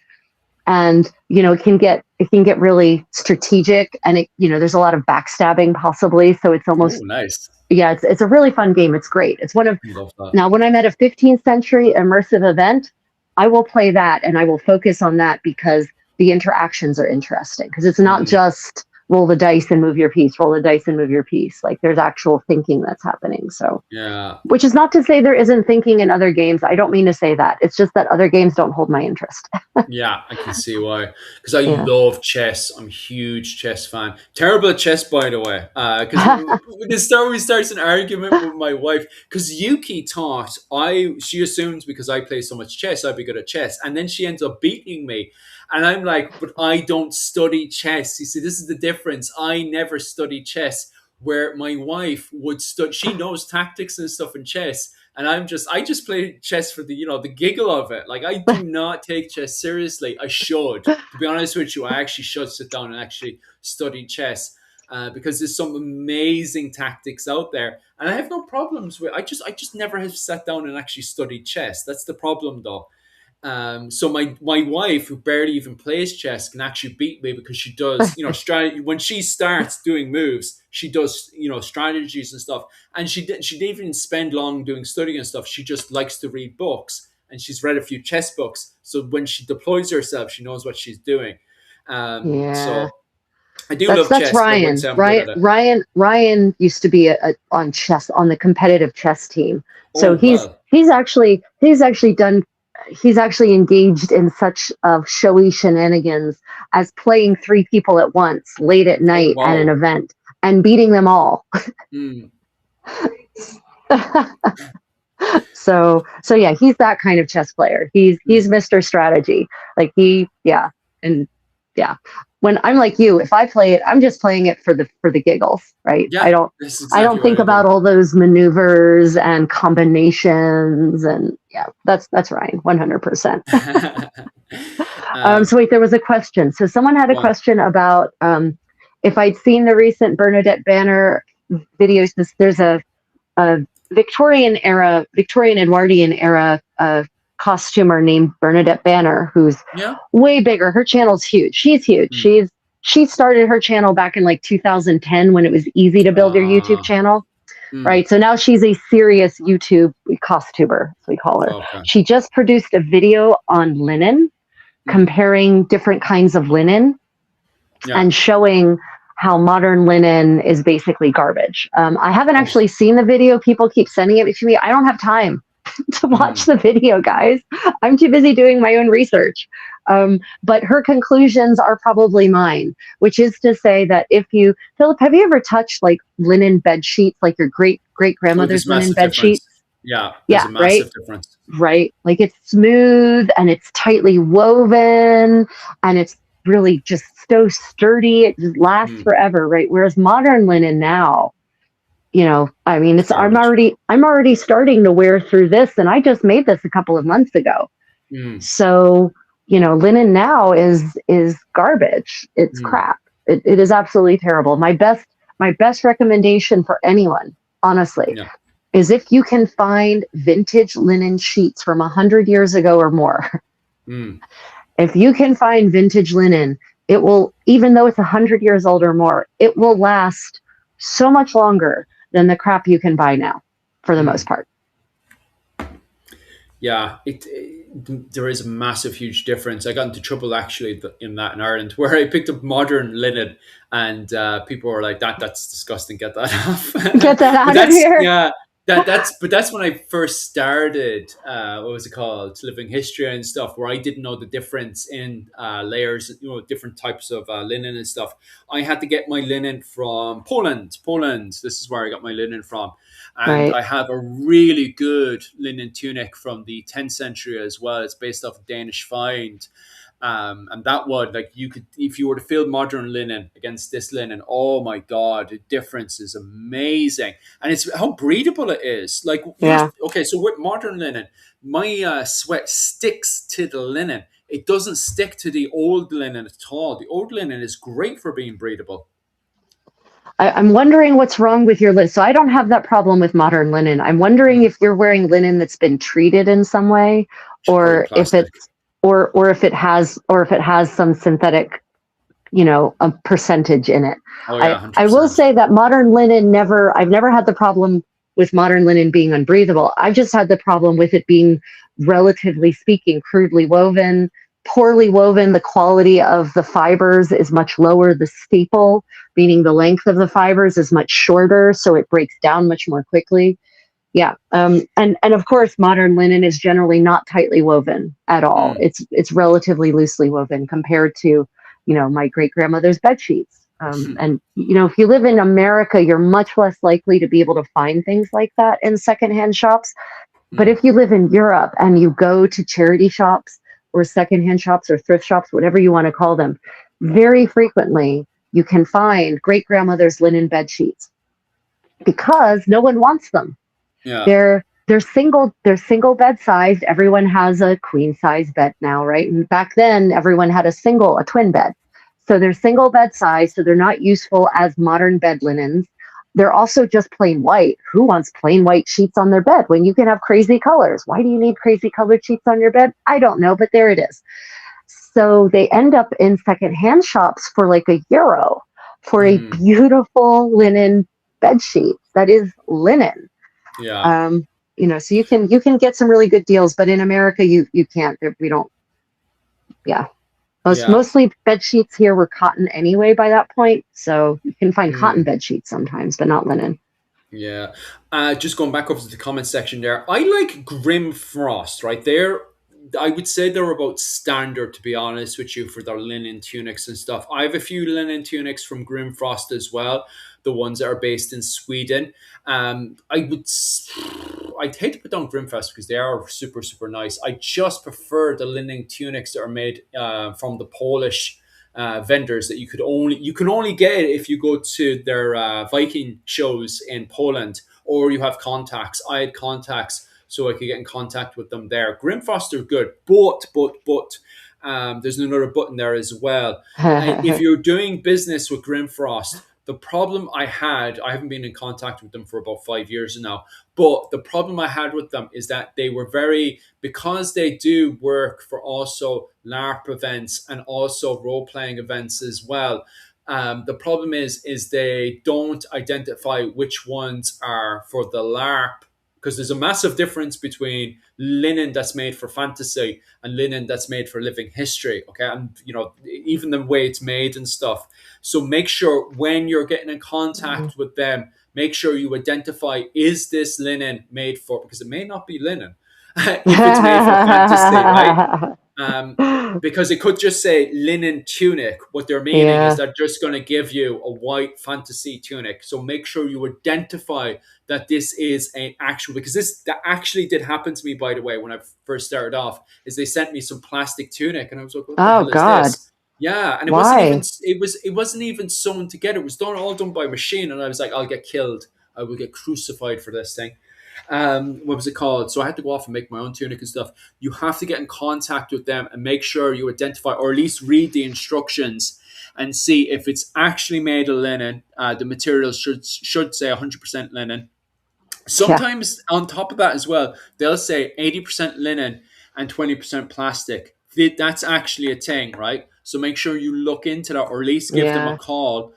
And it can get really strategic, and there's a lot of backstabbing possibly. So it's oh, almost, nice. yeah, it's a really fun game. It's great. It's one of Love that. Now when I'm at a 15th century immersive event, I will play that and I will focus on that because the interactions are interesting. Because it's not Mm, just roll the dice and move your piece, roll the dice and move your piece. Like there's actual thinking that's happening. So yeah. which is not to say there isn't thinking in other games. I don't mean to say that. It's just that other games don't hold my interest. Yeah, I can see why. Because I Yeah. love chess. I'm a huge chess fan. Terrible at chess, by the way. Because we starts an argument with my wife. Because Yuki thought she assumes because I play so much chess, I'd be good at chess, and then she ends up beating me. And I'm like, but I don't study chess. You see, this is the difference. I never study chess. Where my wife would study, she knows tactics and stuff in chess, and I just play chess for the the giggle of it. Like I do not take chess seriously. I should, to be honest with you, I actually should sit down and actually study chess. Because there's some amazing tactics out there, and I have no problems with. I just never have sat down and actually studied chess. That's the problem, though. So my wife, who barely even plays chess, can actually beat me because she does, strategy. When she starts doing moves, she does, strategies and stuff. And she didn't even spend long doing studying and stuff. She just likes to read books, and she's read a few chess books. So when she deploys herself, she knows what she's doing. Yeah. So I do That's love that's chess, but I wouldn't Ryan. say I'm good Ryan at it. Ryan Ryan used to be on chess on the competitive chess team. Oh So well. he's actually engaged in such of showy shenanigans as playing three people at once late at Oh night at an wow. event and beating them all. Mm, So yeah, he's that kind of chess player. He's mm. Mr. Strategy. Like yeah, and yeah. When I'm like you, if I play it, I'm just playing it for the giggles, right? Yeah, that's I exactly don't what think I do. about all those maneuvers and combinations, and yeah, that's Ryan, 100%. um, So wait, there was a question. So someone had a one. question about if I'd seen the recent Bernadette Banner videos. There's a Victorian Edwardian era costumer named Bernadette Banner, who's Yeah. way bigger. Her channel's huge. She's huge. Mm. She started her channel back in like 2010 when it was easy to build your YouTube Uh, channel. mm. Right. So now she's a serious YouTube costumer, as we call her. Okay. She just produced a video on linen, Mm. comparing different kinds of linen Yeah. and showing how modern linen is basically garbage. I haven't Oh. actually seen the video. People keep sending it to me. I don't have time to watch Mm. the video, guys. I'm too busy doing my own research. But her conclusions are probably mine, which is to say that Philip, have you ever touched like linen bed sheets, like your great Oh, there's grandmother's a linen massive bed sheets? difference. Yeah, there's Yeah, a right. massive difference. Right? Like it's smooth and it's tightly woven and it's really just so sturdy. It just lasts Mm. forever, right? Whereas modern linen now, I mean, It's it's garbage. I'm already starting to wear through this, and I just made this a couple of months ago. Mm. So, linen now is garbage. It's Mm. crap. It is absolutely terrible. My best recommendation for anyone, honestly, Yeah. is if you can find vintage linen sheets from 100 years ago or more. Mm. If you can find vintage linen, it will, even though it's 100 years old or more, it will last so much longer than the crap you can buy now, for the most Mm. part. Yeah, there is a massive, huge difference. I got into trouble actually in that in Ireland, where I picked up modern linen, and people were like, "That's disgusting. Get that off." Get that But out of that's here. yeah, that's when I first started. What was it called? Living history and stuff, where I didn't know the difference in layers, different types of linen and stuff. I had to get my linen from Poland. Poland. This is where I got my linen from, and Right. I have a really good linen tunic from the 10th century as well. It's based off a Danish find. And that one, like you could, if you were to fill modern linen against this linen, oh my god, the difference is amazing, and it's how breathable it is. Like Yeah. okay, so with modern linen, my sweat sticks to the linen. It doesn't stick to the old linen at all. The old linen is great for being breathable. I'm wondering what's wrong with your linen. So I don't have that problem with modern linen. I'm wondering Mm. if you're wearing linen that's been treated in some way, It's probably or if plastic. it's or if it has some synthetic, a percentage in it. Oh yeah, I, 100%. I will say that modern linen I've never had the problem with modern linen being unbreathable. I've just had the problem with it being, relatively speaking, crudely woven, poorly woven. The quality of the fibers is much lower. The staple, meaning the length of the fibers, is much shorter, so it breaks down much more quickly. Yeah, and of course, modern linen is generally not tightly woven at all. Mm. It's relatively loosely woven compared to, my great grandmother's bed sheets. And if you live in America, you're much less likely to be able to find things like that in secondhand shops. But Mm. if you live in Europe and you go to charity shops or secondhand shops or thrift shops, whatever you want to call them, very frequently you can find great grandmother's linen bed sheets because no one wants them. Yeah. They're single bed sized. Everyone has a queen size bed now, right? And back then everyone had a twin bed. So they're single bed size, so they're not useful as modern bed linens. they're also just plain white. Who wants plain white sheets on their bed when you can have crazy colors? Why do you need crazy colored sheets on your bed? I don't know, but there it is. So they end up in secondhand shops for like €1 for a Mm, beautiful linen bed sheet that is linen. yeah. Um, so you can get some really good deals, but in America you can't. We don't. Yeah, Yeah. mostly bed sheets here were cotton anyway by that point, so you can find cotton Mm. bed sheets sometimes, but not linen. Yeah. Just going back over to the comment section there, I like Grim Frost, right? I would say they're about standard, to be honest with you, for their linen tunics and stuff. I have a few linen tunics from Grim Frost as well, the ones that are based in Sweden. I'd hate to put down Grim Frost because they are super, super nice. I just prefer the linen tunics that are made from the Polish vendors that you can only get if you go to their Viking shows in Poland, or you have contacts. I had contacts, so I could get in contact with them there. Grimfrost are good, but there's another button there as well. If you're doing business with Grimfrost, the problem I haven't been in contact with them for about 5 years now, but the problem I had with them is that they were because they do work for also LARP events and also role playing events as well. The problem is they don't identify which ones are for the LARP, because there's a massive difference between linen that's made for fantasy and linen that's made for living history. Okay, and even the way it's made and stuff. So make sure when you're getting in contact with them, make sure you identify, is this linen made for, because it may not be linen if it's made for fantasy, right? Um, because it could just say linen tunic. What they're meaning is Yeah. they're just going to give you a white fantasy tunic. So make sure you identify that this is an actual, because that actually did happen to me, by the way, when I first started off, is they sent me some plastic tunic and I was like, what the Oh hell is God. this? Yeah, and Why? it wasn't even sewn together. It was all done by machine, and I was like, I'll get killed. I will get crucified for this thing. What was it called? So I had to go off and make my own tunic and stuff. You have to get in contact with them and make sure you identify, or at least read the instructions and see if it's actually made of linen. The materials should say 100% linen. Yeah. Sometimes on top of that as well, they'll say 80% linen and 20% plastic. That's actually a thing, right? So make sure you look into that, or at least give them a Yeah. call.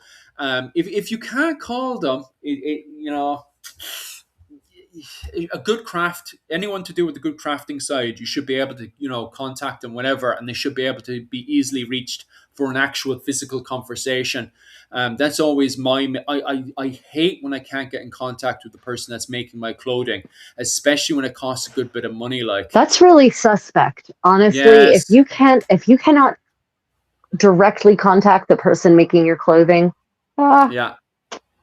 If you can't call them, a good craft, anyone to do with the good crafting side, you should be able to contact them whenever, and they should be able to be easily reached for an actual physical conversation. That's always I hate when I can't get in contact with the person that's making my clothing, especially when it costs a good bit of money, like. That's really suspect. Honestly, Yes. if you cannot directly contact the person making your clothing, uh, Yeah.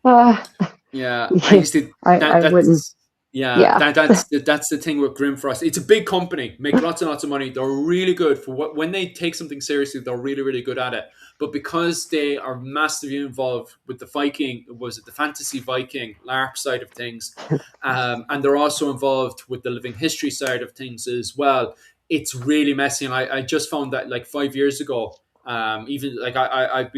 uh, Yeah, I used to. I wouldn't. That's yeah. Yeah. That's the thing with Grimfrost. It's a big company, make lots and lots of money. They're really good for when they take something seriously. They're really really good at it. But because they are massively involved with the Viking, was it the fantasy Viking LARP side of things, and they're also involved with the living history side of things as well. It's really messy, and I just found that like 5 years ago. Even like I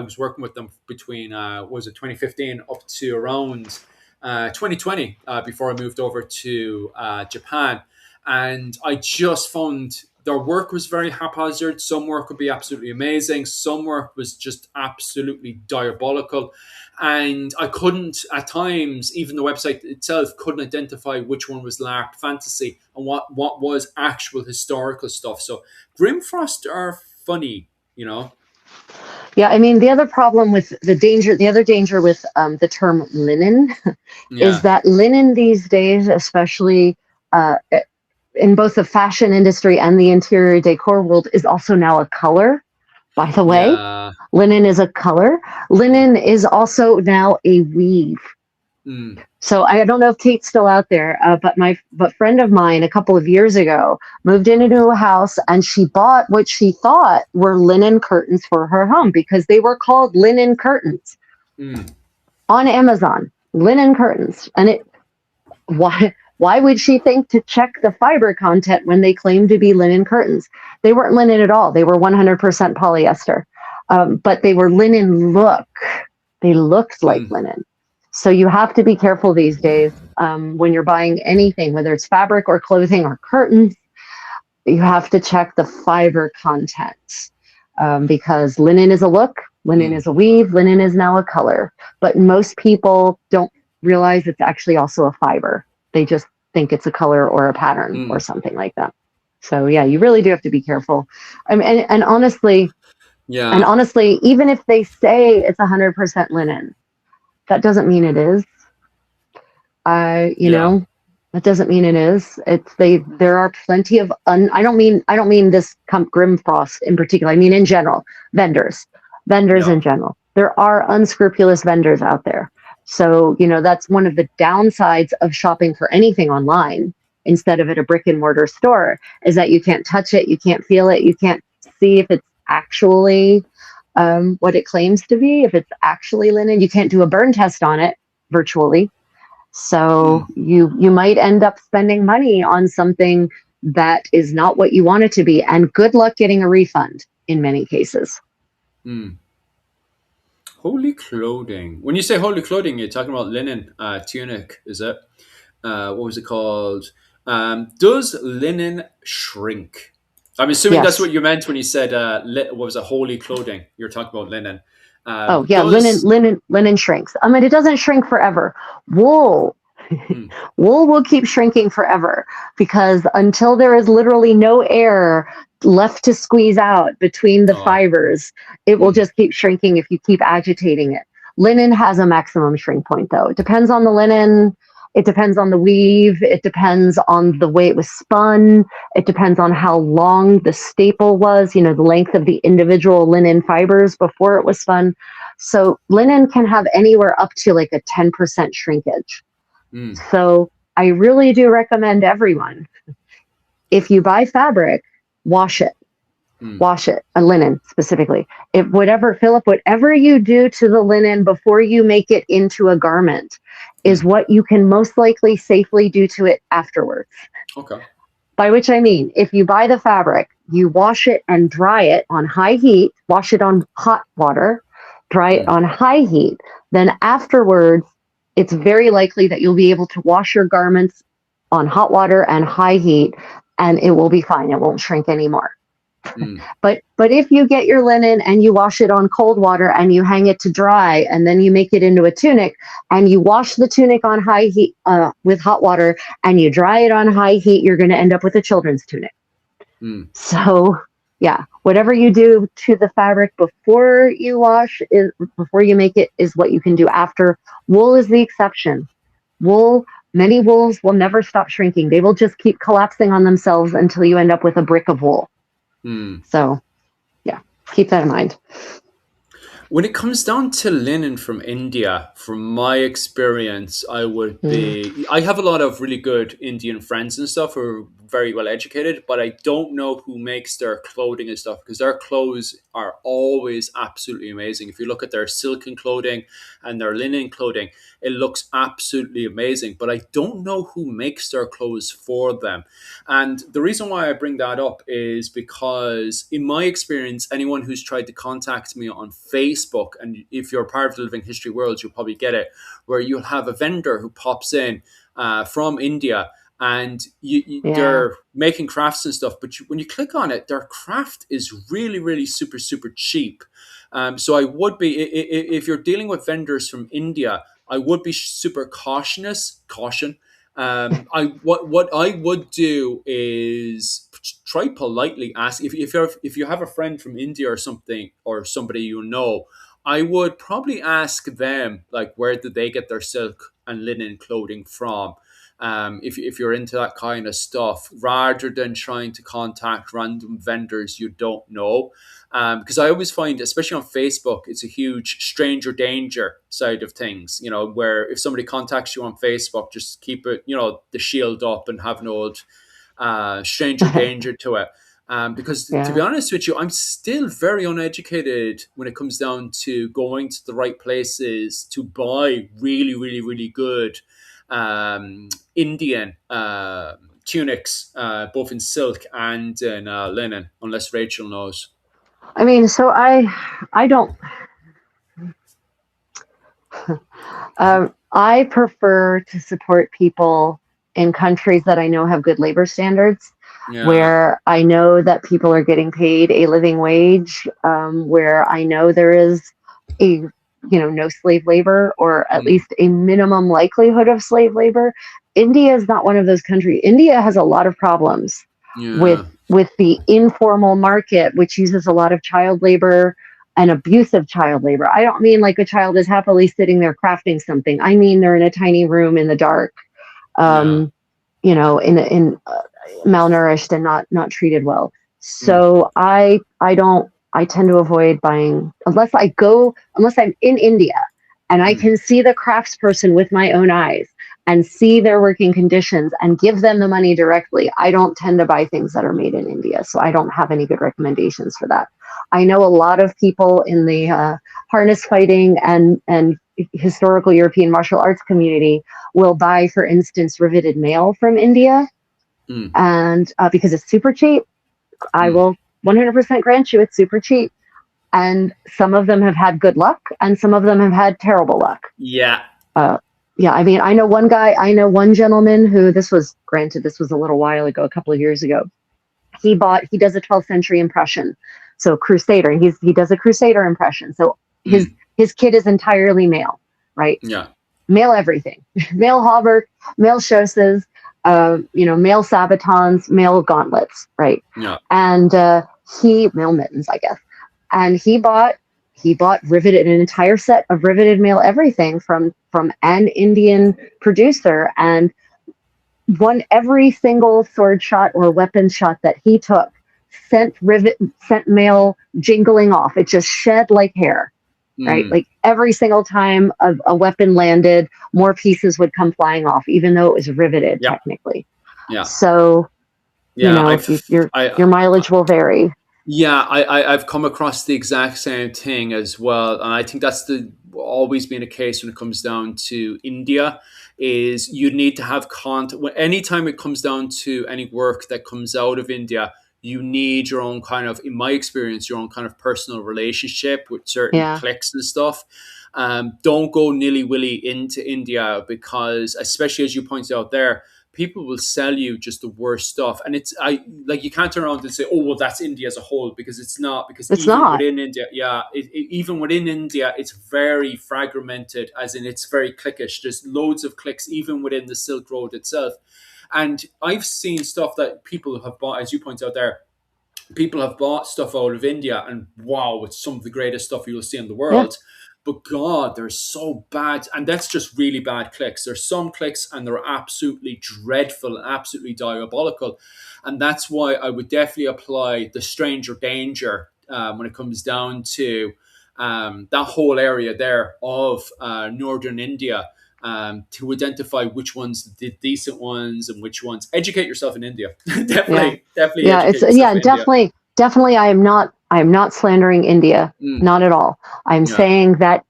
was working with them between was it 2015 up to around 2020 before I moved over to Japan, and I just found their work was very haphazard. Some work would be absolutely amazing, some work was just absolutely diabolical, and I couldn't at times, even the website itself couldn't identify which one was LARP fantasy and what was actual historical stuff. So Grimfrost are funny, you know. Yeah. I mean, the other danger with the term linen is Yeah, that linen these days, especially uh, in both the fashion industry and the interior decor world, is also now a color. By the way, yeah. linen is a color. Linen is also now a weave. Mm, So I don't know if Kate's still out there, but friend of mine a couple of years ago moved into a house and she bought what she thought were linen curtains for her home because they were called linen curtains mm, on Amazon. Linen curtains, and it why would she think to check the fiber content when they claim to be linen curtains? They weren't linen at all. They were 100% polyester, but they were linen look. They looked like mm. linen. So you have to be careful these days when you're buying anything, whether it's fabric or clothing or curtains. You have to check the fiber content because linen is a look, linen Mm, is a weave, linen is now a color. But most people don't realize it's actually also a fiber. They just think it's a color or a pattern or mm. something like that. So yeah, you really do have to be careful. And honestly, Yeah, even if they say it's 100% linen, that doesn't mean it is. You yeah, know, that doesn't mean it is. It's they. There are plenty of I don't mean this Grimfrost in particular. I mean in general, vendors yeah. in general. There are unscrupulous vendors out there. So that's one of the downsides of shopping for anything online instead of at a brick and mortar store is that you can't touch it, you can't feel it, you can't see if it's actually what it claims to be. If it's actually linen, you can't do a burn test on it virtually, so Mm, you might end up spending money on something that is not what you want it to be, and good luck getting a refund in many cases. mm. Holy clothing. When you say holy clothing, you're talking about linen tunic, is it? What was it called? Does linen shrink? I'm assuming that's Yes. what you meant when you said what was it, holy clothing? You're talking about linen. Oh yeah, Does linen shrinks. I mean, it doesn't shrink forever. Wool mm, wool will keep shrinking forever because until there is literally no air left to squeeze out between the oh, fibers, it will mm, just keep shrinking if you keep agitating it. Linen has a maximum shrink point, though. It depends on the linen. It depends on the weave. It depends on the way it was spun. It depends on how long the staple was, the length of the individual linen fibers before it was spun. So linen can have anywhere up to like a 10% shrinkage. mm, So I really do recommend everyone, if you buy fabric, wash it. mm, Wash it, a linen specifically. If Philip, whatever you do to the linen before you make it into a garment is mm. what you can most likely safely do to it afterwards. Okay. By which I mean, if you buy the fabric, you wash it and dry it on high heat, wash it on hot water, dry it Mm, on high heat. Then afterwards, it's very likely that you'll be able to wash your garments on hot water and high heat, and it will be fine. It won't shrink anymore. mm, But if you get your linen and you wash it on cold water and you hang it to dry and then you make it into a tunic and you wash the tunic on high heat with hot water and you dry it on high heat, you're going to end up with a children's tunic. mm, So yeah, whatever you do to the fabric before you wash is before you make it is what you can do after. Wool is the exception. Wool, many wools will never stop shrinking. They will just keep collapsing on themselves until you end up with a brick of wool. mm. So yeah, keep that in mind. When it comes down to linen from India, from my experience, Mm. I have a lot of really good Indian friends and stuff who are very well educated, but I don't know who makes their clothing and stuff because their clothes are always absolutely amazing. If you look at their silken clothing and their linen clothing, it looks absolutely amazing, but I don't know who makes their clothes for them. And the reason why I bring that up is because, in my experience, anyone who's tried to contact me on Facebook, and if you're part of the Living History World, you'll probably get it, where you'll have a vendor who pops in from India and Yeah. they're making crafts and stuff. But when you click on it, their craft is really, really super, super cheap. So I would be, if you're dealing with vendors from India, I would be super caution. I what I would do is try politely ask if you have a friend from India or something or somebody you know. I would probably ask them like where did they get their silk and linen clothing from. If you're into that kind of stuff, rather than trying to contact random vendors you don't know, because I always find, especially on Facebook, it's a huge stranger danger side of things. Where if somebody contacts you on Facebook, just keep it, the shield up and have an old stranger danger to it. Because to be Yeah. honest with you, I'm still very uneducated when it comes down to going to the right places to buy really, really, really good Indian tunics, both in silk and in linen, unless Rachel knows. I mean, so I don't I prefer to support people in countries that I know have good labor standards, Yeah. where I know that people are getting paid a living wage, where I know there is a no slave labor, or at Mm. least a minimum likelihood of slave labor. India is not one of those countries. India has a lot of problems with Yeah. the informal market, which uses a lot of child labor and abusive child labor. I don't mean like a child is happily sitting there crafting something. I mean they're in a tiny room in the dark, Yeah. um, in malnourished and not treated well. Mm. So I tend to avoid buying unless I'm in India and I Mm. can see the craftsperson with my own eyes and see their working conditions and give them the money directly. I don't tend to buy things that are made in India, so I don't have any good recommendations for that. I know a lot of people in the harness fighting and historical European martial arts community will buy, for instance, riveted mail from India, Mm. and because it's super cheap. I Mm. will 100% grant you it's super cheap. And some of them have had good luck, and some of them have had terrible luck. Yeah. Uh, yeah, I mean, I know one gentleman who, this was a little while ago, a couple of years ago. He does a 12th century impression. So Crusader, he does a Crusader impression. So his Mm. his kit is entirely male, right? Yeah. Male everything, male hauberk, male chausses, male sabatons, male gauntlets, right? Yeah. And he male mittens, I guess. And he bought riveted an entire set of riveted male everything from an Indian producer, and won every single sword shot or weapon shot that he took sent mail jingling off. It just shed like hair, right? Mm. Like every single time a weapon landed, more pieces would come flying off, even though it was riveted Yeah. technically. Yeah. So, Yeah. your mileage will vary. Yeah, I've come across the exact same thing as well, and I think that's the always been a case when it comes down to India. Is you need to have content. Anytime it comes down to any work that comes out of India, you need your own kind of, in my experience, your own kind of personal relationship with certain Yeah. cliques and stuff. Don't go nilly willy into India because, especially as you pointed out there, people will sell you just the worst stuff, and it's I like you can't turn around and say, oh well, that's India as a whole, because it's not. Because It's even not. within India, yeah, even within India, it's very fragmented, as in it's very cliquish. There's loads of cliques even within the Silk Road itself, and I've seen stuff that people have bought, as you point out there. People have bought stuff out of India, and wow, it's some of the greatest stuff you'll see in the Yeah. world. But God, they're so bad, and that's just really bad clicks. There's some clicks, and they're absolutely dreadful and absolutely diabolical, and that's why I would definitely apply the stranger danger when it comes down to that whole area there of northern India. To identify which ones the decent ones and which ones. Educate yourself in India. Yeah. Definitely Yeah, it's educate yourself yeah, in India. definitely I am not slandering India, Mm. not at all. I'm Yeah. saying that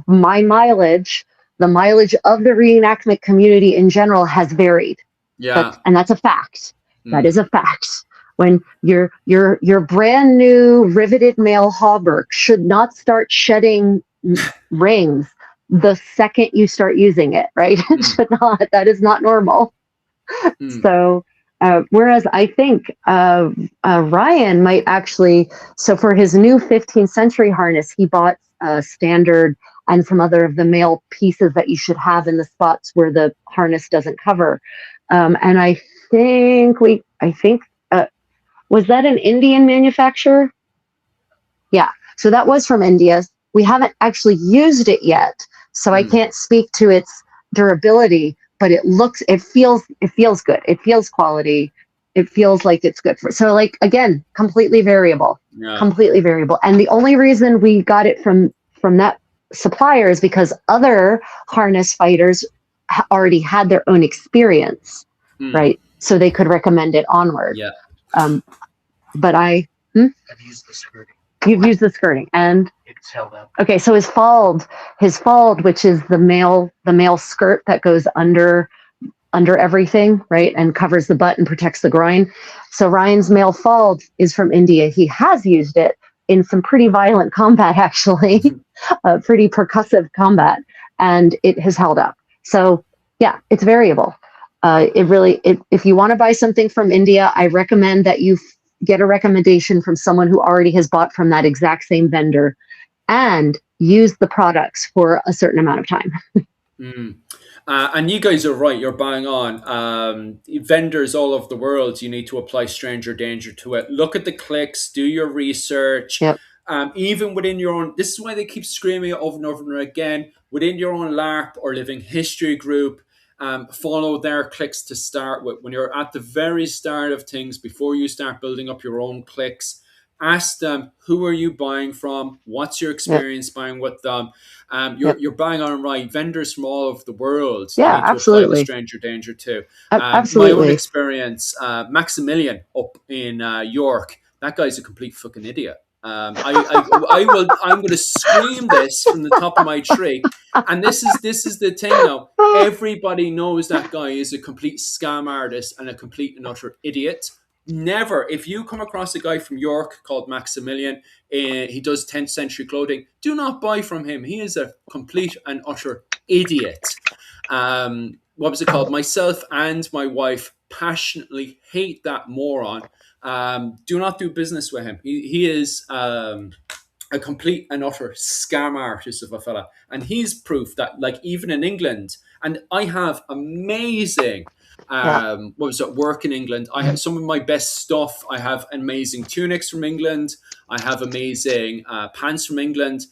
my mileage, the mileage of the reenactment community in general has varied. Yeah. That's a fact. That Mm. is a fact. When your brand new riveted male hauberk should not start shedding rings the second you start using it, right? It Mm. should not. That is not normal. Mm. So, whereas I think Ryan might actually, so for his new 15th century harness, he bought standard and some other of the male pieces that you should have in the spots where the harness doesn't cover. And I think, was that an Indian manufacturer? Yeah. So that was from India. We haven't actually used it yet, so I Mm. can't speak to its durability, but it feels good. It feels quality. It feels like it's good for, so like, again, Yeah. completely variable. And the only reason we got it from that supplier is because other harness fighters already had their own experience, Mm. right? So they could recommend it onward. Yeah. Um, but you've used the skirting, and it's held up. Okay, so his fald, which is the male skirt that goes under everything, right, and covers the butt and protects the groin. So Ryan's male fald is from India. He has used it in some pretty violent combat, actually, pretty percussive combat. and it has held up. So yeah, it's variable. If you want to buy something from India, I recommend that you get a recommendation from someone who already has bought from that exact same vendor and use the products for a certain amount of time. Mm. And you guys are right. You're bang on. Vendors all over the world, you need to apply stranger danger to it. Look at the clicks, do your research. Yep, Even within your own, this is why they keep screaming it over and over and again. Within your own LARP or living history group, follow their clicks to start with. When you're at the very start of things, before you start building up your own clicks, ask them, who are you buying from? What's your yep, experience buying with them? yep. You're bang on right. Vendors from all over the world, you Yeah, need to apply the absolutely. stranger danger to. My own Absolutely. experience, Maximilian up in York, that guy's a complete fucking idiot. I will. I'm going to scream this from the top of my tree, and this is the thing now. Everybody knows that guy is a complete scam artist and a complete and utter idiot. Never, if you come across a guy from York called Maximilian, he does 10th century clothing, do not buy from him. He is a complete and utter idiot. What was it called? Myself and my wife passionately hate that moron. Do not do business with him. He is a complete and utter scam artist of a fella. And he's proof that, like, even in England, and I have amazing Yeah, what was it, work in England. I have some of my best stuff. I have amazing tunics from England. I have amazing pants from England.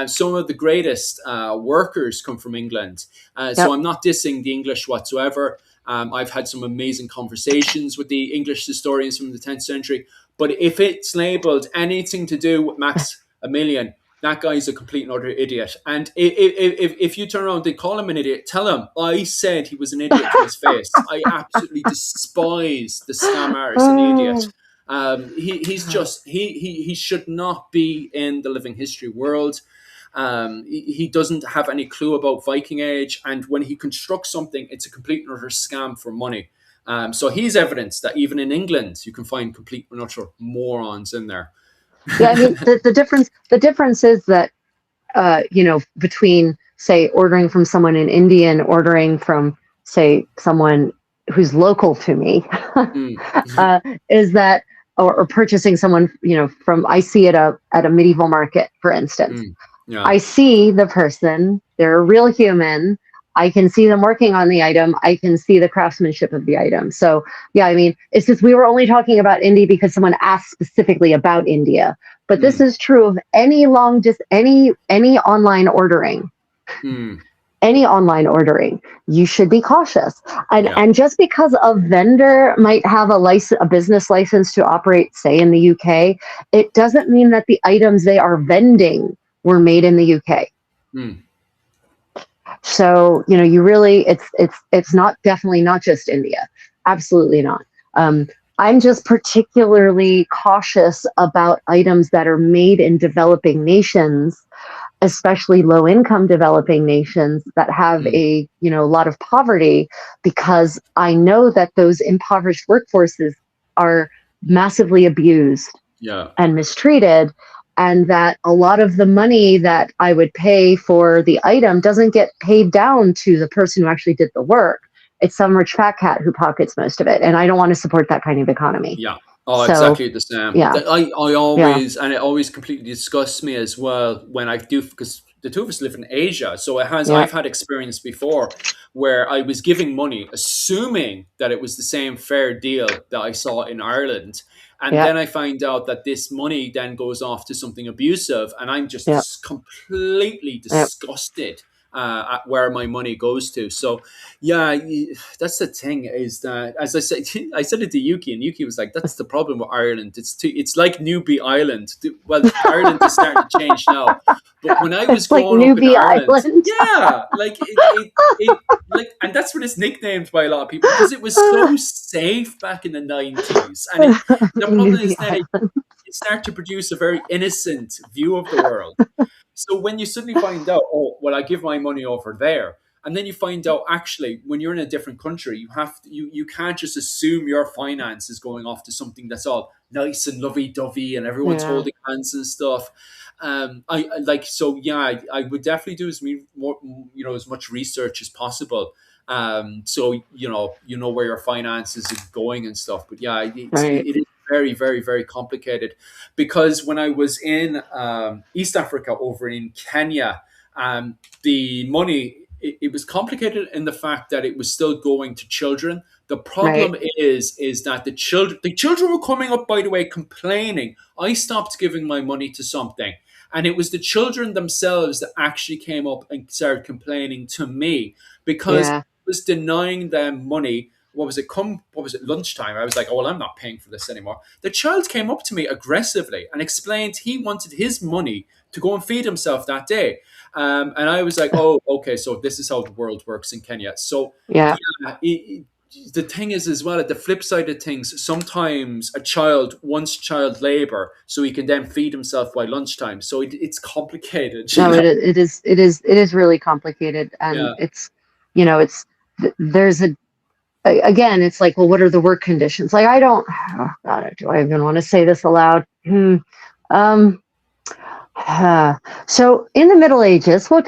Some of the greatest workers come from England. So yep, I'm not dissing the English whatsoever. I've had some amazing conversations with the English historians from the 10th century. But if it's labeled anything to do with Max a million, that guy's a complete and utter idiot. And if you turn around and call him an idiot, tell him I said he was an idiot to his face. I absolutely despise the scam artist and the idiot. He's just he should not be in the living history world. He doesn't have any clue about Viking Age, and when he constructs something, it's a complete and utter scam for money. So he's evidence that even in England, you can find complete and utter morons in there. yeah. I mean, the difference is that between, say, ordering from someone in India and ordering from, say, someone who's local to me, Mm, uh, is that, or purchasing someone, from, I see at a medieval market, for instance. mm, yeah. I see the person, they're a real human. I can see them working on the item. I can see the craftsmanship of the item. So, yeah, I mean, it's just we were only talking about India because someone asked specifically about India. But this Mm, is true of any online ordering. mm, Any online ordering, you should be cautious. And yeah. and just because a vendor might have a business license to operate, say, in the UK, it doesn't mean that the items they are vending were made in the UK. Mm, So, you really, it's not, definitely not just India. Absolutely not. Um, I'm just particularly cautious about items that are made in developing nations, especially low income developing nations that have mm, a lot of poverty, because I know that those impoverished workforces are massively abused yeah. and mistreated, and that a lot of the money that I would pay for the item doesn't get paid down to the person who actually did the work. It's some rich fat cat who pockets most of it, and I don't want to support that kind of economy. Yeah. Oh, So exactly the same. yeah, I yeah, always, and it always completely disgusts me as well when I do, because the two of us live in Asia. So yeah, I've had experience before where I was giving money, assuming that it was the same fair deal that I saw in Ireland. And yeah, then I find out that this money then goes off to something abusive. And I'm just yeah, completely yeah. disgusted at where my money goes to. So, yeah, that's the thing is that, as I said, I said it to Yuki, and Yuki was like, "That's the problem with Ireland. It's like Newbie Island. Well, Ireland is starting to change now, but when I was It's like growing up in Newbie Ireland, Island. yeah, like it like, and that's what it's nicknamed by a lot of people because it was so safe back in the 90s, and the problem Newbie is then Island. it start to produce a very innocent view of the world. So when you suddenly find out, oh, well, I give my money over there, And then you find out actually when you're in a different country, you can't just assume your finance is going off to something that's all nice and lovey dovey and everyone's Yeah. holding hands and stuff. I like so yeah. I would definitely do more, as much research as possible. So you know where your finances is going and stuff. But yeah, Right. it is very very very complicated because when I was in East Africa over in Kenya, the money it was complicated in the fact that it was still going to children. The Right. problem is that the children were coming up, by the way, complaining. I stopped giving my money to something, and it was the children themselves that actually came up and started complaining to me because I Yeah. was denying them money. What was it, lunchtime? I was like, oh well, I'm not paying for this anymore. The child came up to me aggressively and explained he wanted his money to go and feed himself that day. And I was like, oh, okay, so this is how the world works in Kenya. So, Yeah. yeah, the thing is, as well, at the flip side of things, sometimes a child wants child labor so he can then feed himself by lunchtime. So it's complicated, you No, know? it is really complicated, and Yeah. it's, it's there's again, it's like, well, what are the work conditions? Like, I don't, oh God, do I even want to say this aloud? Um, so in the Middle Ages, we'll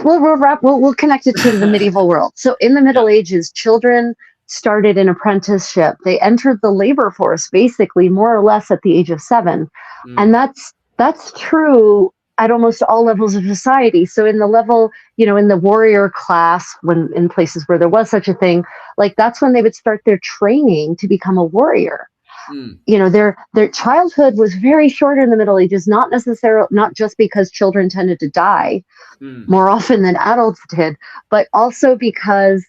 connect it to the medieval world. So in the Yeah. Middle Ages, children started an apprenticeship. They entered the labor force basically more or less at the age of 7, and Mm, that's true at almost all levels of society. So in the level, in the warrior class, when in places where there was such a thing, like that's when they would start their training to become a warrior. mm, Their childhood was very short in the Middle Ages, not necessarily, not just because children tended to die mm, more often than adults did, but also because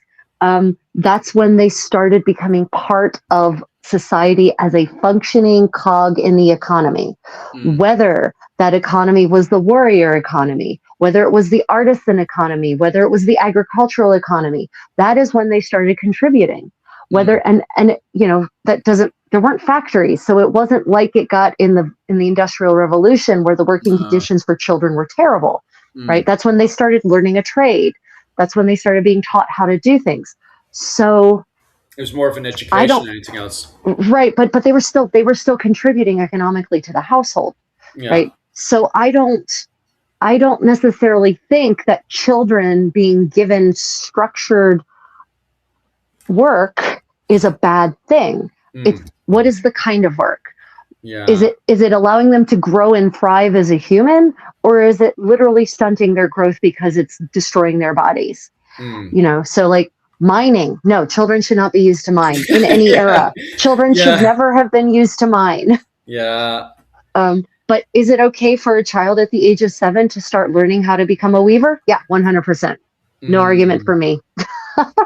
that's when they started becoming part of society as a functioning cog in the economy. mm, Whether that economy was the warrior economy, whether it was the artisan economy, whether it was the agricultural economy, that is when they started contributing. Whether mm. and that doesn't, there weren't factories, so it wasn't like it got in the Industrial Revolution where the working Uh, conditions for children were terrible, right? mm. That's when they started learning a trade. That's when they started being taught how to do things. So It was more of an I education don't, than anything else. right, but they were still contributing economically to the household, Yeah. right? So I don't necessarily think that children being given structured work is a bad thing. It's, Mm, what is the kind of work? yeah. Is it allowing them to grow and thrive as a human, or is it literally stunting their growth because it's destroying their bodies? Mm. So like mining, no, children should not be used to mine in any era. Children should Yeah. never have been used to mine. Yeah. But is it okay for a child at the age of 7 to start learning how to become a weaver? Yeah, 100%. No argument Mm. for me.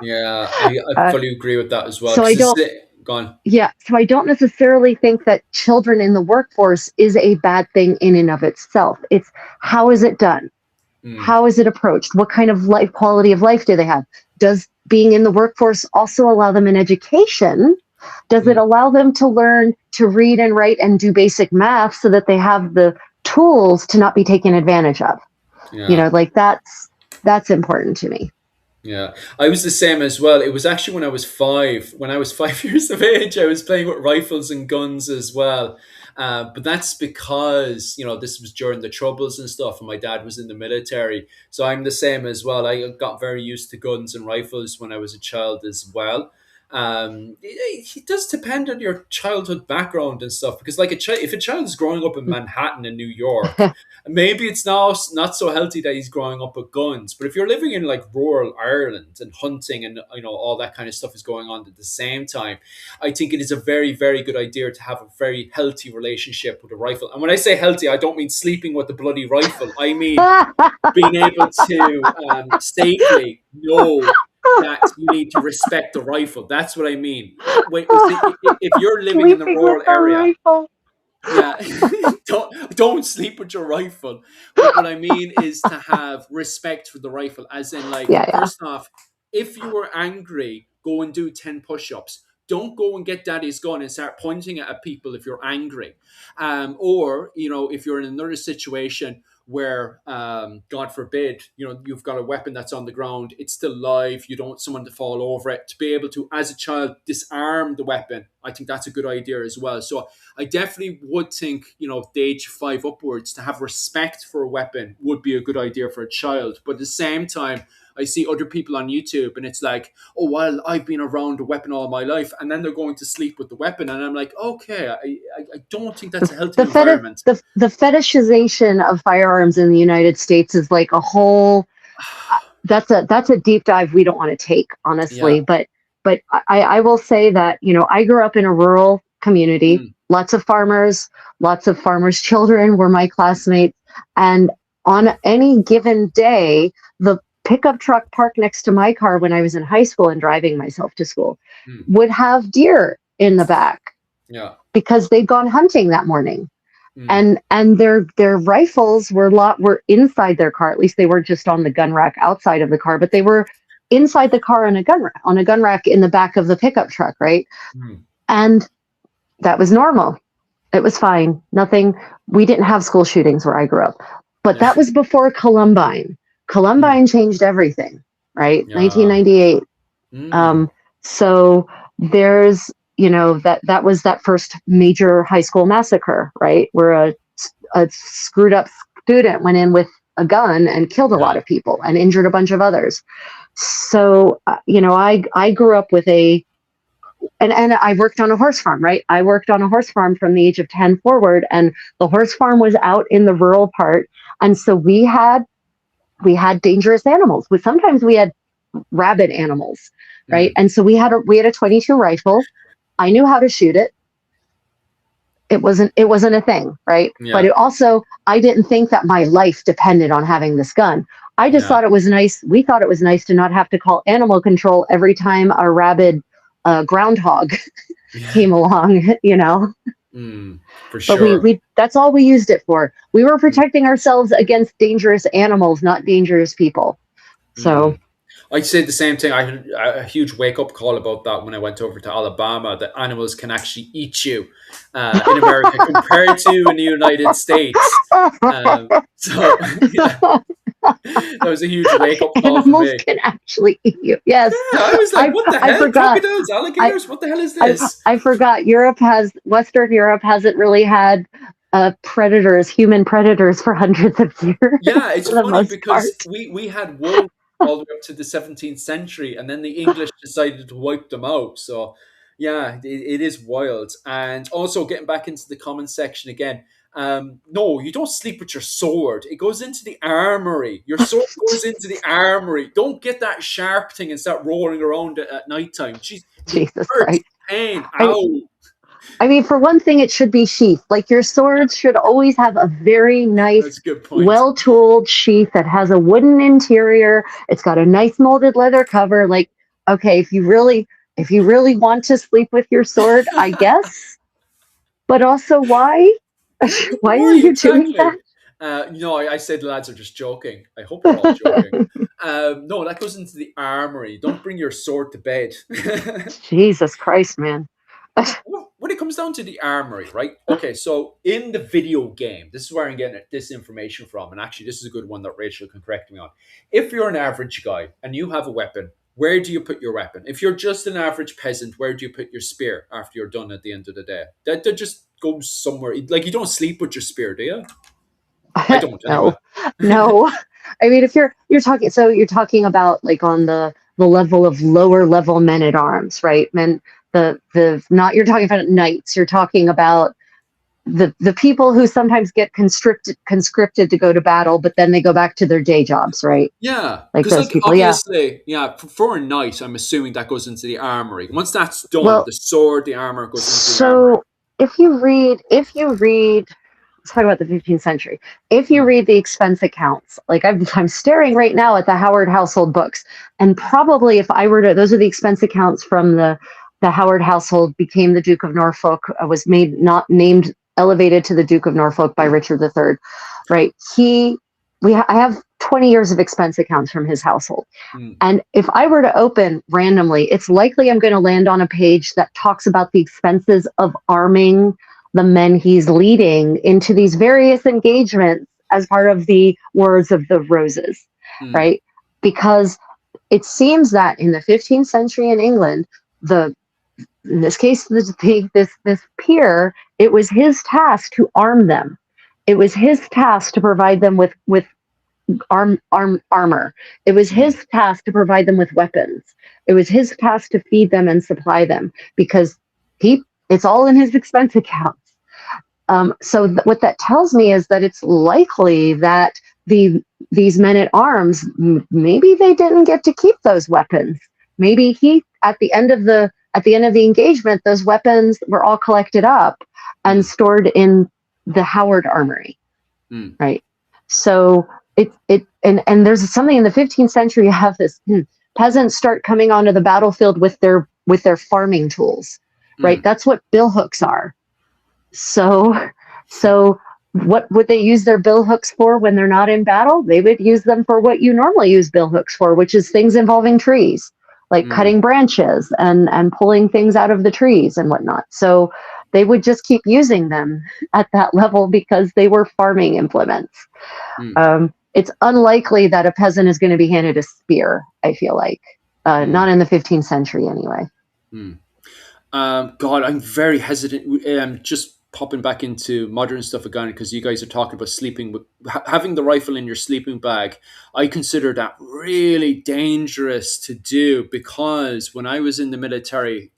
Yeah, I Uh, fully agree with that as well. so Because I it's don't, gone. yeah, so I don't necessarily think that children in the workforce is a bad thing in and of itself. It's, how is it done? Mm, How is it approached? What kind of life, quality of life do they have? Does being in the workforce also allow them an education? Does it mm, allow them to learn to read and write and do basic math so that they have the tools to not be taken advantage of? yeah. Like that's important to me. Yeah, I was the same as well. It was actually when I was 5. When I was 5 years of age, I was playing with rifles and guns as well. But that's because this was during the Troubles and stuff, and my dad was in the military. So I'm the same as well. I got very used to guns and rifles when I was a child as well. It does depend on your childhood background and stuff because, like, if a child is growing up in Manhattan in New York, maybe it's not so healthy that he's growing up with guns. But if you're living in like rural Ireland and hunting and all that kind of stuff is going on at the same time, I think it is a very very good idea to have a very healthy relationship with a rifle. And when I say healthy, I don't mean sleeping with the bloody rifle. I mean being able to safely know that you need to respect the rifle. That's what I mean. Wait, see, if you're living in a Sleeping with rural a area, rifle. yeah, don't sleep with your rifle. But what I mean is to have respect for the rifle, as in, like, Yeah, yeah. first off, if you were angry, go and do 10 push-ups. Don't go and get daddy's gun and start pointing it at people if you're angry. Or if you're in another situation where, God forbid, you've got a weapon that's on the ground, it's still live, you don't want someone to fall over it, to be able to, as a child, disarm the weapon. I think that's a good idea as well. So I definitely would think, the age 5 upwards, to have respect for a weapon would be a good idea for a child. But at the same time, I see other people on YouTube and it's like, oh, well, I've been around a weapon all my life. And then they're going to sleep with the weapon. And I'm like, okay, I don't think that's a healthy environment. The fetishization of firearms in the United States is like a whole, that's a deep dive we don't want to take, honestly. Yeah. But I will say that, I grew up in a rural community, lots of farmers children were my classmates. And on any given day, the pickup truck parked next to my car when I was in high school and driving myself to school would have deer in the back. Yeah. Because they'd gone hunting that morning. And their rifles were inside their car. At least they weren't just on the gun rack outside of the car, but they were inside the car on a gun rack in the back of the pickup truck, right? And that was normal. It was fine. Nothing. We didn't have school shootings where I grew up, but that was before Columbine. Columbine changed everything, right? 1998. So there's, that was that first major high school massacre, right? Where a screwed up student went in with a gun and killed a lot of people and injured a bunch of others. So, I grew up with and I worked on a horse farm, right? I worked on a horse farm from the age of 10 forward, and the horse farm was out in the rural part. And so we had dangerous animals. Sometimes we had rabid animals, right? And so we had a 22 rifle. I knew how to shoot it. It wasn't a thing, right? Yeah. But I didn't think that my life depended on having this gun. I just thought it was nice. We thought it was nice to not have to call animal control every time a rabid groundhog came along, For sure. But that's all we used it for. We were protecting ourselves against dangerous animals, not dangerous people. So I'd say the same thing. I had a huge wake-up call about that when I went over to Alabama, that animals can actually eat you in America compared to in the United States. That was a huge wake-up call animals for me. Can actually eat you. Yes. Yeah, I was like, what the hell? I forgot. Crocodiles, alligators? What the hell is this? I forgot. Western Europe hasn't really had human predators for hundreds of years. Yeah, it's funny because we had wolves all the way up to the 17th century, and then the English decided to wipe them out. So, yeah, it is wild. And also, getting back into the comment section again, no, you don't sleep with your sword. It goes into the armory. Your sword goes into the armory. Don't get that sharp thing and start rolling around at nighttime. Jesus Christ. Pain. Ow. I mean, for one thing, it should be sheath. Like, your swords should always have a very nice, well-tooled sheath that has a wooden interior. It's got a nice molded leather cover. Like, okay, if you really want to sleep with your sword, I guess. But also, why? Why are you doing that? I said the lads are just joking. I hope they're all joking. No, that goes into the armory. Don't bring your sword to bed. Jesus Christ, man. When it comes down to the armory, right? Okay, so in the video game, this is where I'm getting this information from. And actually, this is a good one that Rachel can correct me on. If you're an average guy and you have a weapon, where do you put your weapon? If you're just an average peasant, where do you put your spear after you're done at the end of the day? That just goes somewhere. Like, you don't sleep with your spear, do you? I don't. Anyway. No. I mean, if you're talking about like on the level of lower level men at arms, right? Men, you're talking about knights. You're talking about the people who sometimes get conscripted to go to battle, but then they go back to their day jobs, right? Yeah, like those people. Obviously, for a knight, I'm assuming that goes into the armory. Once that's done, the sword, the armor goes into the armory. So if you read, let's talk about the 15th century. If you read the expense accounts, like I'm staring right now at the Howard household books, and probably if I were to, those are the expense accounts from the Howard household became the Duke of Norfolk, was elevated to the Duke of Norfolk by Richard III, right? I have 20 years of expense accounts from his household. And if I were to open randomly, it's likely I'm going to land on a page that talks about the expenses of arming the men he's leading into these various engagements as part of the Wars of the Roses, Mm, right? Because it seems that in the 15th century in England, the in this case, this peer, it was his task to arm them. It was his task to provide them with armor. It was mm, his task to provide them with weapons. It was his task to feed them and supply them because it's all in his expense accounts. What that tells me is that it's likely that these men at arms, maybe they didn't get to keep those weapons. Maybe at the end of the engagement, those weapons were all collected up and mm, stored in the Howard Armory, mm, right? So and there's something in the 15th century. You have this peasants start coming onto the battlefield with their farming tools, right? mm, That's what billhooks are. So what would they use their billhooks for when they're not in battle? They would use them for what you normally use billhooks for, which is things involving trees, like mm, cutting branches and pulling things out of the trees and whatnot. So they would just keep using them at that level because they were farming implements. mm, It's unlikely that a peasant is going to be handed a spear, I feel like. mm, Not in the 15th century anyway. mm. God, I'm very hesitant. Just popping back into modern stuff again because you guys are talking about sleeping with having the rifle in your sleeping bag. I consider that really dangerous to do because when I was in the military,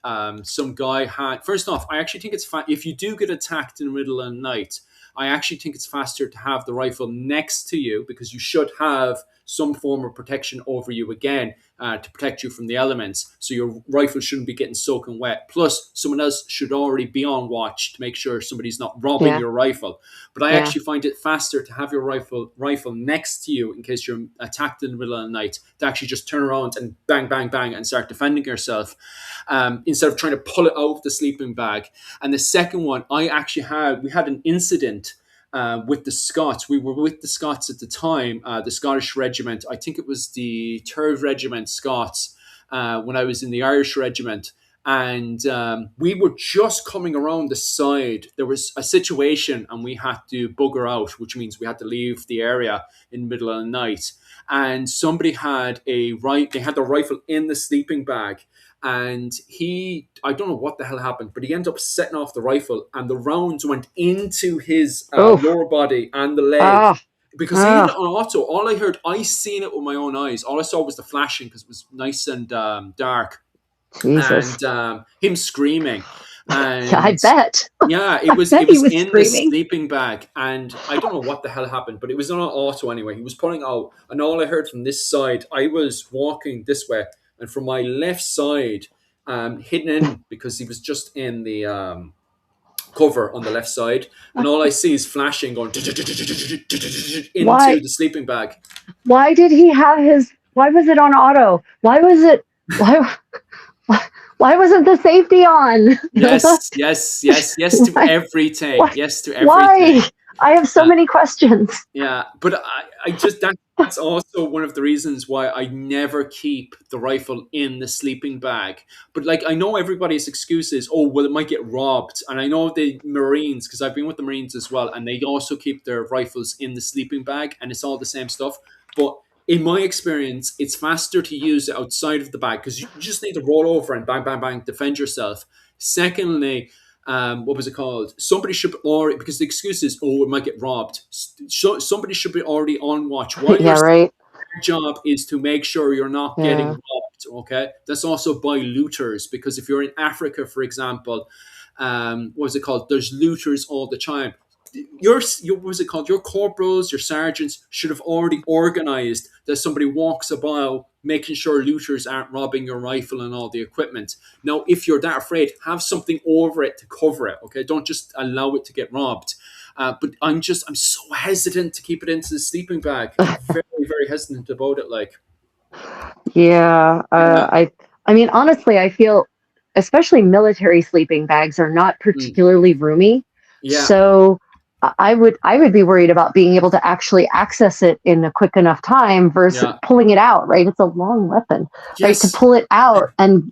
some guy had. First off, I actually think it's if you do get attacked in the middle of the night. I actually think it's faster to have the rifle next to you because you should have some form of protection over you again to protect you from the elements. So your rifle shouldn't be getting soaking wet. Plus, someone else should already be on watch to make sure somebody's not robbing Yeah, your rifle. But I yeah, actually find it faster to have your rifle next to you in case you're attacked in the middle of the night to actually just turn around and bang, bang, bang and start defending yourself instead of trying to pull it out of the sleeping bag. And the second one, we had an incident with the Scots. We were with the Scots at the time, the Scottish Regiment. I think it was the 3rd Regiment Scots when I was in the Irish Regiment. And we were just coming around the side. There was a situation and we had to bugger out, which means we had to leave the area in the middle of the night. And somebody they had the rifle in the sleeping bag and I don't know what the hell happened, but he ended up setting off the rifle and the rounds went into his oh, lower body and the leg ah, because he had it ah, on auto. I seen it with my own eyes. All I saw was the flashing because it was nice and dark Jesus. and him screaming. Yeah, I And bet. yeah, I it bet he was was in the screaming. sleeping bag, and I don't know what the hell happened, but it was on auto anyway. He was pulling out, and all I heard from this side, I was walking this way, and from my left side, hidden in because he was just in the cover on the left side, and all I see is flashing going into Why? the sleeping bag. Why did he have his? Why was it on auto? Why was it? Why? Why wasn't the safety on? Yes, yes, yes, yes to why? everything. Why? Yes to Why? everything. I have so Uh, many questions. Yeah, but I just that's also one of the reasons why I never keep the rifle in the sleeping bag. But like I know everybody's excuse is, oh well, it might get robbed, and I know the Marines because I've been with the Marines as well, and they also keep their rifles in the sleeping bag, and it's all the same stuff. But in my experience, it's faster to use it outside of the bag because you just need to roll over and bang, bang, bang, defend yourself. Secondly, what was it called? Somebody should already because the excuse is, oh, it might get robbed. So somebody should be already on watch while Yeah, your right. job is to make sure you're not getting Yeah. robbed. Okay, that's also by looters because if you're in Africa, for example, what was it called? There's looters all the time. Your what was it called? Your corporals, your sergeants should have already organized that somebody walks about making sure looters aren't robbing your rifle and all the equipment. Now, if you're that afraid, have something over it to cover it. Okay, don't just allow it to get robbed. But I'm so hesitant to keep it into the sleeping bag. I'm very, very hesitant about it. Like, Yeah, yeah, I mean, honestly, I feel, especially military sleeping bags are not mm, particularly roomy. yeah, So I would be worried about being able to actually access it in a quick enough time versus yeah, pulling it out, right? It's a long weapon, right? To yes, pull it out and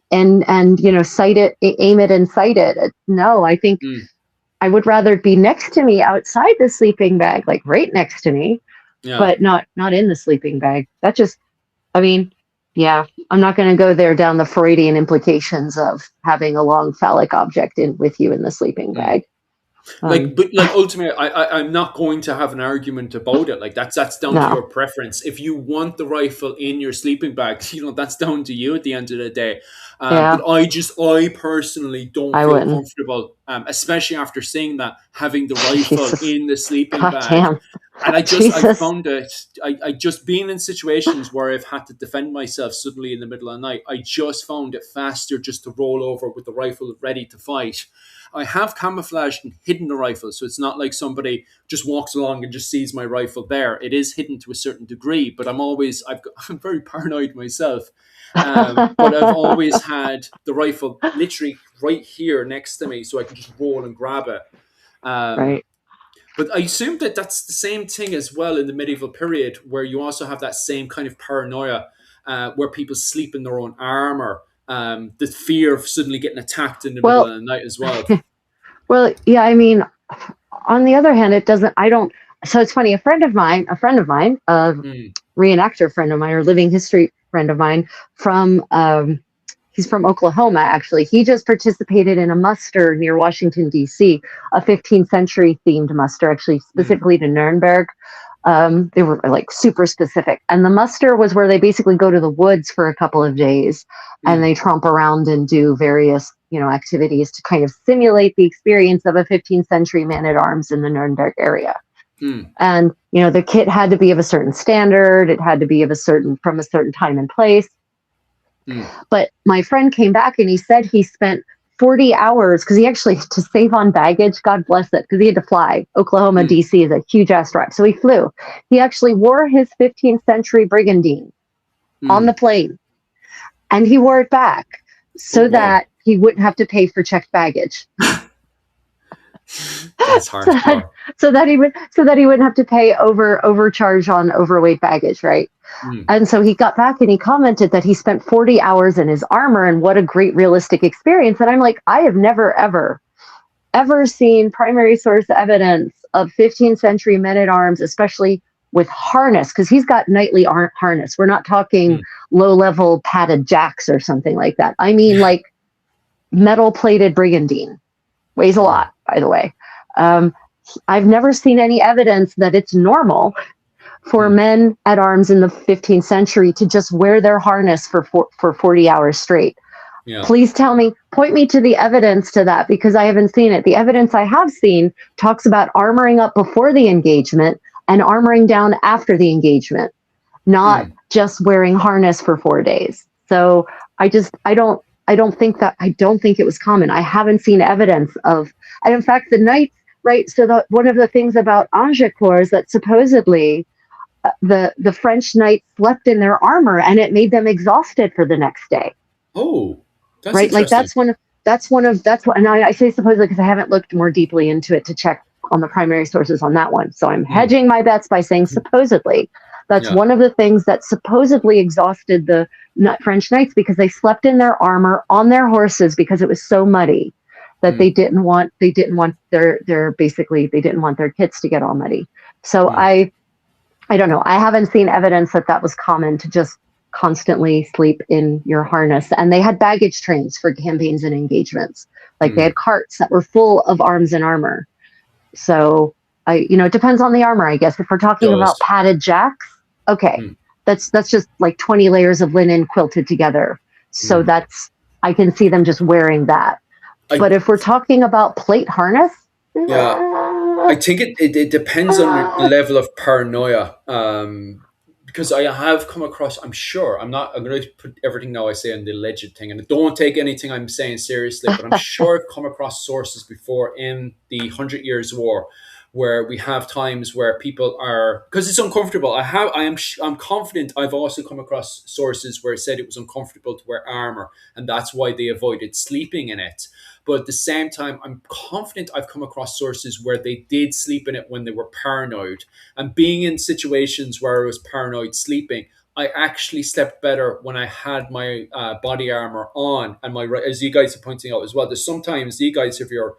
sight it, aim it and sight it. No, I think mm, I would rather it be next to me outside the sleeping bag, like right next to me, Yeah. but not in the sleeping bag. That just, I mean, yeah, I'm not going to go there down the Freudian implications of having a long phallic object in with you in the sleeping Mm. bag. Like, Um, but like ultimately, I'm not going to have an argument about it. Like that's down to no, your preference. If you want the rifle in your sleeping bag, that's down to you at the end of the day. But yeah, I personally don't I feel wouldn't. comfortable, especially after seeing that, having the rifle Jesus, in the sleeping God bag. damn, And I Jesus. found it, I just been in situations where I've had to defend myself suddenly in the middle of the night. I just found it faster just to roll over with the rifle ready to fight. I have camouflaged and hidden the rifle, so it's not like somebody just walks along and just sees my rifle there. It is hidden to a certain degree, but I'm very paranoid myself. But I've always had the rifle literally right here next to me, so I can just roll and grab it. Um, Right. but I assume that that's the same thing as well in the medieval period, where you also have that same kind of paranoia, where people sleep in their own armor, the fear of suddenly getting attacked in the middle Well, of the night as well. well, yeah. I mean, on the other hand, it doesn't. I don't. So it's funny. A Mm, reenactor friend of mine, or living history friend of mine from he's from Oklahoma, actually. He just participated in a muster near Washington, D.C., a 15th century themed muster, actually, mm, specifically to Nuremberg. They were like super specific. And the muster was where they basically go to the woods for a couple of days and mm, they tromp around and do various, activities to kind of simulate the experience of a 15th century man at arms in the Nuremberg area. mm, And, the kit had to be of a certain standard, it had to be from a certain time and place. mm, But my friend came back and he said he spent 40 hours because he actually, to save on baggage, God bless it, because he had to fly. Oklahoma, mm, D.C. is a huge ass drive. So he flew. He actually wore his 15th century brigandine on the mm. plane and he wore it back Oh so boy, that he wouldn't have to pay for checked baggage. that's so that, hardcore. so that he wouldn't have to pay overcharge on overweight baggage, right? Mm, And so he got back and he commented that he spent 40 hours in his armor and what a great realistic experience. And I'm like, I have never, ever seen primary source evidence of 15th century men at arms, especially with harness, because he's got knightly harness. We're not talking mm. low level padded jacks or something like that. I mean, like metal plated brigandine. Weighs a Wow. lot, by the way. Um, I've never seen any evidence that it's normal for Mm, men at arms in the 15th century to just wear their harness for 40 hours straight. yeah. Please tell me, point me to the evidence to that because I haven't seen it. The evidence I have seen talks about armoring up before the engagement and armoring down after the engagement, not Mm, just wearing harness for 4 days. So I don't think it was common. I haven't seen evidence of, and in fact, the knights, right? So one of the things about Agincourt is that supposedly the French knights slept in their armor and it made them exhausted for the next day, oh, that's right? Like interesting. that's what, and I say supposedly because I haven't looked more deeply into it to check on the primary sources on that one. So I'm Mm, hedging my bets by saying supposedly. That's yeah. one of the things that supposedly exhausted the French knights because they slept in their armor on their horses because it was so muddy that Mm, they didn't want their basically they didn't want their kits to get all muddy. So mm, I don't know. I haven't seen evidence that that was common to just constantly sleep in your harness. And they had baggage trains for campaigns and engagements. Like they mm. had carts that were full of arms and armor. So it depends on the armor, I guess. If we're talking about Does. padded jacks, okay, Mm, that's just like 20 layers of linen quilted together. So mm. I can see them just wearing that. I But if we're talking about plate harness, yeah. I think it depends on your level of paranoia. Because I have come across, I'm sure, I'm going to put everything now I say on the alleged thing, and don't take anything I'm saying seriously, but I'm sure I've come across sources before in the Hundred Years' War where we have times where people are, because it's uncomfortable. I'm confident I've also come across sources where it said it was uncomfortable to wear armor, and that's why they avoided sleeping in it. But at the same time, I'm confident I've come across sources where they did sleep in it when they were paranoid. And being in situations where I was paranoid sleeping, I actually slept better when I had my body armor on, and my, as you guys are pointing out as well. There's sometimes you guys have your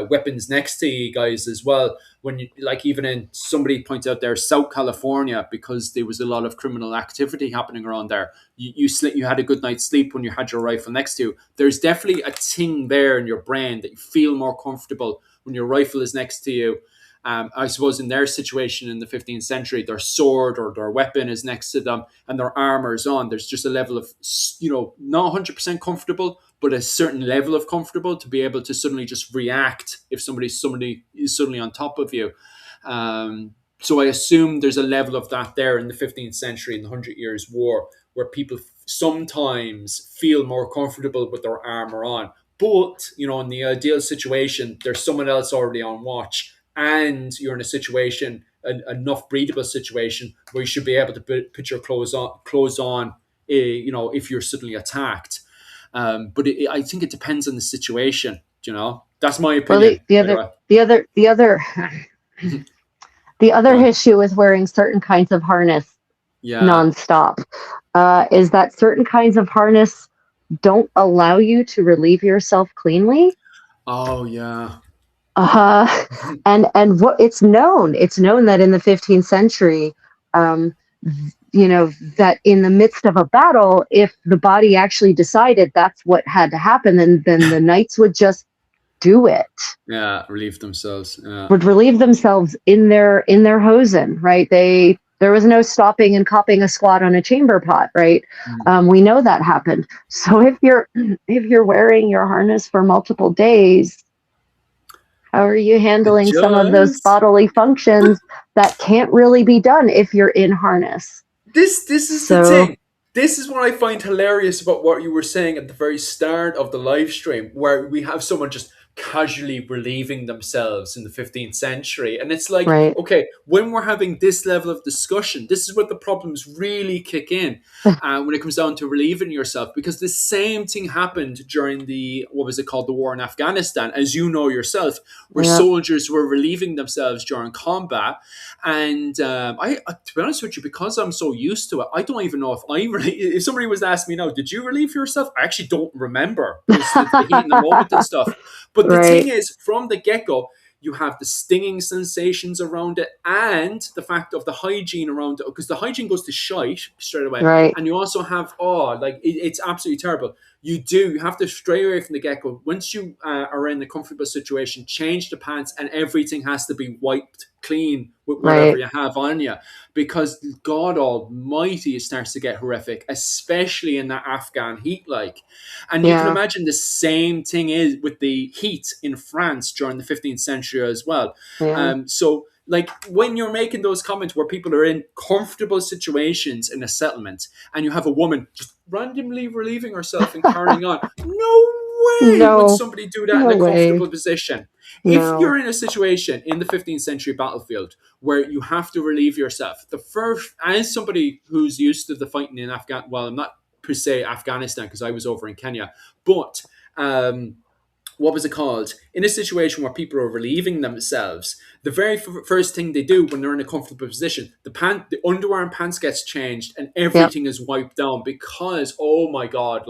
weapons next to you guys as well. When you, like, even in, somebody pointed out there, South California, because there was a lot of criminal activity happening around there. You had a good night's sleep when you had your rifle next to you. There's definitely a thing there in your brain that you feel more comfortable when your rifle is next to you. I suppose in their situation in the 15th century, their sword or their weapon is next to them and their armor is on. There's just a level of, not 100% comfortable, but a certain level of comfortable to be able to suddenly just react if somebody is suddenly on top of you. So I assume there's a level of that there in the 15th century, in the Hundred Years' War, where people sometimes feel more comfortable with their armor on. But, in the ideal situation, there's someone else already on watch, and you're in a situation, enough breathable situation, where you should be able to put your clothes on, if you're suddenly attacked. But I think it depends on the situation. That's my Well, opinion. By the way. the Go other on. issue with wearing certain kinds of harness Yeah. nonstop is that certain kinds of harness don't allow you to relieve yourself cleanly. Oh yeah. Uh, and what it's known that in the 15th century, um, that in the midst of a battle, if the body actually decided that's what had to happen, then the knights would just do it, Yeah. Relieve themselves. Yeah. would relieve themselves in their hosen, right? There was no stopping and copping a squat on a chamber pot, right? Mm. We know that happened. So if you're wearing your harness for multiple days, how are you handling some of those Just bodily functions that can't really be done if you're in harness? this is the So, thing. This is what I find hilarious about what you were saying at the very start of the live stream, where we have someone just casually relieving themselves in the 15th century. And it's like, right. okay, when we're having this level of discussion, this is where the problems really kick in, when it comes down to relieving yourself. Because the same thing happened during what was it called, the war in Afghanistan, as you know yourself, where Yeah. soldiers were relieving themselves during combat. And to be honest with you, because I'm so used to it, I don't even know if somebody was asking me now, did you relieve yourself? I actually don't remember, because it's the heat in the moment and stuff. But the thing Right. is, from the get go, you have the stinging sensations around it, and the fact of the hygiene around it, because the hygiene goes to shite straight away. Right. And you also have, it's absolutely terrible. You have to stray away from the get go. Once you are in a comfortable situation, change the pants, and everything has to be wiped clean with whatever Right. you have on you, because God Almighty, it starts to get horrific, especially in that Afghan heat. And you can Yeah. imagine the same thing is with the heat in France during the 15th century as well. Yeah. So, like, when you're making those comments where people are in comfortable situations in a settlement, and you have a woman just randomly relieving herself and carrying on, no way would No. somebody do that in No a way. comfortable position. If No. you're in a situation in the 15th century battlefield where you have to relieve yourself, as somebody who's used to the fighting in well, I'm not per se Afghanistan, because I was over in Kenya, but what was it called? In a situation where people are relieving themselves, the very first thing they do when they're in a comfortable position, the underwear and pants gets changed, and Yep. everything is wiped down, because, oh my God,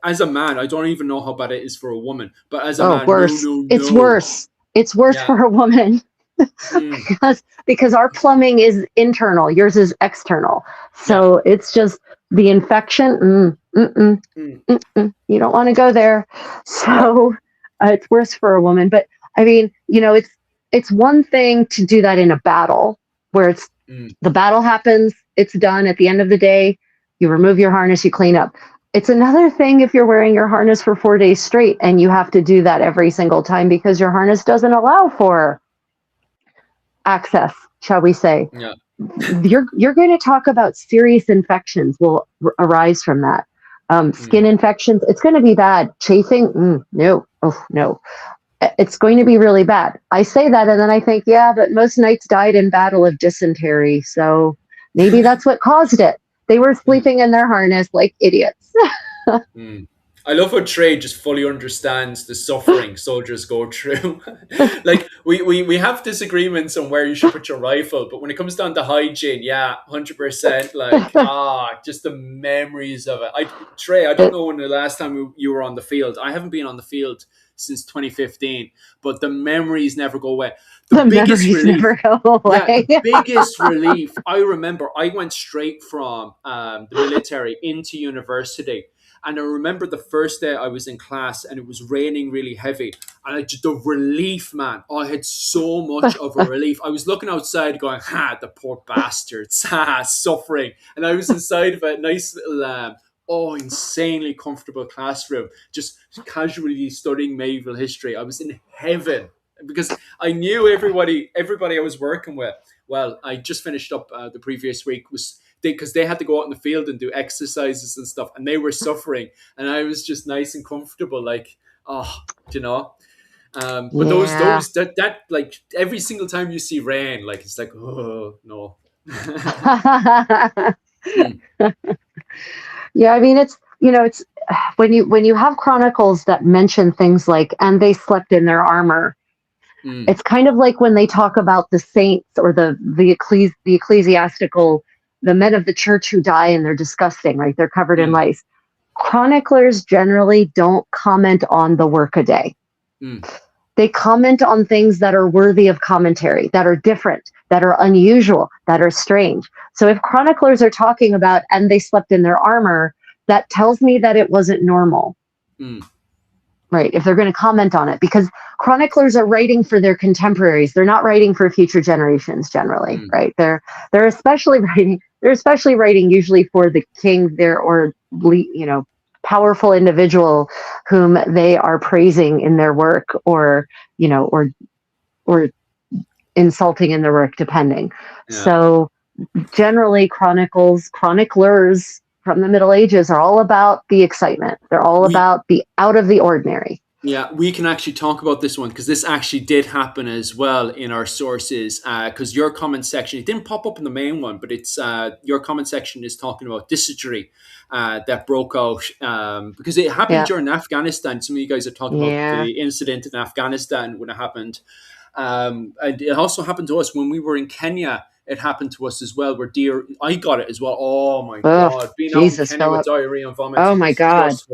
as a man, I don't even know how bad it is for a woman, but as a Oh, man, no, worse. no, It's no. worse. It's worse Yeah. for a woman Mm, because our plumbing is internal. Yours is external. yeah. So it's just the infection. Mm, You don't want to go there. yeah. So it's worse for a woman. But I mean, it's one thing to do that in a battle where Mm, the battle happens, it's done at the end of the day, you remove your harness, you clean up. It's another thing if you're wearing your harness for 4 days straight and you have to do that every single time because your harness doesn't allow for access, shall we say. yeah. You're going to talk about serious infections will arise from that. Mm, Skin infections, it's going to be bad. Chafing, no, oh no, it's going to be really bad. I say that and then I think, yeah, but most knights died in battle of dysentery, so maybe that's what caused it. They were mm, sleeping in their harness like idiots. mm. I love how Trey just fully understands the suffering soldiers go through. Like we have disagreements on where you should put your rifle, but when it comes down to hygiene, yeah, 100%. Like just the memories of it. Trey, I don't know when the last time you were on the field. I haven't been on the field since 2015, but the memories never go away. The The biggest memories relief, never go yeah, the away. biggest relief. I remember I went straight from the military into university. And I remember the first day I was in class and it was raining really heavy. And the relief, man, I had so much of a relief. I was looking outside going, the poor bastards, suffering. And I was inside of a nice little, insanely comfortable classroom, just casually studying medieval history. I was in heaven because I knew everybody I was working with. Well, I just finished up the previous week was because they had to go out in the field and do exercises and stuff, and they were suffering, and I was just nice and comfortable, like oh, you know. But Yeah. that like every single time you see rain, like it's like oh no. Mm, Yeah, I mean it's when you have chronicles that mention things like and they slept in their armor. mm, It's kind of like when they talk about the saints or the ecclesiastical, the men of the church who die and they're disgusting, right? They're covered in mm, lice. Chroniclers generally don't comment on the workaday. mm, They comment on things that are worthy of commentary, that are different, that are unusual, that are strange. So if chroniclers are talking about and they slept in their armor, that tells me that it wasn't normal, mm, right? If they're going to comment on it, because chroniclers are writing for their contemporaries, they're not writing for future generations generally, mm, right? They're especially writing usually for the king there or powerful individual whom they are praising in their work or or insulting in their work depending. yeah. So generally chroniclers from the Middle Ages are all about the excitement. They're all We about the out of the ordinary. Yeah, we can actually talk about this one because this actually did happen as well in our sources. Because your comment section, it didn't pop up in the main one, but it's your comment section is talking about dysentery that broke out because it happened Yeah. during Afghanistan. Some of you guys have talked about Yeah. the incident in Afghanistan when it happened. And it also happened to us when we were in Kenya. It happened to us as well, where deer. I got it as well. Oh my Oh, god, being out in Jesus, Kenya with Philip. diarrhea and vomit Oh my was God. just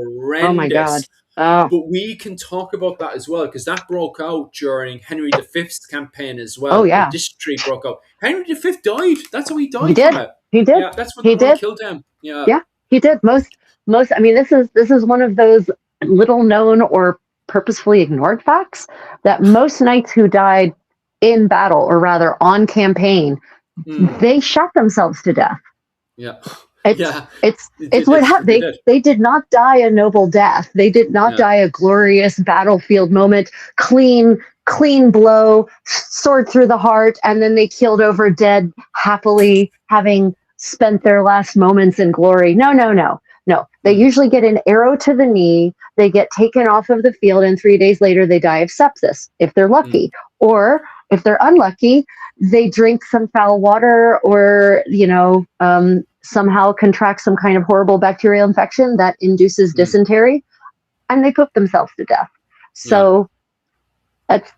Oh my God. horrendous. Oh. But we can talk about that as well because that broke out during Henry V's campaign as Oh well when yeah. dysentery broke out. Henry V died. That's how he He died from did. it. He did. Yeah, that's what the He one did. killed him. Yeah. Yeah, he did. Most I mean this is one of those little known or purposefully ignored facts that most knights who died in battle or rather on campaign, Mm, they shot themselves to death. yeah. It's Yeah. it's what happened. They They did. they did not die a noble death. They did not Yeah. die a glorious battlefield moment, clean blow, sword through the heart, and then they keeled over dead happily, having spent their last moments in glory. No, no, no, no. They Mm, usually get an arrow to the knee. They get taken off of the field, and 3 days later they die of sepsis if they're mm, lucky, or if they're unlucky, they drink some foul water or somehow contract some kind of horrible bacterial infection that induces mm, dysentery and they poop themselves to death. yeah. So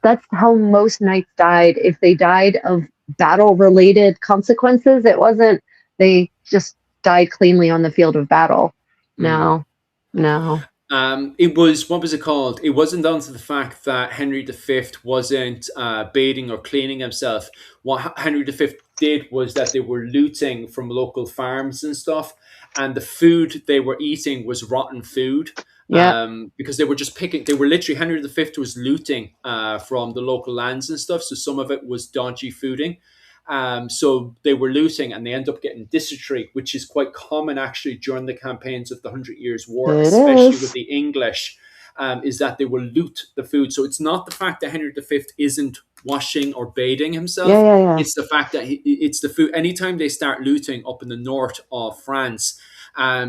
that's how most knights died. If they died of battle related consequences, it wasn't they just died cleanly on the field of battle. Mm. No, no. It was what was it called? It wasn't down to the fact that Henry V wasn't bathing or cleaning himself. What Henry V did was that they were looting from local farms and stuff, and the food they were eating was rotten food. Yeah. Because they were just picking. They were literally Henry V was looting from the local lands and stuff. So some of it was dodgy fooding. So they were looting and they end up getting dysentery, which is quite common actually during the campaigns of the Hundred Years' War, It especially with is. the English, is that they will loot the food. So it's not the fact that Henry V isn't washing or bathing Yeah, himself. yeah, yeah. It's the fact that it's the food. Anytime they start looting up in the north of France,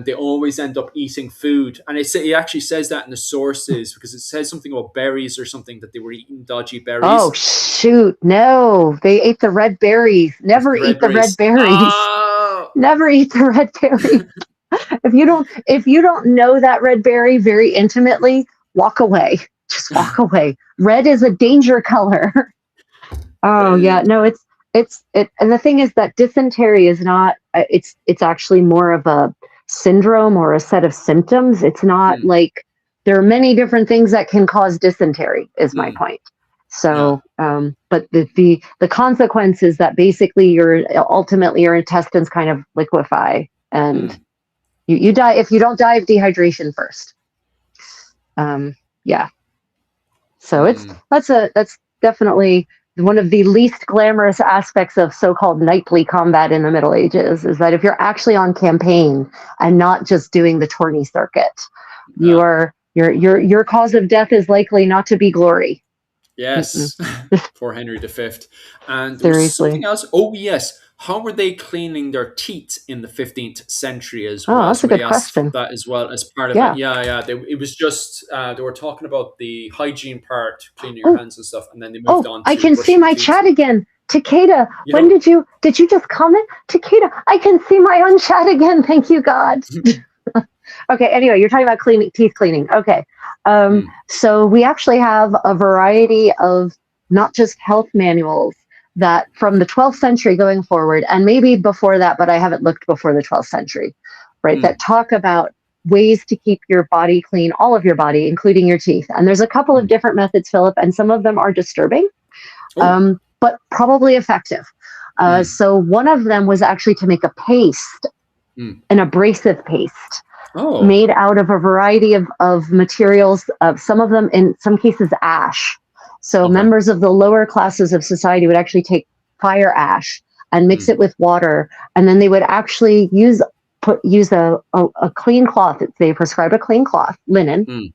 they always end up eating food. And it actually says that in the sources because it says something about berries or something that they were eating dodgy Oh berries. shoot. No. They ate the red berries. It's Never the red eat the red berries. berries. Oh, Never eat the red berries. if you don't know that red berry very intimately, walk away. Just walk away. Red is a danger color. Oh yeah, no, and the thing is that dysentery is not. It's actually more of a syndrome or a set of symptoms. It's not Mm, like there are many different things that can cause dysentery. Is my mm, point. yeah. So, but the consequence is that basically ultimately your intestines kind of liquefy and Mm, you die if you don't die of dehydration first. Yeah. So mm. that's definitely one of the least glamorous aspects of so-called knightly combat in the Middle Ages is that if you're actually on campaign and not just doing the tourney circuit, you Yeah. are your cause of death is likely not to be glory. Mm-mm. Yes. Poor Henry V. And there was something Seriously. else. Oh, yes. How were they cleaning their teeth in the 15th century as Oh, well? that's a Somebody good asked question. that as well as part of it. Yeah. Yeah, yeah. It was just, they were talking about the hygiene part, cleaning your Oh, hands and stuff, and then they moved oh, on I to can see brushing your my teeth. chat again. Takeda, when Yo. did you just comment? Takeda, I can see my own chat again. Thank you, God. Okay, anyway, you're talking about cleaning, teeth cleaning. Okay. Mm, So we actually have a variety of not just health manuals that from the 12th century going forward, and maybe before that, but I haven't looked before the 12th century, right? That mm, talk about ways to keep your body clean, all of your body, including your teeth. And there's a couple of mm. different methods, Philip, and some of them are disturbing, Oh. but probably effective. Mm, So one of them was actually to make a paste, mm. an abrasive paste Oh. made out of a variety of materials, some of them, in some cases, ash. So Okay. members of the lower classes of society would actually take fire ash and mix Mm, it with water, and then they would actually use a clean cloth. They prescribe a clean cloth, linen, mm.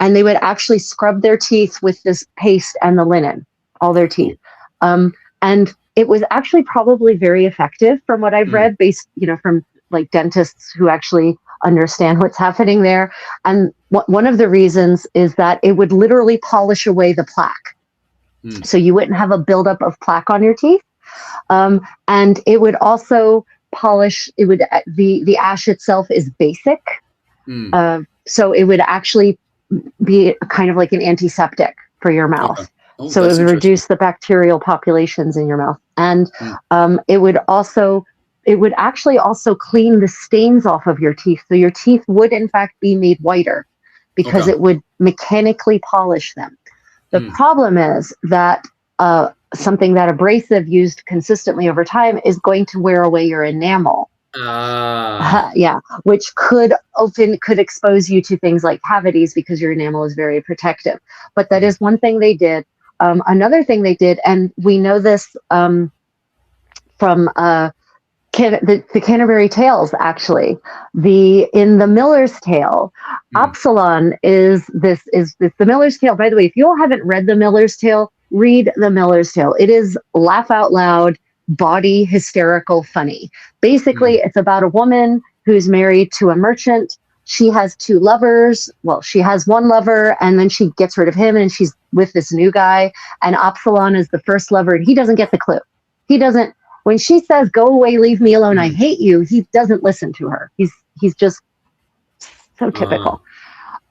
and they would actually scrub their teeth with this paste and the linen, all their teeth. Oh. And it was actually probably very effective from what I've Mm, read, based, from like dentists who actually understand what's happening there. And one of the reasons is that it would literally polish away the plaque. mm, So you wouldn't have a buildup of plaque on your teeth. And it would also polish, the ash itself is basic. mm. So it would actually be kind of like an antiseptic for your Okay. mouth. Oh, So it that's would interesting. reduce the bacterial populations in your mouth. And Mm, it would actually also clean the stains off of your teeth. So your teeth would, in fact, be made whiter because okay. it would mechanically polish them. The Mm. problem is that something that abrasive used consistently over time is going to wear away your enamel. Ah. Yeah, which could expose you to things like cavities because your enamel is very protective. But that Mm, is one thing they did. Another thing they did, and we know this from the Canterbury Tales. Actually, the in the Miller's Tale, mm, Absalon is the Miller's Tale. By the way, if you all haven't read the Miller's Tale, read the Miller's Tale. It is laugh out loud, body hysterical, funny. Basically, mm, it's about a woman who's married to a merchant. She has two lovers. Well, she has one lover, and then she gets rid of him, and she's with this new guy. And Absalon is the first lover, and he doesn't get the clue. He doesn't. When she says, "Go away, leave me alone, I mm. hate you," he doesn't listen to her. He's just so Ah. typical.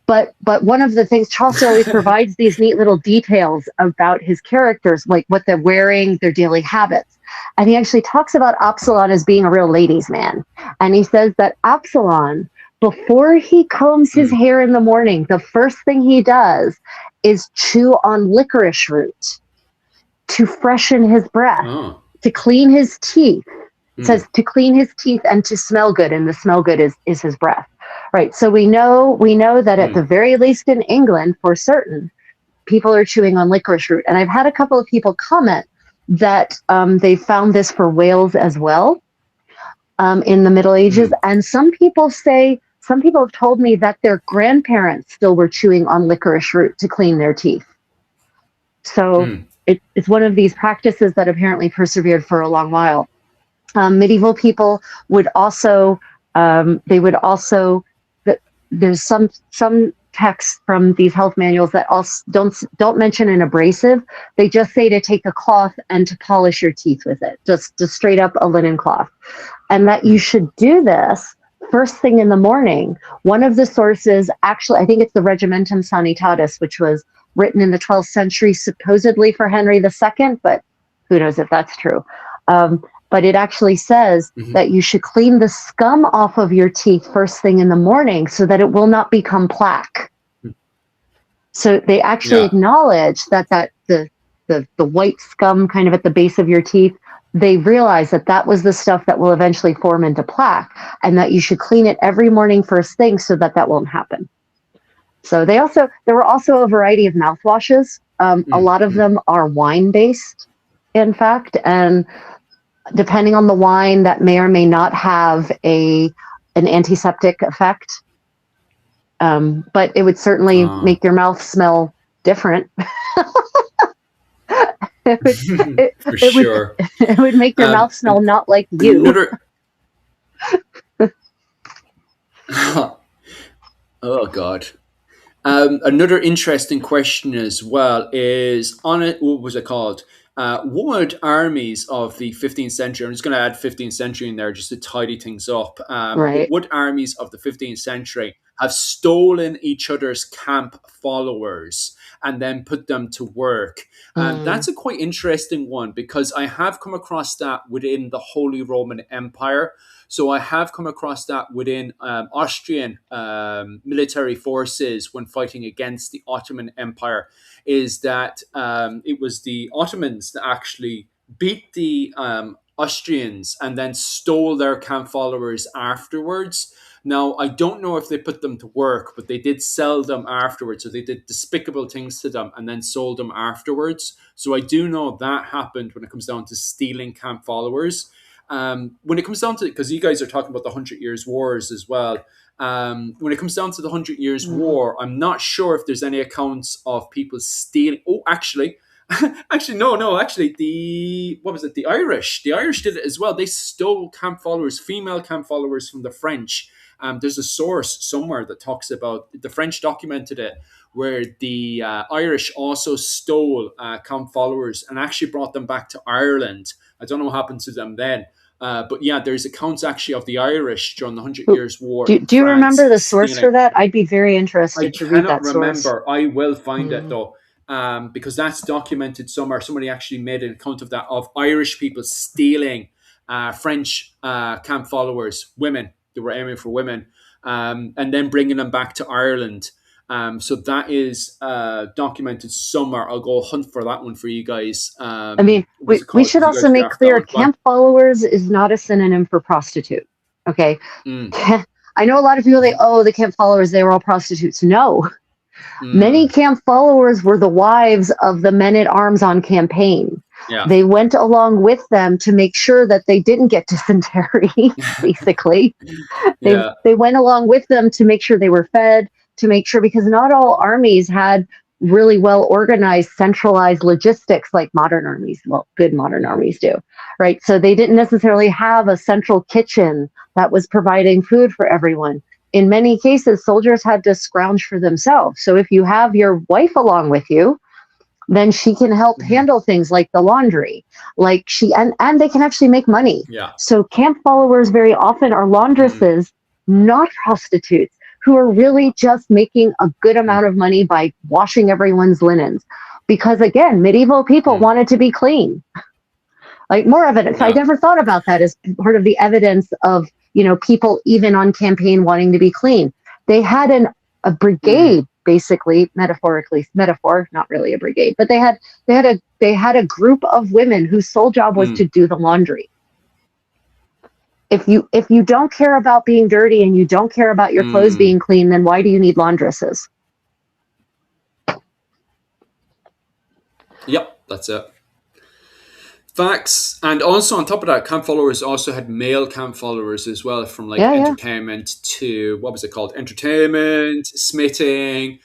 But one of the things, Chaucer always provides these neat little details about his characters, like what they're wearing, their daily habits. And he actually talks about Absalon as being a real ladies' man. And he says that Absalon, before he combs his Mm. hair in the morning, the first thing he does is chew on licorice root to freshen his breath, Oh. to clean his teeth. It says Mm, to clean his teeth and to smell good, and the smell good is his breath. Right. So we know that at the mm, very least in England, for certain, people are chewing on licorice root. And I've had a couple of people comment that they found this for Wales as well in the Middle Ages. mm, And some people have told me that their grandparents still were chewing on licorice root to clean their teeth. So mm, it's one of these practices that apparently persevered for a long while. Medieval people would also they would also there's some texts from these health manuals that also don't mention an abrasive. They just say to take a cloth and to polish your teeth with it, just straight up a linen cloth, and that you mm, should do this first thing in the morning. One of the sources, actually, I think it's the Regimentum Sanitatis, which was written in the 12th century, supposedly for Henry II, but who knows if that's true. But it actually says Mhm. that you should clean the scum off of your teeth first thing in the morning so that it will not become plaque. So they actually Yeah. acknowledge that the white scum kind of at the base of your teeth, they realize that that was the stuff that will eventually form into plaque, and that you should clean it every morning first thing so that that won't happen. So there were also a variety of mouthwashes. A lot of Mm-hmm. them are wine based, in fact, and depending on the wine, that may or may not have a an antiseptic effect. But it would certainly make your mouth smell different. it would For it would sure. it would make your mouth smell And not like you. another. Oh God. Another interesting question as well is on it. What was it called? What armies of the 15th century? I'm just going to add 15th century in there just to tidy things up. But Right. what armies of the 15th century have stolen each other's camp followers and then put them to work? Mm, That's a quite interesting one because I have come across that within the Holy Roman Empire. So I have come across that within Austrian military forces when fighting against the Ottoman Empire, is that it was the Ottomans that actually beat the Austrians and then stole their camp followers afterwards. Now, I don't know if they put them to work, but they did sell them afterwards. So they did despicable things to them and then sold them afterwards. So I do know that happened when it comes down to stealing camp followers. When it comes down to, because you guys are talking about the Hundred Years' Wars as well, when it comes down to the Hundred Years' mm. War, I'm not sure if there's any accounts of people stealing. Oh, actually, actually, no, no, actually, the what was it? The Irish, the Irish did it as well. They stole camp followers, female camp followers from the French. There's a source somewhere that talks about the French documented it, where the Irish also stole camp followers and actually brought them back to Ireland. I don't know what happened to them then. But yeah, there's accounts actually of the Irish during the Hundred Who- Years' War Do in do you France remember the source stealing. for that? I'd be very I interested to read cannot that source. remember. I will find it Mm. though, because that's documented somewhere. Somebody actually made an account of that, of Irish people stealing French camp followers, women. They were aiming for women, and then bringing them back to Ireland. So that is documented somewhere. I'll go hunt for that one for you guys. I mean, What was it we called? should Because you also guys would make have that clear one. Go on. camp followers is not a synonym for prostitute. Okay. Mm, I know a lot of people, oh, the camp followers, they were all prostitutes. No, many mm, camp followers were the wives of the men at arms on campaign. yeah. They went along with them to make sure that they didn't get dysentery, basically. Yeah. They went along with them to make sure they were fed, to make sure, because not all armies had really well organized centralized logistics like modern armies, well, good modern Mm, armies do, right? So they didn't necessarily have a central kitchen that was providing food for everyone. In many cases, soldiers had to scrounge for themselves. So if you have your wife along with you, then she can help mhm, handle things like the laundry, like she and they can actually make money. yeah. So camp followers very often are Mm, laundresses, not prostitutes, who are really just making a good mm, amount of money by washing everyone's linens, because again, medieval people mm, wanted to be clean. Like, more evidence, I yeah. never thought about that as part of the evidence of, people even on campaign wanting to be clean. They had a Mm, brigade, basically, metaphorically, metaphor, not really a brigade, but they had a group of women whose sole job was mm, to do the laundry. If you don't care about being dirty and you don't care about your clothes mm. being clean, then why do you need laundresses? Yep, that's it. Facts. And also on top of that, camp followers also had male camp followers as well, from like Yeah, yeah, entertainment to what was it called? Entertainment, smithing,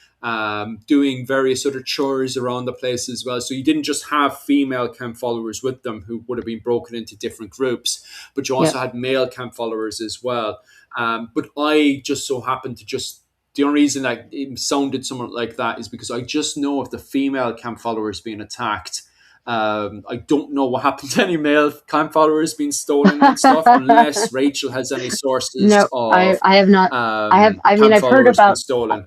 doing various other chores around the place as well. So you didn't just have female camp followers with them who would have been broken into different groups, but you yeah. also had male camp followers as well. But I just so happened to just the only reason it sounded somewhat like that is because I just know of the female camp followers being attacked, I don't know what happened to any male camp followers being stolen and stuff, unless Rachel has any sources No, of I have not. I mean, camp I've heard followers being about. stolen.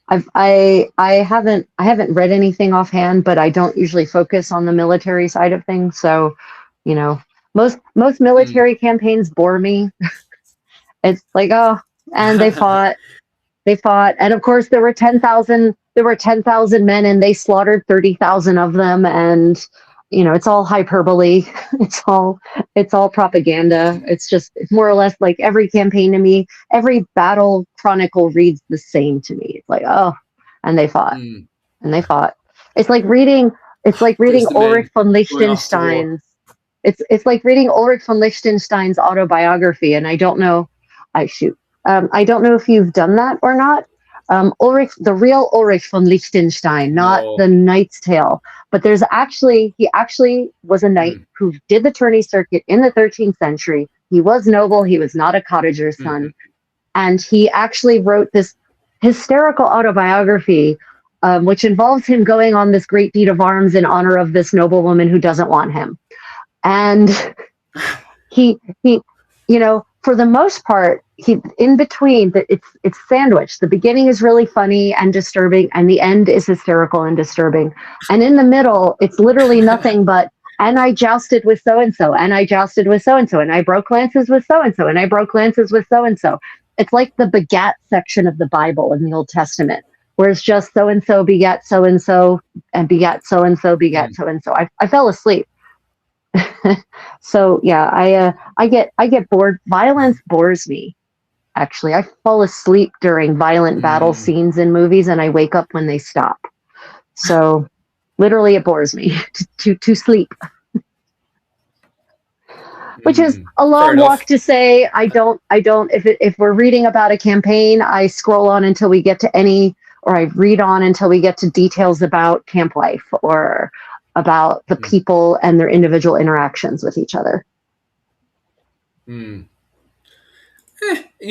I haven't read anything offhand, but I don't usually focus on the military side of things. So, you know, most Mm. military campaigns bore me. It's like, oh, and they fought, and of course there were 10,000 men, and they slaughtered 30,000 of them, and it's all hyperbole. It's all propaganda. It's just more or less like every campaign to me, every battle chronicle reads the same to me. It's like, oh, and they fought, Mm. and they fought. It's like reading. It's like reading There's the Ulrich men von going off to war. Liechtenstein's. It's like reading Ulrich von Liechtenstein's autobiography, and I don't know. I shoot. I don't know if you've done that or not. Ulrich, the real Ulrich von Liechtenstein, not the No. Knight's Tale. But he actually was a knight Mm. who did the tourney circuit in the 13th century. He was noble. He was not a cottager's Hmm. son. And he actually wrote this hysterical autobiography, which involves him going on this great deed of arms in honor of this noblewoman who doesn't want him. And he for the most part, he in between that it's sandwiched. The beginning is really funny and disturbing, and the end is hysterical and disturbing, and in the middle it's literally nothing but, and I jousted with so and so, and I jousted with so and so, and I broke lances with so and so, and I broke lances with so and so. It's like the begat section of the Bible in the Old Testament, where it's just so and so begat so and so, and begat so and so begat Mm. so and so. I fell asleep. So yeah, I get bored. Violence bores me. Actually, I fall asleep during violent battle Mm. scenes in movies, and I wake up when they stop. So literally, it bores me to sleep. Which is Mm. a Fair long walk enough. to say. I don't. If we're reading about a campaign, I scroll on until we get to any, or I read on until we get to details about camp life or about the Mm. people and their individual interactions with each other. Mm.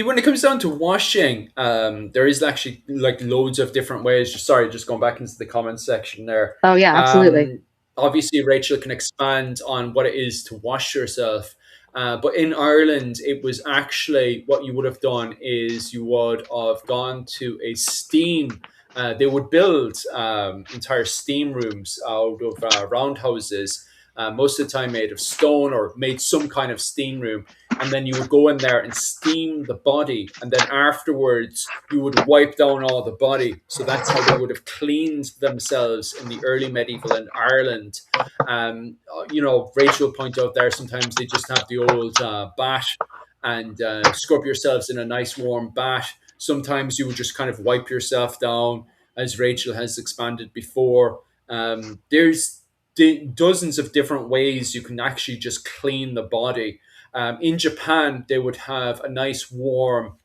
When it comes down to washing, there is actually like loads of different ways. Sorry, just going back into the comments section there. Oh yeah, absolutely. Obviously, Rachel can expand on what it is to wash yourself. But in Ireland, it was actually what you would have done is you would have gone to a steam. They would build entire steam rooms out of roundhouses, most of the time made of stone or made some kind of steam room, and then you would go in there and steam the body, and then afterwards you would wipe down all the body. So that's how they would have cleaned themselves in the early medieval in Ireland. Rachel pointed out there sometimes they just have the old bath and scrub yourselves in a nice warm bath. Sometimes you would just kind of wipe yourself down, as Rachel has expanded before. There's dozens of different ways you can actually just clean the body. In Japan, they would have a nice warm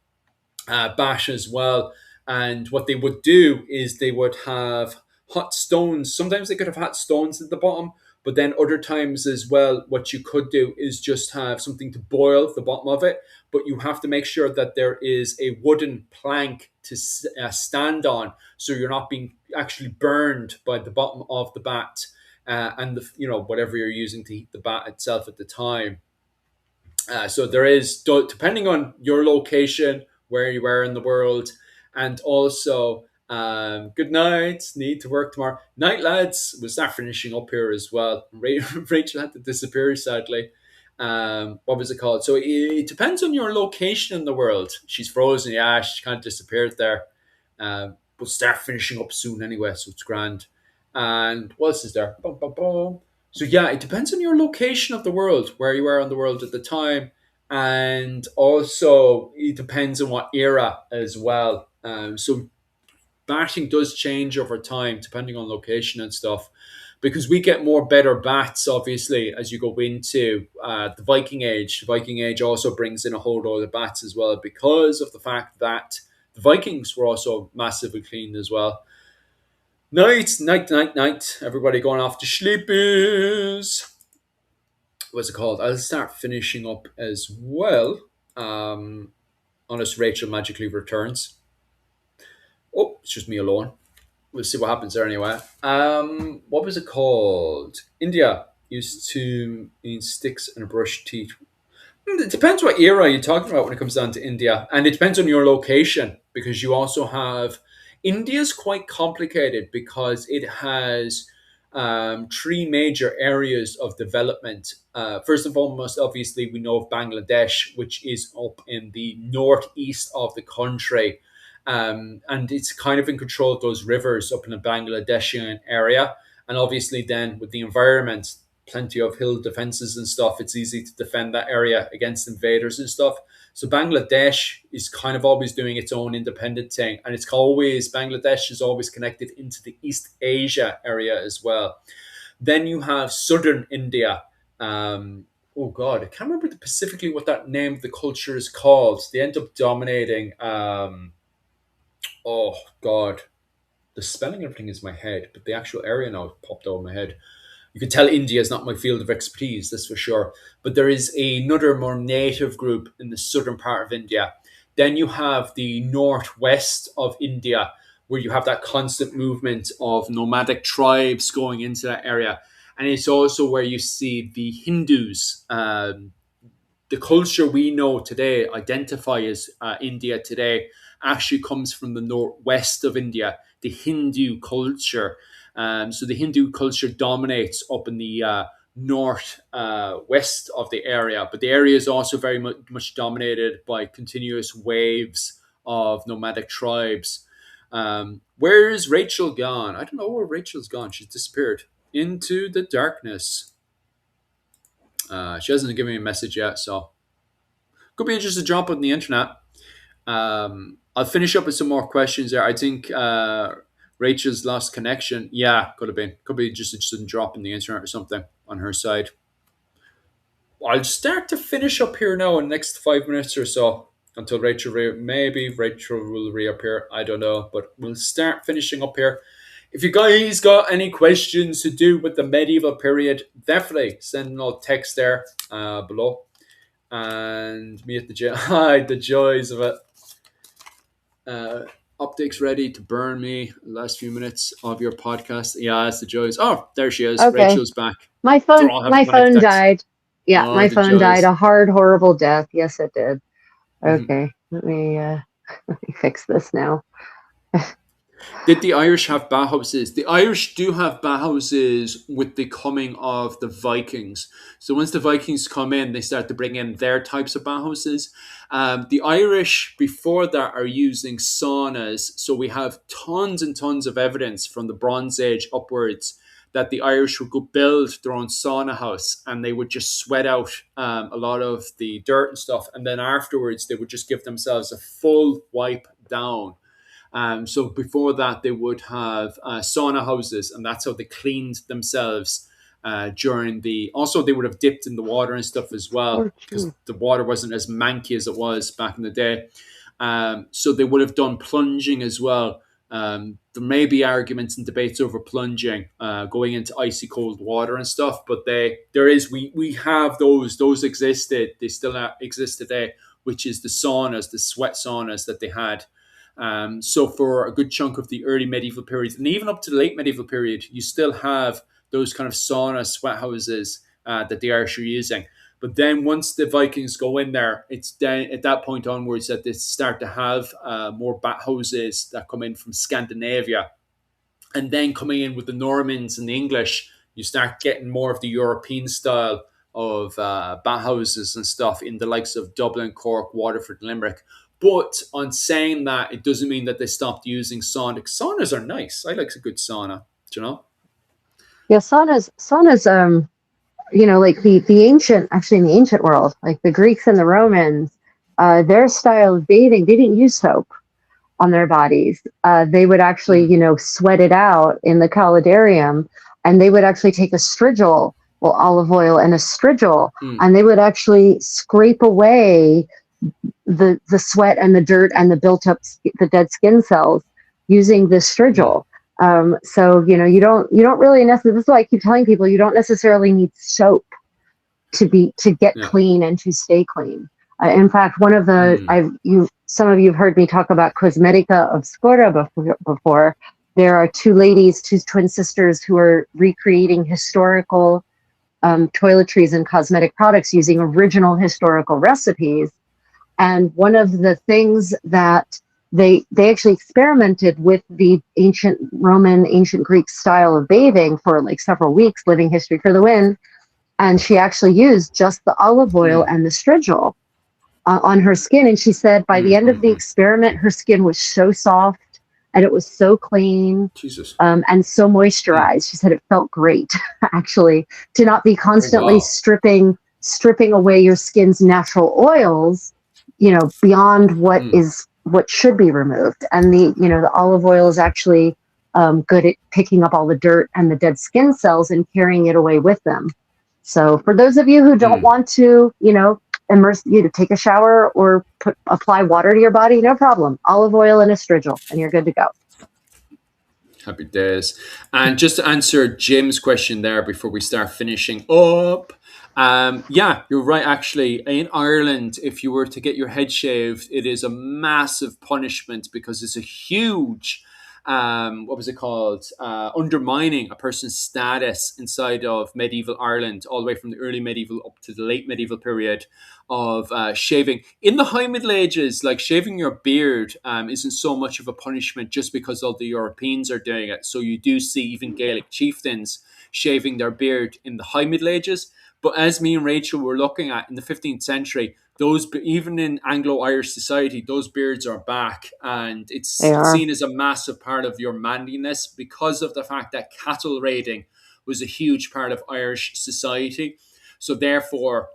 bash as well. And what they would do is they would have hot stones. Sometimes they could have hot stones at the bottom, but then other times as well, what you could do is just have something to boil the bottom of it. But you have to make sure that there is a wooden plank to stand on, so you're not being actually burned by the bottom of the bat and the whatever you're using to heat the bat itself at the time. So there is, depending on your location, where you are in the world, and also good night. Need to work tomorrow. Night, lads. We'll start finishing up here as well. Rachel had to disappear sadly. What was it called? So it depends on your location in the world. She's frozen. Yeah, she kind of disappeared there. We'll start finishing up soon anyway, so it's grand. And what else is there? Bum, bum, bum. So yeah, it depends on your location of the world, where you are in the world at the time, and also it depends on what era as well. So batting does change over time depending on location and stuff, because we get more better bats obviously as you go into the Viking Age. The Viking Age also brings in a whole load of bats as well, because of the fact that the Vikings were also massively clean as well. Night, night, night, night. Everybody going off to sleepies. What's it called? I'll start finishing up as well. Unless Rachel magically returns. Oh, it's just me alone. we'll see what happens there anyway. What was it called? India used to mean sticks and brush teeth. It depends what era you're talking about when it comes down to India, and it depends on your location because you also have India's quite complicated because it has three major areas of development. First and foremost, obviously, we know of Bangladesh, which is up in the northeast of the country, and it's kind of in control of those rivers up in the Bangladeshian area. And obviously, then with the environment, plenty of hill defenses and stuff, it's easy to defend that area against invaders and stuff. So Bangladesh is kind of always doing its own independent thing, and it's always Bangladesh is always connected into the East Asia area as well. Then you have southern India. Oh God, I can't remember specifically what that name of the culture is called. They end up dominating. Oh God, the spelling of everything is in my head, but the actual area now popped over my head. You can tell India is not my field of expertise, that's for sure. But there is another more native group in the southern part of India. Then you have the northwest of India, where you have that constant movement of nomadic tribes going into that area. And it's also where you see the Hindus. The culture we know today, identify as India today, actually comes from the northwest of India, the Hindu culture. So the Hindu culture dominates up in the north west of the area, but the area is also very much dominated by continuous waves of nomadic tribes. Where is Rachel gone? I don't know where Rachel's gone. She's disappeared into the darkness. She hasn't given me a message yet, so could be just a drop on the internet. I'll finish up with some more questions there. I think Rachel's lost connection. Yeah, could have been. Could be just a sudden drop in the internet or something on her side. I'll start to finish up here now in the next 5 minutes or so until maybe Rachel will reappear. I don't know, but we'll start finishing up here. If you guys got any questions to do with the medieval period, definitely send a text there below. And me at the gym. Hi, the joys of it. Optics ready to burn me. Last few minutes of your podcast. Yeah, that's the joys. Oh, there she is. Okay. Rachel's back. My phone died. Yeah, Oh, my the phone joys. died a hard, horrible death. Yes, it did. Mhm. Okay, let me fix this now. Did the Irish have bathhouses? The Irish do have bathhouses with the coming of the Vikings. So once the Vikings come in, they start to bring in their types of bathhouses. The Irish before that are using saunas. So we have tons and tons of evidence from the Bronze Age upwards that the Irish would go build their own sauna house and they would just sweat out a lot of the dirt and stuff. And then afterwards, they would just give themselves a full wipe down. So before that, they would have sauna houses, and that's how they cleaned themselves during the. Also, they would have dipped in the water and stuff as well because the water wasn't as manky as it was back in the day. So they would have done plunging as well. There may be arguments and debates over plunging, going into icy cold water and stuff, but we have those existed. They still exist today, which is the saunas, the sweat saunas that they had. So for a good chunk of the early medieval period, and even up to the late medieval period, you still have those kind of sauna sweat houses that the Irish are using. But then once the Vikings go in there, it's then at that point onwards that they start to have more bathhouses that come in from Scandinavia. And then coming in with the Normans and the English, you start getting more of the European style of bathhouses and stuff in the likes of Dublin, Cork, Waterford, Limerick. But on saying that, it doesn't mean that they stopped using saunas. Saunas are nice. I like a good sauna. Do you know? Yeah, saunas. Like the ancient, actually in the ancient world, like the Greeks and the Romans, their style of bathing, they didn't use soap on their bodies. They would actually, sweat it out in the columbarium, and they would actually take a strigil, olive oil and a strigil, and they would actually scrape away the sweat and the dirt and the built up the dead skin cells using this strigil. So you don't really necessarily. This is why I keep telling people you don't necessarily need soap to get clean and to stay clean. In fact, one of the some of you have heard me talk about cosmetica obscura before. There are two ladies, two twin sisters, who are recreating historical toiletries and cosmetic products using original historical recipes. And one of the things that they actually experimented with the ancient Roman, ancient Greek style of bathing for like several weeks, living history for the win. And she actually used just the olive oil Mm, and the strigil on her skin. And she said by the mm, end of mm, the mm. experiment, her skin was so soft and it was so clean, Jesus. and so Mm. moisturized. She said it felt great, actually, to not be Oh constantly wow. stripping away your skin's natural oils, beyond Mm, what should be removed. And the olive oil is actually good at picking up all the dirt and the dead skin cells and carrying it away with them. So for those of you who don't mm. want to, immerse you to take a shower or apply water to your body, no problem. Olive oil and a strigil, and you're good to go. Happy days. And just to answer Jim's question there before we start finishing up, yeah, you're right. Actually, in Ireland, if you were to get your head shaved, it is a massive punishment because it's a huge, what was it called? Undermining a person's status inside of medieval Ireland, all the way from the early medieval up to the late medieval period of shaving. In the High Middle Ages, like shaving your beard isn't so much of a punishment just because all the Europeans are doing it. So you do see even Gaelic chieftains shaving their beard in the High Middle Ages. But as me and Rachel were looking at in the 15th century, those even in Anglo-Irish society, those beards are back, and They it's are. seen as a massive part of your manliness because of the fact that cattle raiding was a huge part of Irish society. So therefore,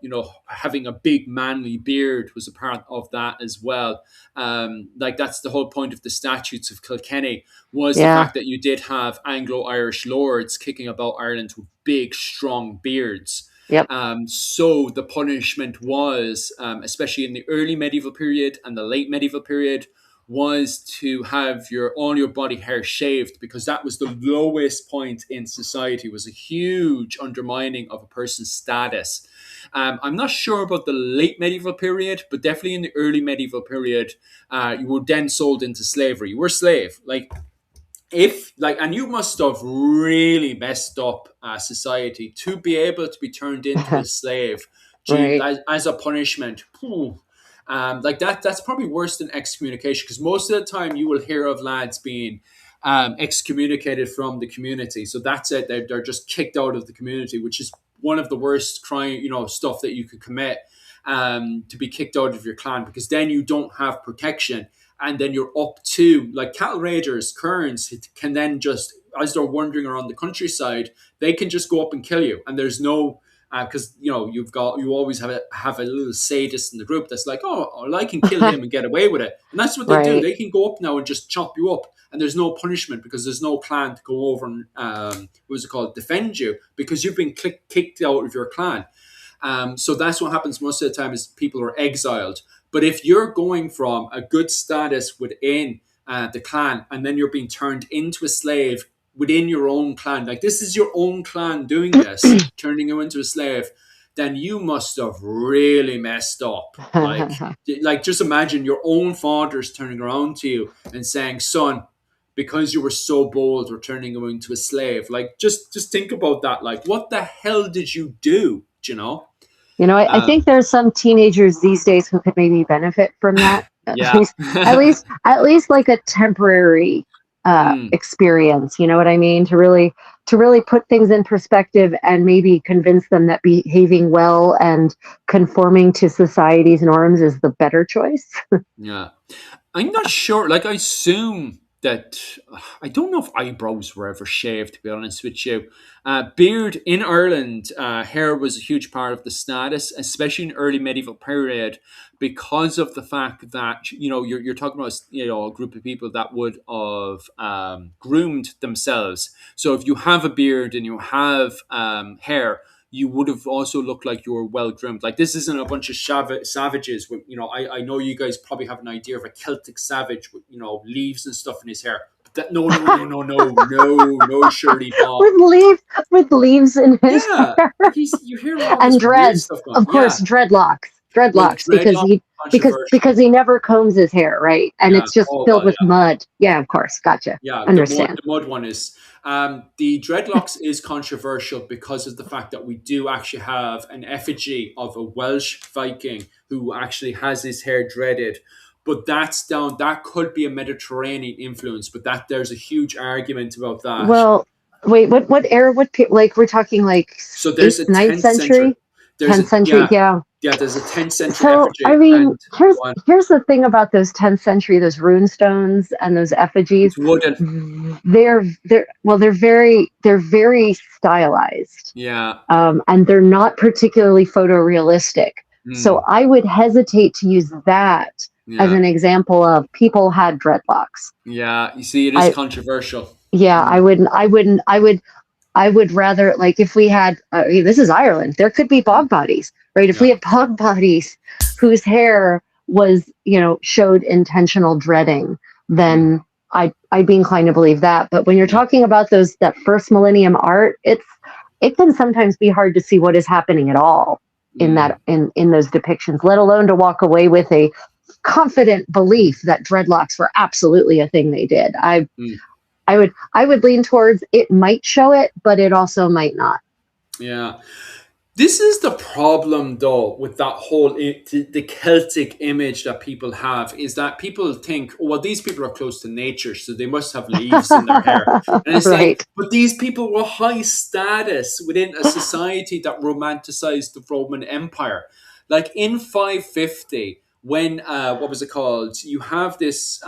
having a big manly beard was a part of that as well. Like that's the whole point of the statutes of Kilkenny was the Yeah. fact that you did have Anglo-Irish lords kicking about Ireland with big, strong beards. Yep. So the punishment was, especially in the early medieval period and the late medieval period, was to have all your body hair shaved because that was the lowest point in society. It was a huge undermining of a person's status. I'm not sure about the late medieval period, but definitely in the early medieval period, you were then sold into slavery. You were a slave. Like if like and you must have really messed up society to be able to be turned into a slave Right. as a punishment. Like that's probably worse than excommunication because most of the time you will hear of lads being excommunicated from the community, so that's it, they're just kicked out of the community, which is one of the worst crime, stuff that you could commit, to be kicked out of your clan because then you don't have protection, and then you're up to like cattle raiders, kerns can then just as they're wandering around the countryside, they can just go up and kill you, and there's no because you always have a little sadist in the group that's like, oh, well, I can kill him and get away with it, and that's what they do. Right. They can go up now and just chop you up, and there's no punishment because there's no clan to go over and what's it called, defend you because you've been kicked out of your clan. So that's what happens most of the time is people are exiled. But if you're going from a good status within the clan and then you're being turned into a slave within your own clan, like this is your own clan doing this, turning you into a slave, then you must have really messed up. Like just imagine your own father's turning around to you and saying, "Son, because you were so bold, we're turning you into a slave." Like just think about that. Like, what the hell did you do? Do you know? I Uh, think there's some teenagers these days who could maybe benefit from that. At yeah. least, at least like a temporary Mm. experience. You know what I mean? To really put things in perspective and maybe convince them that behaving well and conforming to society's norms is the better choice. Yeah. I'm not sure. Like, I assume that I don't know if eyebrows were ever shaved. To be honest with you, beard in Ireland, hair was a huge part of the status, especially in early medieval period, because of the fact that you're talking about a group of people that would have groomed themselves. So if you have a beard and you have hair, you would have also looked like you were well groomed. Like this isn't a bunch of savages with, I know you guys probably have an idea of a Celtic savage with, leaves and stuff in his hair. But that, no, no, no, no, no, no, no, Shirley Bob. with leaves with leaves in his Yeah. hair You hear all and this weird dreads, stuff going. of Yeah. course, dreadlocks. Well, dreadlocks because dreadlock he controversial. because he never combs his hair, right? And Yeah. it's just Oh filled well. with mud. Yeah, of course. Gotcha. Yeah, Understand. the mud one is the dreadlocks is controversial because of the fact that we do actually have an effigy of a Welsh Viking who actually has his hair dreaded. But that's down. That could be a Mediterranean influence, but that there's a huge argument about that. Well, wait, what era? Like we're talking like So there's eighth, a ninth 10th century. century, There's a 10th century. yeah, Yeah. yeah. There's a 10th century So I effigy mean, and one. here's the thing about those 10th century, those rune stones and those effigies. It's wooden. They're very stylized, Yeah. and they're not particularly photorealistic. So Mm, I would hesitate to use that as yeah. an example of people had dreadlocks. Yeah. You see, it is I controversial. Yeah, Mm, I would rather, like, if we had this is Ireland, there could be mm, bog bodies, right? If we yeah. had bog bodies whose hair was, showed intentional dreading, Mm, then I'd be inclined to believe that. But when you're yeah. talking about those that first millennium art, it can sometimes be hard to see what is happening at all in Mm, that in those depictions, let alone to walk away with a confident belief that dreadlocks were absolutely a thing they did. mm. I would lean towards it might show it, but it also might not. Yeah. This is the problem, though, with that whole the Celtic image that people have is that people think, oh, well, these people are close to nature, so they must have leaves in their hair, and it's like, Right. but these people were high status within a society that romanticized the Roman Empire. Like in 550, when what was it called? You have this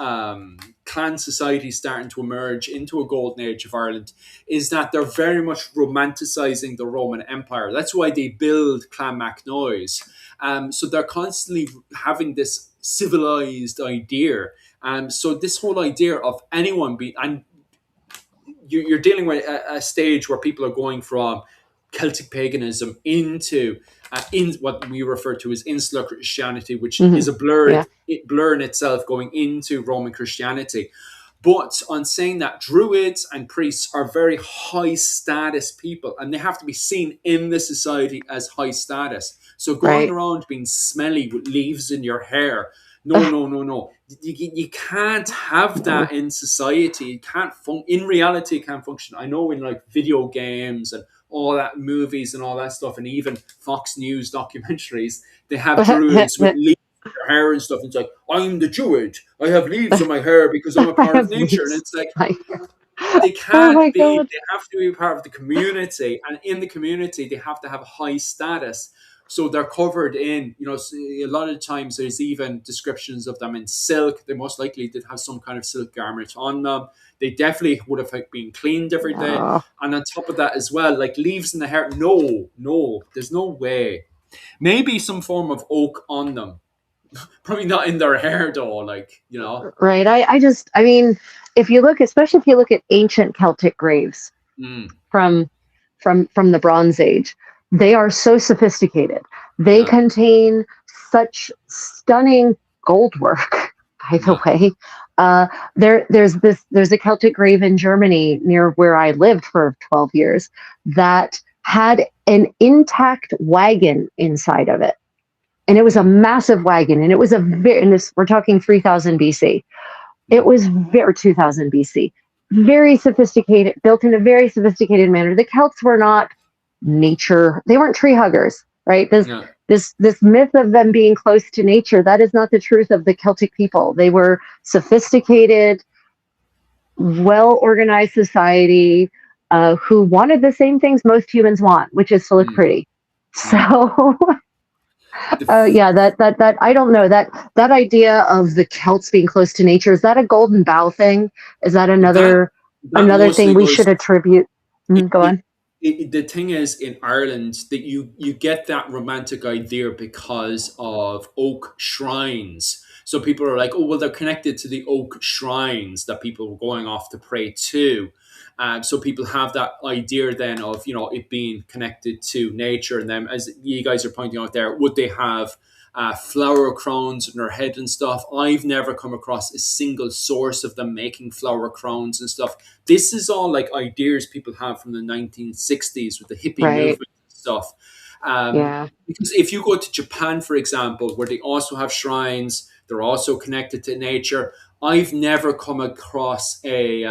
clan society starting to emerge into a golden age of Ireland is that they're very much romanticizing the Roman Empire. That's why they build Clonmacnoise. So they're constantly having this civilized idea. So this whole idea of anyone being, and you're dealing with a stage where people are going from Celtic paganism into in what we refer to as insular Christianity, which Hmm. is a Yeah. blur in itself going into Roman Christianity. But on saying that druids and priests are very high status people and they have to be seen in the society as high status. So going Right. around being smelly with leaves in your hair, no, no, no, no. You can't have that in society. You can't in reality. It can't function. I know in like video games and all that movies and all that stuff, and even Fox News documentaries, they have druids with leaves their hair and stuff. And it's like, I'm the Druid. I have leaves on my hair because I'm a I part of have nature. And leaves. it's like, Like, they oh can't my be, god. they have to be part of the community. And in the community, they have to have a high status. So they're covered in, a lot of times there's even descriptions of them in silk. They most likely did have some kind of silk garment on them. They definitely would have like, been cleaned every day. Oh. And on top of that as well, like leaves in the hair, no, no, there's no way. Maybe some form of oak on them. Probably not in their hair though, Right. I mean, if you look, especially if you look at ancient Celtic graves Mm, from from the Bronze Age, they are so sophisticated. They yeah, contain such stunning gold work. By the yeah. way, there's a Celtic grave in Germany near where I lived for 12 years that had an intact wagon inside of it, and it was a Mm, massive wagon, and it was a very, and this, we're talking 3000 BC. It mm, was very 2000 BC, very sophisticated, built in a very sophisticated manner. The Celts were not nature; they weren't tree huggers, right? yeah. This myth of them being close to nature, that is not the truth of the Celtic people. They were sophisticated, well organized society, who wanted the same things most humans want, which is to look Mm, pretty. mm. So The f- yeah, that I don't know, that idea of the Celts being close to nature, is that a golden bough thing? Is that that that another thing mostly we goes. should attribute? It, Go it, on. the thing is in Ireland that you get that romantic idea because of oak shrines. So people are like, oh well, they're connected to the oak shrines that people were going off to pray to. So people have that idea then of it being connected to nature, and them as you guys are pointing out there, would they have flower crowns in their head and stuff? I've never come across a single source of them making flower crowns and stuff. This is all like ideas people have from the 1960s with the hippie Right. movement and stuff. Yeah. Because if you go to Japan, for example, where they also have shrines, they're also connected to nature. I've never come across a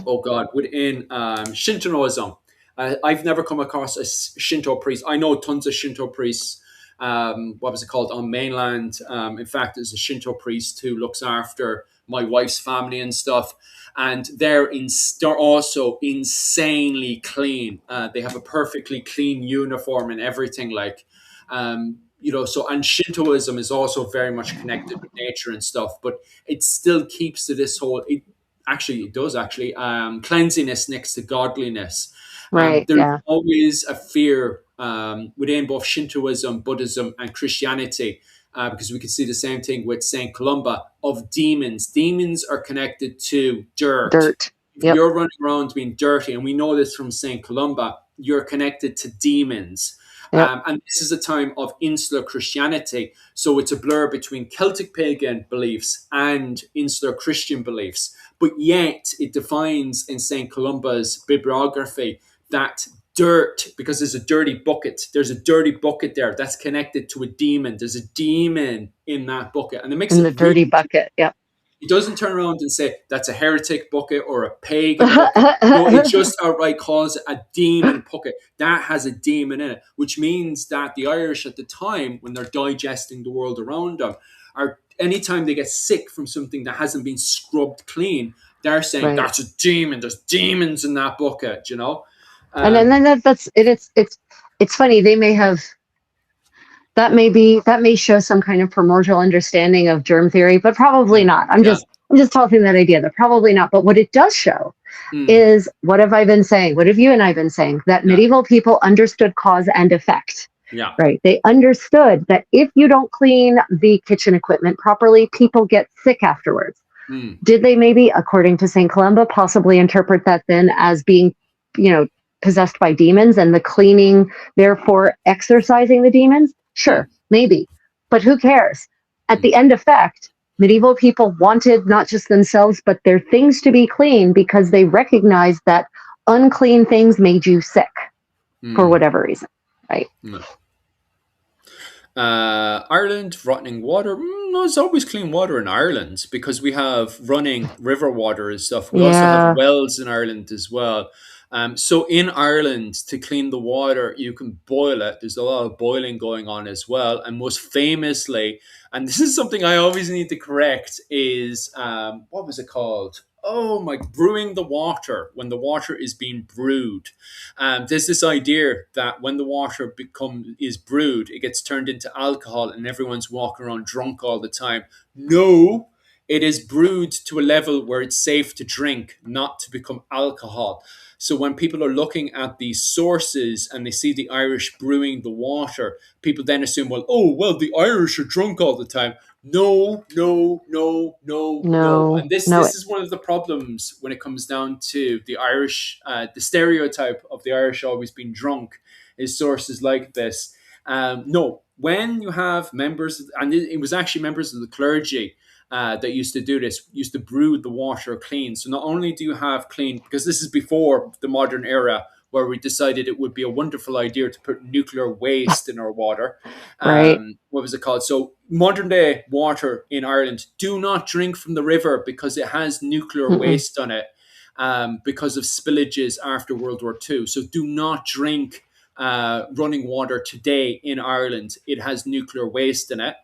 oh God, within Shintoism. I've never come across a Shinto priest. I know tons of Shinto priests. What was it called on mainland? In fact, there's a Shinto priest who looks after my wife's family and stuff, and they're also insanely clean. They have a perfectly clean uniform and everything. So and Shintoism is also very much connected with nature and stuff, but it still keeps to this whole. It does actually cleanliness next to godliness. Right. There's Yeah. always a fear within both Shintoism, Buddhism, and Christianity, because we can see the same thing with Saint Columba of demons. Demons are connected to dirt. Dirt. If Yep. you're running around being dirty, and we know this from Saint Columba, you're connected to demons. Yep. And this is a time of insular Christianity. So it's a blur between Celtic pagan beliefs and insular Christian beliefs. But yet it defines in St. Columba's bibliography that dirt, because there's a dirty bucket there that's connected to a demon. There's a demon in that bucket. And it makes In it the really, dirty bucket. Yep. it doesn't turn around and say that's a heretic bucket or a pagan bucket. No, it just outright calls it a demon bucket. That has a demon in it, which means that the Irish at the time, when they're digesting the world around them, are anytime they get sick from something that hasn't been scrubbed clean, they're saying Right. that's a demon. There's demons in that bucket, you know. And then that's it. It's funny. They may have that may show some kind of primordial understanding of germ theory, but probably not. Yeah. I'm just tossing that idea that probably not. But what it does show Mm, is what have I been saying? What have you and I been saying? That yeah. medieval people understood cause and effect. Yeah. Right. They understood that if you don't clean the kitchen equipment properly, people get sick afterwards. Mm, Did they maybe, according to St. Columba, possibly interpret that then as being, you know, possessed by demons and the cleaning, therefore exorcising the demons? mm, Sure, maybe. But who cares? At mm, the end effect, medieval people wanted not just themselves, but their things to be clean because they recognized that unclean things made you sick for mm. whatever reason, right? Mm. Ireland, rotting water. No, there's always clean water in Ireland because we have running river water and stuff. We also have Yeah, wells in Ireland as well. So in Ireland, to clean the water, you can boil it. There's a lot of boiling going on as well. And most famously, and this is something I always need to correct, is what was it called? Oh my, brewing the water when the water is being brewed. There's this idea that when the water is brewed, it gets turned into alcohol, and everyone's walking around drunk all the time. No, it is brewed to a level where it's safe to drink, not to become alcohol. So when people are looking at these sources and they see the Irish brewing the water, people then assume, well, the Irish are drunk all the time. No, no, no, no, no. no, And this no, this is one of the problems when it comes down to the Irish. The stereotype of the Irish always being drunk is sources like this. No, when you have members, and it was actually members of the clergy that used to do this, used to brew the water clean. So not only do you have clean, because this is before the modern era where we decided it would be a wonderful idea to put nuclear waste in our water. right? What was it called? So modern day water in Ireland, do not drink from the river because it has nuclear Mm-mm. waste on it because of spillages after World War II. So do not drink running water today in Ireland. It has nuclear waste in it.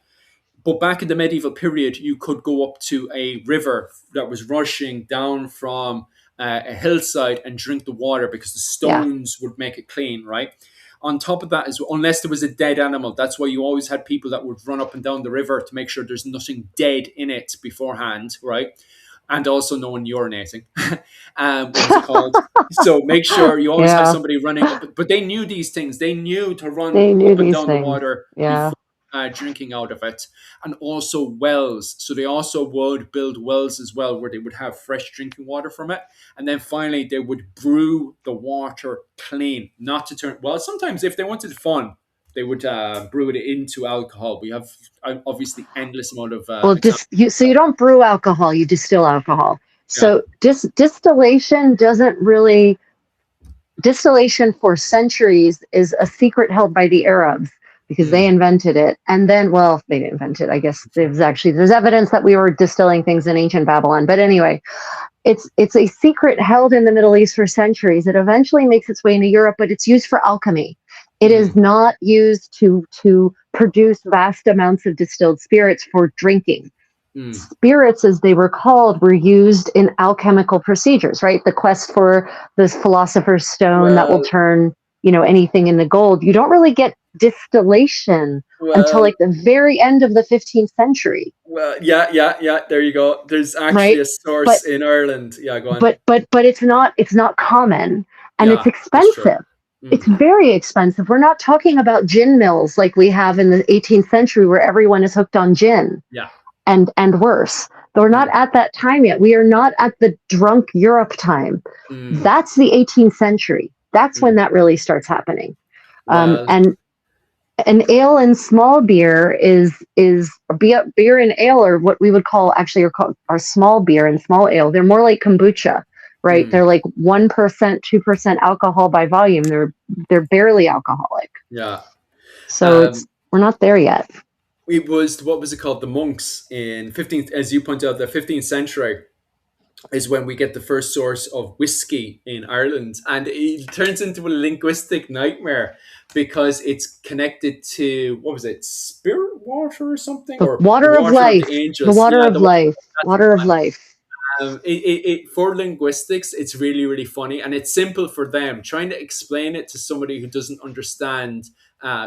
But back in the medieval period, you could go up to a river that was rushing down from a hillside and drink the water because the Yeah, stones would make it clean, right? On top of that, is unless there was a dead animal, that's why you always had people that would run up and down the river to make sure there's nothing dead in it beforehand, right? And also no one urinating. What was it called? So make sure you always have yeah. somebody running up. But they knew these things. They knew to run They knew up and these down the things. water Yeah. before drinking out of it, and also wells. So they also would build wells as well, where they would have fresh drinking water from it. And then finally, they would brew the water clean, not to turn. Well, sometimes if they wanted fun, they would brew it into alcohol. We have obviously endless amount of Well, examples. so you don't brew alcohol, you distill alcohol. Yeah. So distillation doesn't really distillation for centuries is a secret held by the Arabs because they Mm. invented it. And then, well, they didn't invent it. I guess there's evidence that we were distilling things in ancient Babylon. But anyway, it's a secret held in the Middle East for centuries. It eventually makes its way into Europe, but it's used for alchemy. It is Mm. not used to produce vast amounts of distilled spirits for drinking. Mm. Spirits, as they were called, were used in alchemical procedures, right? The quest for this philosopher's stone that will Well, turn, anything into gold. You don't really get distillation until well, like the very end of the 15th century, well. Yeah, yeah, yeah. There you go. There's actually right? a But source in Ireland. Yeah, go on. but it's not common, and it's Yeah, that's true. expensive. It's Mm. very expensive. We're not talking about gin mills like we have in the 18th century where everyone is hooked on gin Yeah. and worse. We're not Mm. at that time yet. We are not at the drunk Europe time. Mm. That's the 18th century. That's when Mm. that really starts happening. Well, And an ale and small beer is beer and ale, or what we would call actually are small beer and small ale. They're more like kombucha, right? mm. They're like 1%, 2% alcohol by volume. They're barely alcoholic. Yeah. So Um, we're not there yet. it was, what was it called? The monks in 15th, as you pointed out, the 15th century is when we get the first source of whiskey in Ireland, and it turns into a linguistic nightmare because it's connected to, what was it, spirit water or something, The or the water of water of the life, the angels? water Yeah, of the life, water of life. for linguistics, it's really, really funny, and it's simple for them. Trying to explain it to somebody who doesn't understand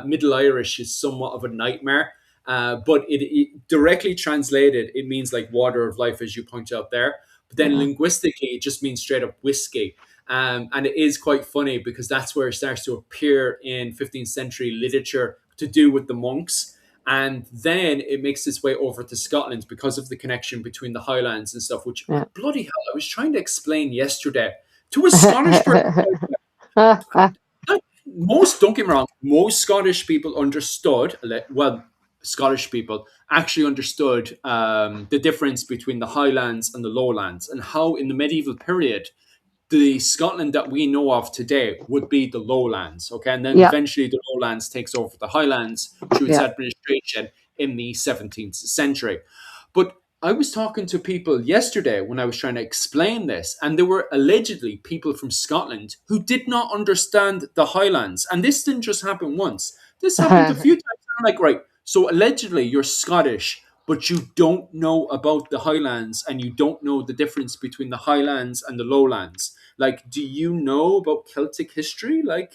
Middle Irish is somewhat of a nightmare. But it directly translated, it means like water of life, as you point out there. But then Yeah. linguistically, it just means straight up whiskey. And it is quite funny because that's where it starts to appear in 15th century literature to do with the monks. And then it makes its way over to Scotland because of the connection between the Highlands and stuff, which, Yeah. bloody hell, I was trying to explain yesterday to a Scottish person. Like, most, don't get me wrong, most Scottish people understood, well, Scottish people actually understood the difference between the Highlands and the Lowlands, and how in the medieval period the Scotland that we know of today would be the lowlands, okay? And then Yeah. eventually the lowlands takes over the highlands through its Yeah. administration in the 17th century. But I was talking to people yesterday when I was trying to explain this, and there were allegedly people from Scotland who did not understand the highlands. And this didn't just happen once, this happened a few times. I'm like, right, so allegedly you're Scottish, but you don't know about the highlands and you don't know the difference between the highlands and the lowlands. Like, do you know about Celtic history? Like,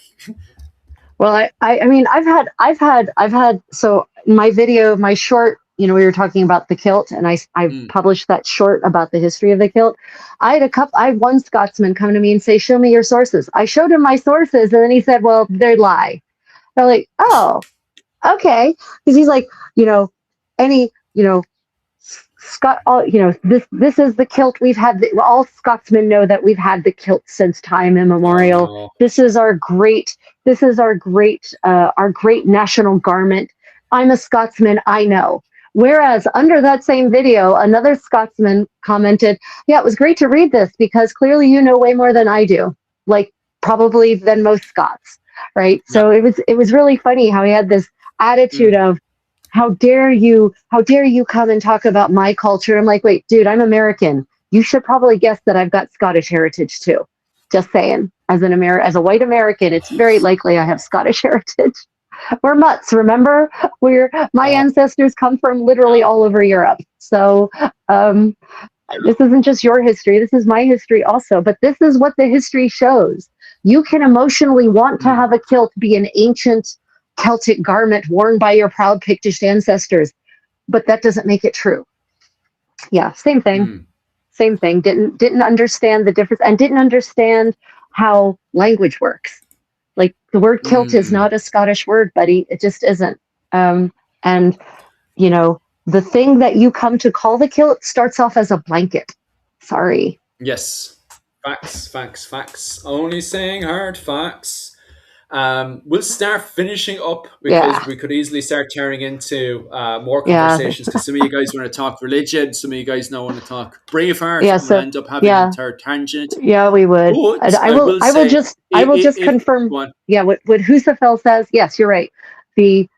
Well, I mean, I've had, so my video, my short, we were talking about the kilt, and I mm, published that short about the history of the kilt. I had one Scotsman come to me and say, show me your sources. I showed him my sources, and then he said, well, they lie. They're like, oh, okay. Because he's like, you know, any, Scott, all, this is the kilt we've had. All Scotsmen know that we've had the kilt since time oh immemorial. no. This is our great. This is our great national garment. I'm a Scotsman. I know. Whereas under that same video, another Scotsman commented, "Yeah, it was great to read this because clearly you know way more than I do. Like probably than most Scots, right?" Yeah. So it was really funny how he had this attitude Mm, of how dare you come and talk about my culture. I'm like, wait, dude, I'm American. You should probably guess that I've got Scottish heritage too. Just saying, as a white American, it's very likely I have Scottish heritage. We're mutts, remember? My oh, ancestors come from literally all over Europe. So um, this isn't just your history, this is my history also, but this is what the history shows. You can emotionally want to mm, have a kilt be an ancient Celtic garment worn by your proud Pictish ancestors, but that doesn't make it true. Yeah, same thing. mm, Same thing. Didn't understand the difference and didn't understand how language works. Like the word kilt is mm. not a Scottish word, buddy. It just isn't. And the thing that you come to call the kilt starts off as a blanket. Sorry. Yes. Facts, facts, facts. Only saying hard facts. We'll start finishing up because Yeah. we could easily start turning into more Yeah. conversations because some of you guys want to talk religion, some of you guys now want to talk Braveheart, Yeah. and we'll So end up having an yeah. entire tangent. Yeah, we would. But And I I will. will I will say, just. I will just if confirm. one, Yeah, what Husafel says. Yes, you're right. The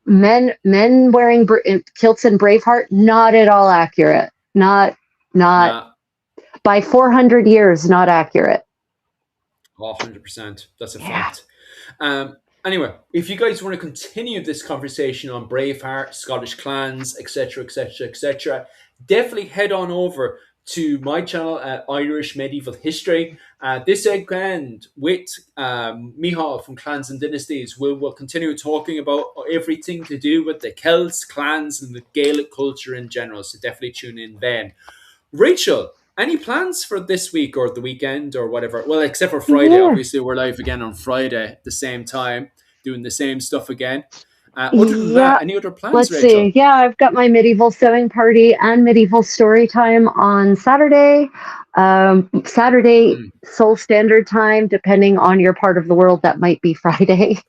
men wearing kilts in Braveheart, not at all accurate. Not nah, by 400 years, not accurate. 100%, that's a Yeah. fact. Anyway, if you guys want to continue this conversation on Braveheart, Scottish clans, etc., etc., etc., definitely head on over to my channel at Irish Medieval History. This weekend with Mihal from Clans and Dynasties, we'll continue talking about everything to do with the Celts, clans, and the Gaelic culture in general. So definitely tune in then. Rachel, any plans for this week or the weekend or whatever? Well, except for Friday. Yeah. Obviously, we're live again on Friday at the same time, doing the same stuff again. Other than Yeah. that, any other plans, Let's Rachel? see. Yeah, I've got my medieval sewing party and medieval story time on Saturday. Saturday Mm, Seoul Standard Time, depending on your part of the world, that might be Friday.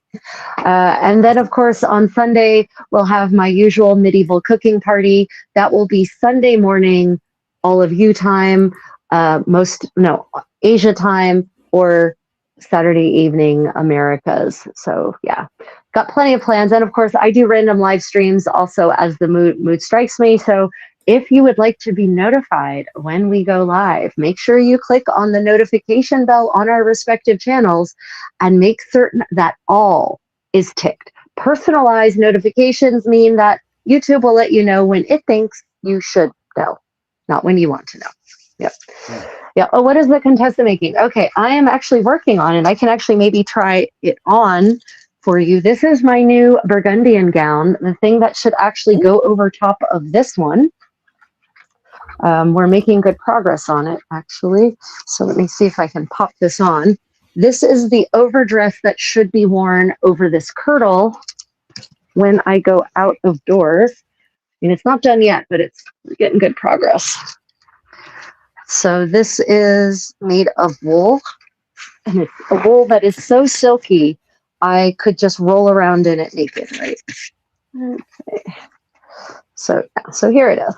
And then, of course, on Sunday, we'll have my usual medieval cooking party. That will be Sunday morning, all of you time, no, Asia time, or Saturday evening, Americas. So, yeah, got plenty of plans. And of course, I do random live streams also as the mood strikes me. So, if you would like to be notified when we go live, make sure you click on the notification bell on our respective channels and make certain that all is ticked. Personalized notifications mean that YouTube will let you know when it thinks you should know, not when you want to know. Yep. mm. Yeah. Oh, what is the Contessa making? Okay, I am actually working on it. I can actually maybe try it on for you. This is my new Burgundian gown, the thing that should actually go over top of this one. We're making good progress on it, actually. So let me see if I can pop this on. This is the overdress that should be worn over this kirtle when I go out of doors. And it's not done yet, but it's getting good progress. So this is made of wool, and it's a wool that is so silky, I could just roll around in it naked, right? Okay. So here it is.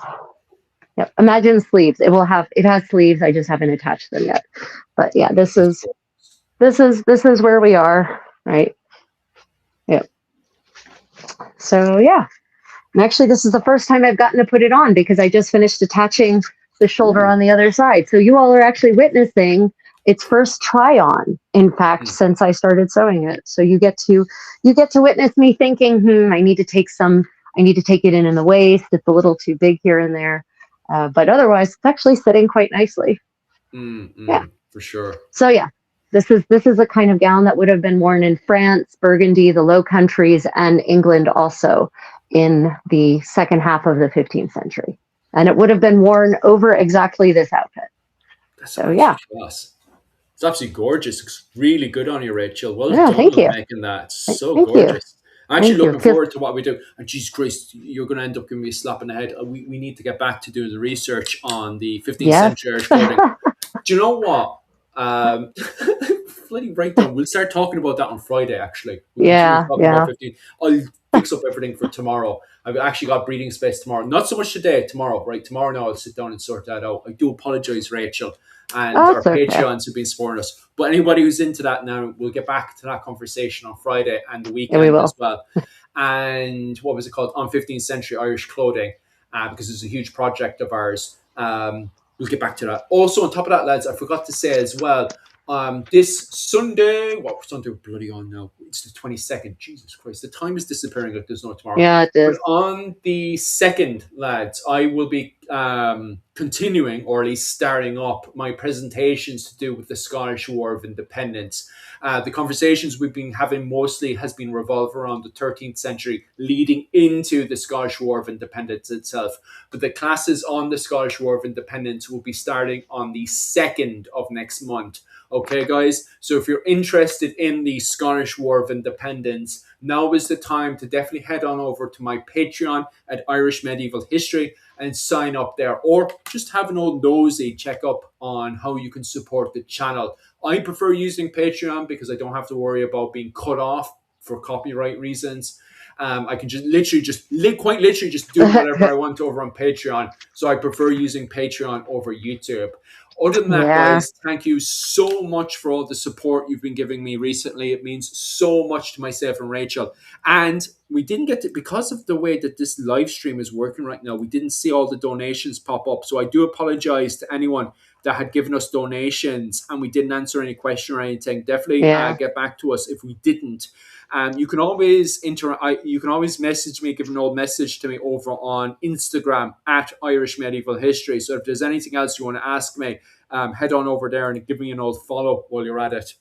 Yep. Imagine sleeves. It has sleeves. I just haven't attached them yet. But yeah, this is where we are, right? Yep. So yeah. And actually this is the first time I've gotten to put it on because I just finished attaching the shoulder Ooh. on the other side. So you all are actually witnessing its first try on, in fact, Mm. since I started sewing it. So you get to witness me thinking, I need to take it in the waist. It's a little too big here and there. But otherwise, it's actually sitting quite nicely. Mm, Yeah. for sure. So yeah, this is a kind of gown that would have been worn in France, Burgundy, the Low Countries, and England also in the second half of the 15th century. And it would have been worn over exactly this outfit. That's So actually yeah, class. It's absolutely gorgeous. It's really good on you, Rachel. Well yeah. done Thank with you, making that. It's so thank you, gorgeous. I'm actually thank you. looking Because forward to what we do. And Jesus Christ, you're going to end up giving me a slap in the head. We need to get back to doing the research on the 15th yes, century Irish clothing. Do you know what? Um, bloody right down. We'll start talking about that on Friday. Actually, we'll continue yeah, talking about yeah, 15. I'll fix up everything for tomorrow. I've actually got breathing space tomorrow. Not so much today. Tomorrow, right? Tomorrow now, I'll sit down and sort that out. I do apologize, Rachel, and our that's okay. Patreons who've been supporting us. But anybody who's into that now, we'll get back to that conversation on Friday and the Yeah, we weekend as will. well. And what was it called? On 15th century Irish clothing, because it's a huge project of ours. We'll get back to that. Also, on top of that, lads, I forgot to say as well, this Sunday, what Sunday bloody on now? It's the 22nd. Jesus Christ, the time is disappearing like there's no tomorrow. Yeah, it But is. on the 2nd, lads, I will be continuing, or at least starting up, my presentations to do with the Scottish War of Independence. The conversations we've been having mostly has been revolved around the 13th century leading into the Scottish War of Independence itself. But the classes on the Scottish War of Independence will be starting on the 2nd of next month. Okay, guys? So if you're interested in the Scottish War of Independence, now is the time to definitely head on over to my Patreon at Irish Medieval History and sign up there, or just have an old nosy check up on how you can support the channel. I prefer using Patreon because I don't have to worry about being cut off for copyright reasons. I can just literally, quite literally, just do whatever I want over on Patreon. So I prefer using Patreon over YouTube. Other than that, Yeah. guys, thank you so much for all the support you've been giving me recently. It means so much to myself and Rachel. And we didn't get to, because of the way that this live stream is working right now, we didn't see all the donations pop up. So I do apologize to anyone that had given us donations and we didn't answer any question or anything. Definitely Yeah. get back to us if we didn't. You can always you can always message me, give an old message to me over on Instagram at Irish Medieval History. So if there's anything else you want to ask me, head on over there and give me an old follow while you're at it.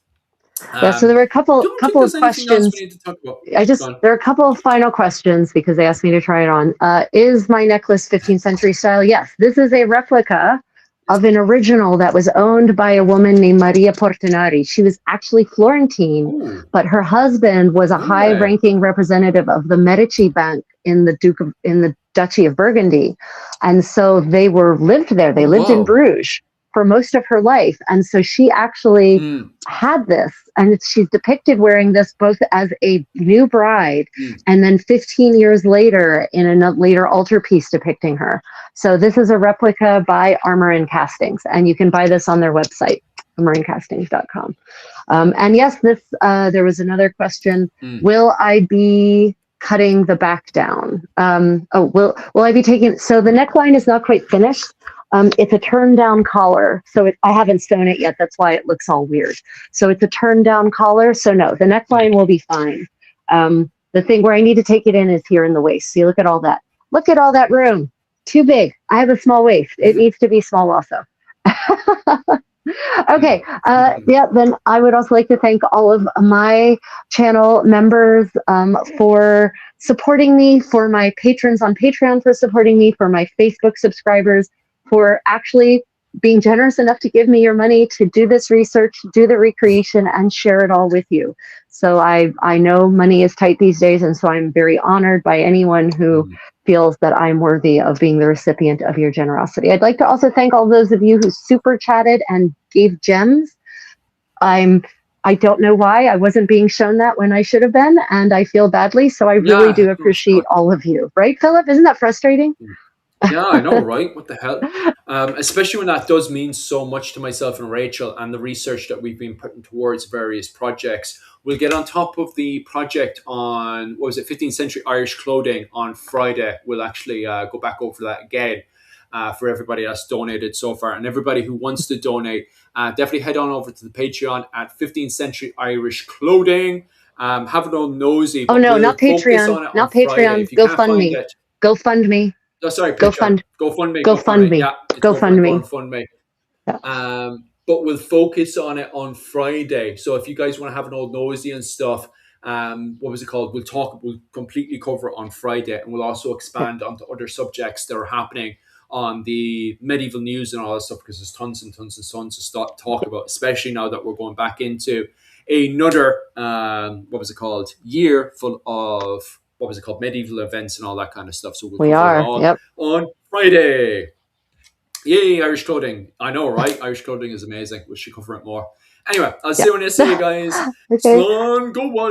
Yeah. So there were a Don't think couple of there's anything else we questions. need to talk about. Gone. There are a couple of final questions because they asked me to try it on. Is my necklace 15th century style? Yes. This is a replica of an original that was owned by a woman named Maria Portinari. She was actually Florentine, Ooh, but her husband was a no way. high-ranking representative of the Medici Bank in the Duchy of Burgundy, and so they were lived there. They Oh lived in wow. Bruges for most of her life, and so she actually Mm, had this, and she's depicted wearing this both as a new bride mm. and then 15 years later in a later altarpiece depicting her. So this is a replica by Armor and Castings, and you can buy this on their website, armorandcastings.com. And yes, there was another question. Mm. Will I be cutting the back down? Will I be taking? So the neckline is not quite finished. It's a turn down collar. So I haven't sewn it yet. That's why it looks all weird. So it's a turn down collar. So no, the neckline will be fine. The thing where I need to take it in is here in the waist. See, look at all that. Look at all that room. Too big. I have a small waist. It needs to be small also. Okay. Yeah, then I would also like to thank all of my channel members for supporting me, for my patrons on Patreon for supporting me, for my Facebook subscribers for actually being generous enough to give me your money to do this research, do the recreation, and share it all with you. So I know money is tight these days, and so I'm very honored by anyone who Mm. feels that I'm worthy of being the recipient of your generosity. I'd like to also thank all those of you who super chatted and gave gems. I don't know why I wasn't being shown that when I should have been, and I feel badly. So I really Yeah, do no, it's appreciate not. all of you. Right, Philip? Isn't that frustrating? Yeah, I know, right? What the hell? Especially when that does mean so much to myself and Rachel and the research that we've been putting towards various projects. We'll get on top of the project on, what was it, 15th century Irish clothing on Friday. We'll actually go back over that again for everybody that's donated so far. And everybody who wants to donate, definitely head on over to the Patreon at 15th century Irish clothing. Have an old nosy, Oh but no, we'll not focus Patreon, on it on not Friday. Patreon. If you can't find GoFundMe, it, GoFundMe, oh, sorry, Patreon. GoFund, GoFundMe, GoFundMe. GoFundMe, Yeah, it's over on GoFundMe. GoFundMe. Yeah. But we'll focus on it on Friday. So if you guys want to have an old nosy and stuff, what was it called? We'll completely cover it on Friday, and we'll also Okay. expand onto other subjects that are happening on the medieval news and all that stuff because there's tons and tons and tons to start talk about, especially now that we're going back into another what was it called year full of what was it called medieval events and all that kind of stuff. So we'll We cover it are. all Yep. on Friday. Yay, Irish clothing. I know, right? Irish clothing is amazing. We should cover it more. Anyway, I'll see Yeah. you when I see you guys. Okay. Slán go wild.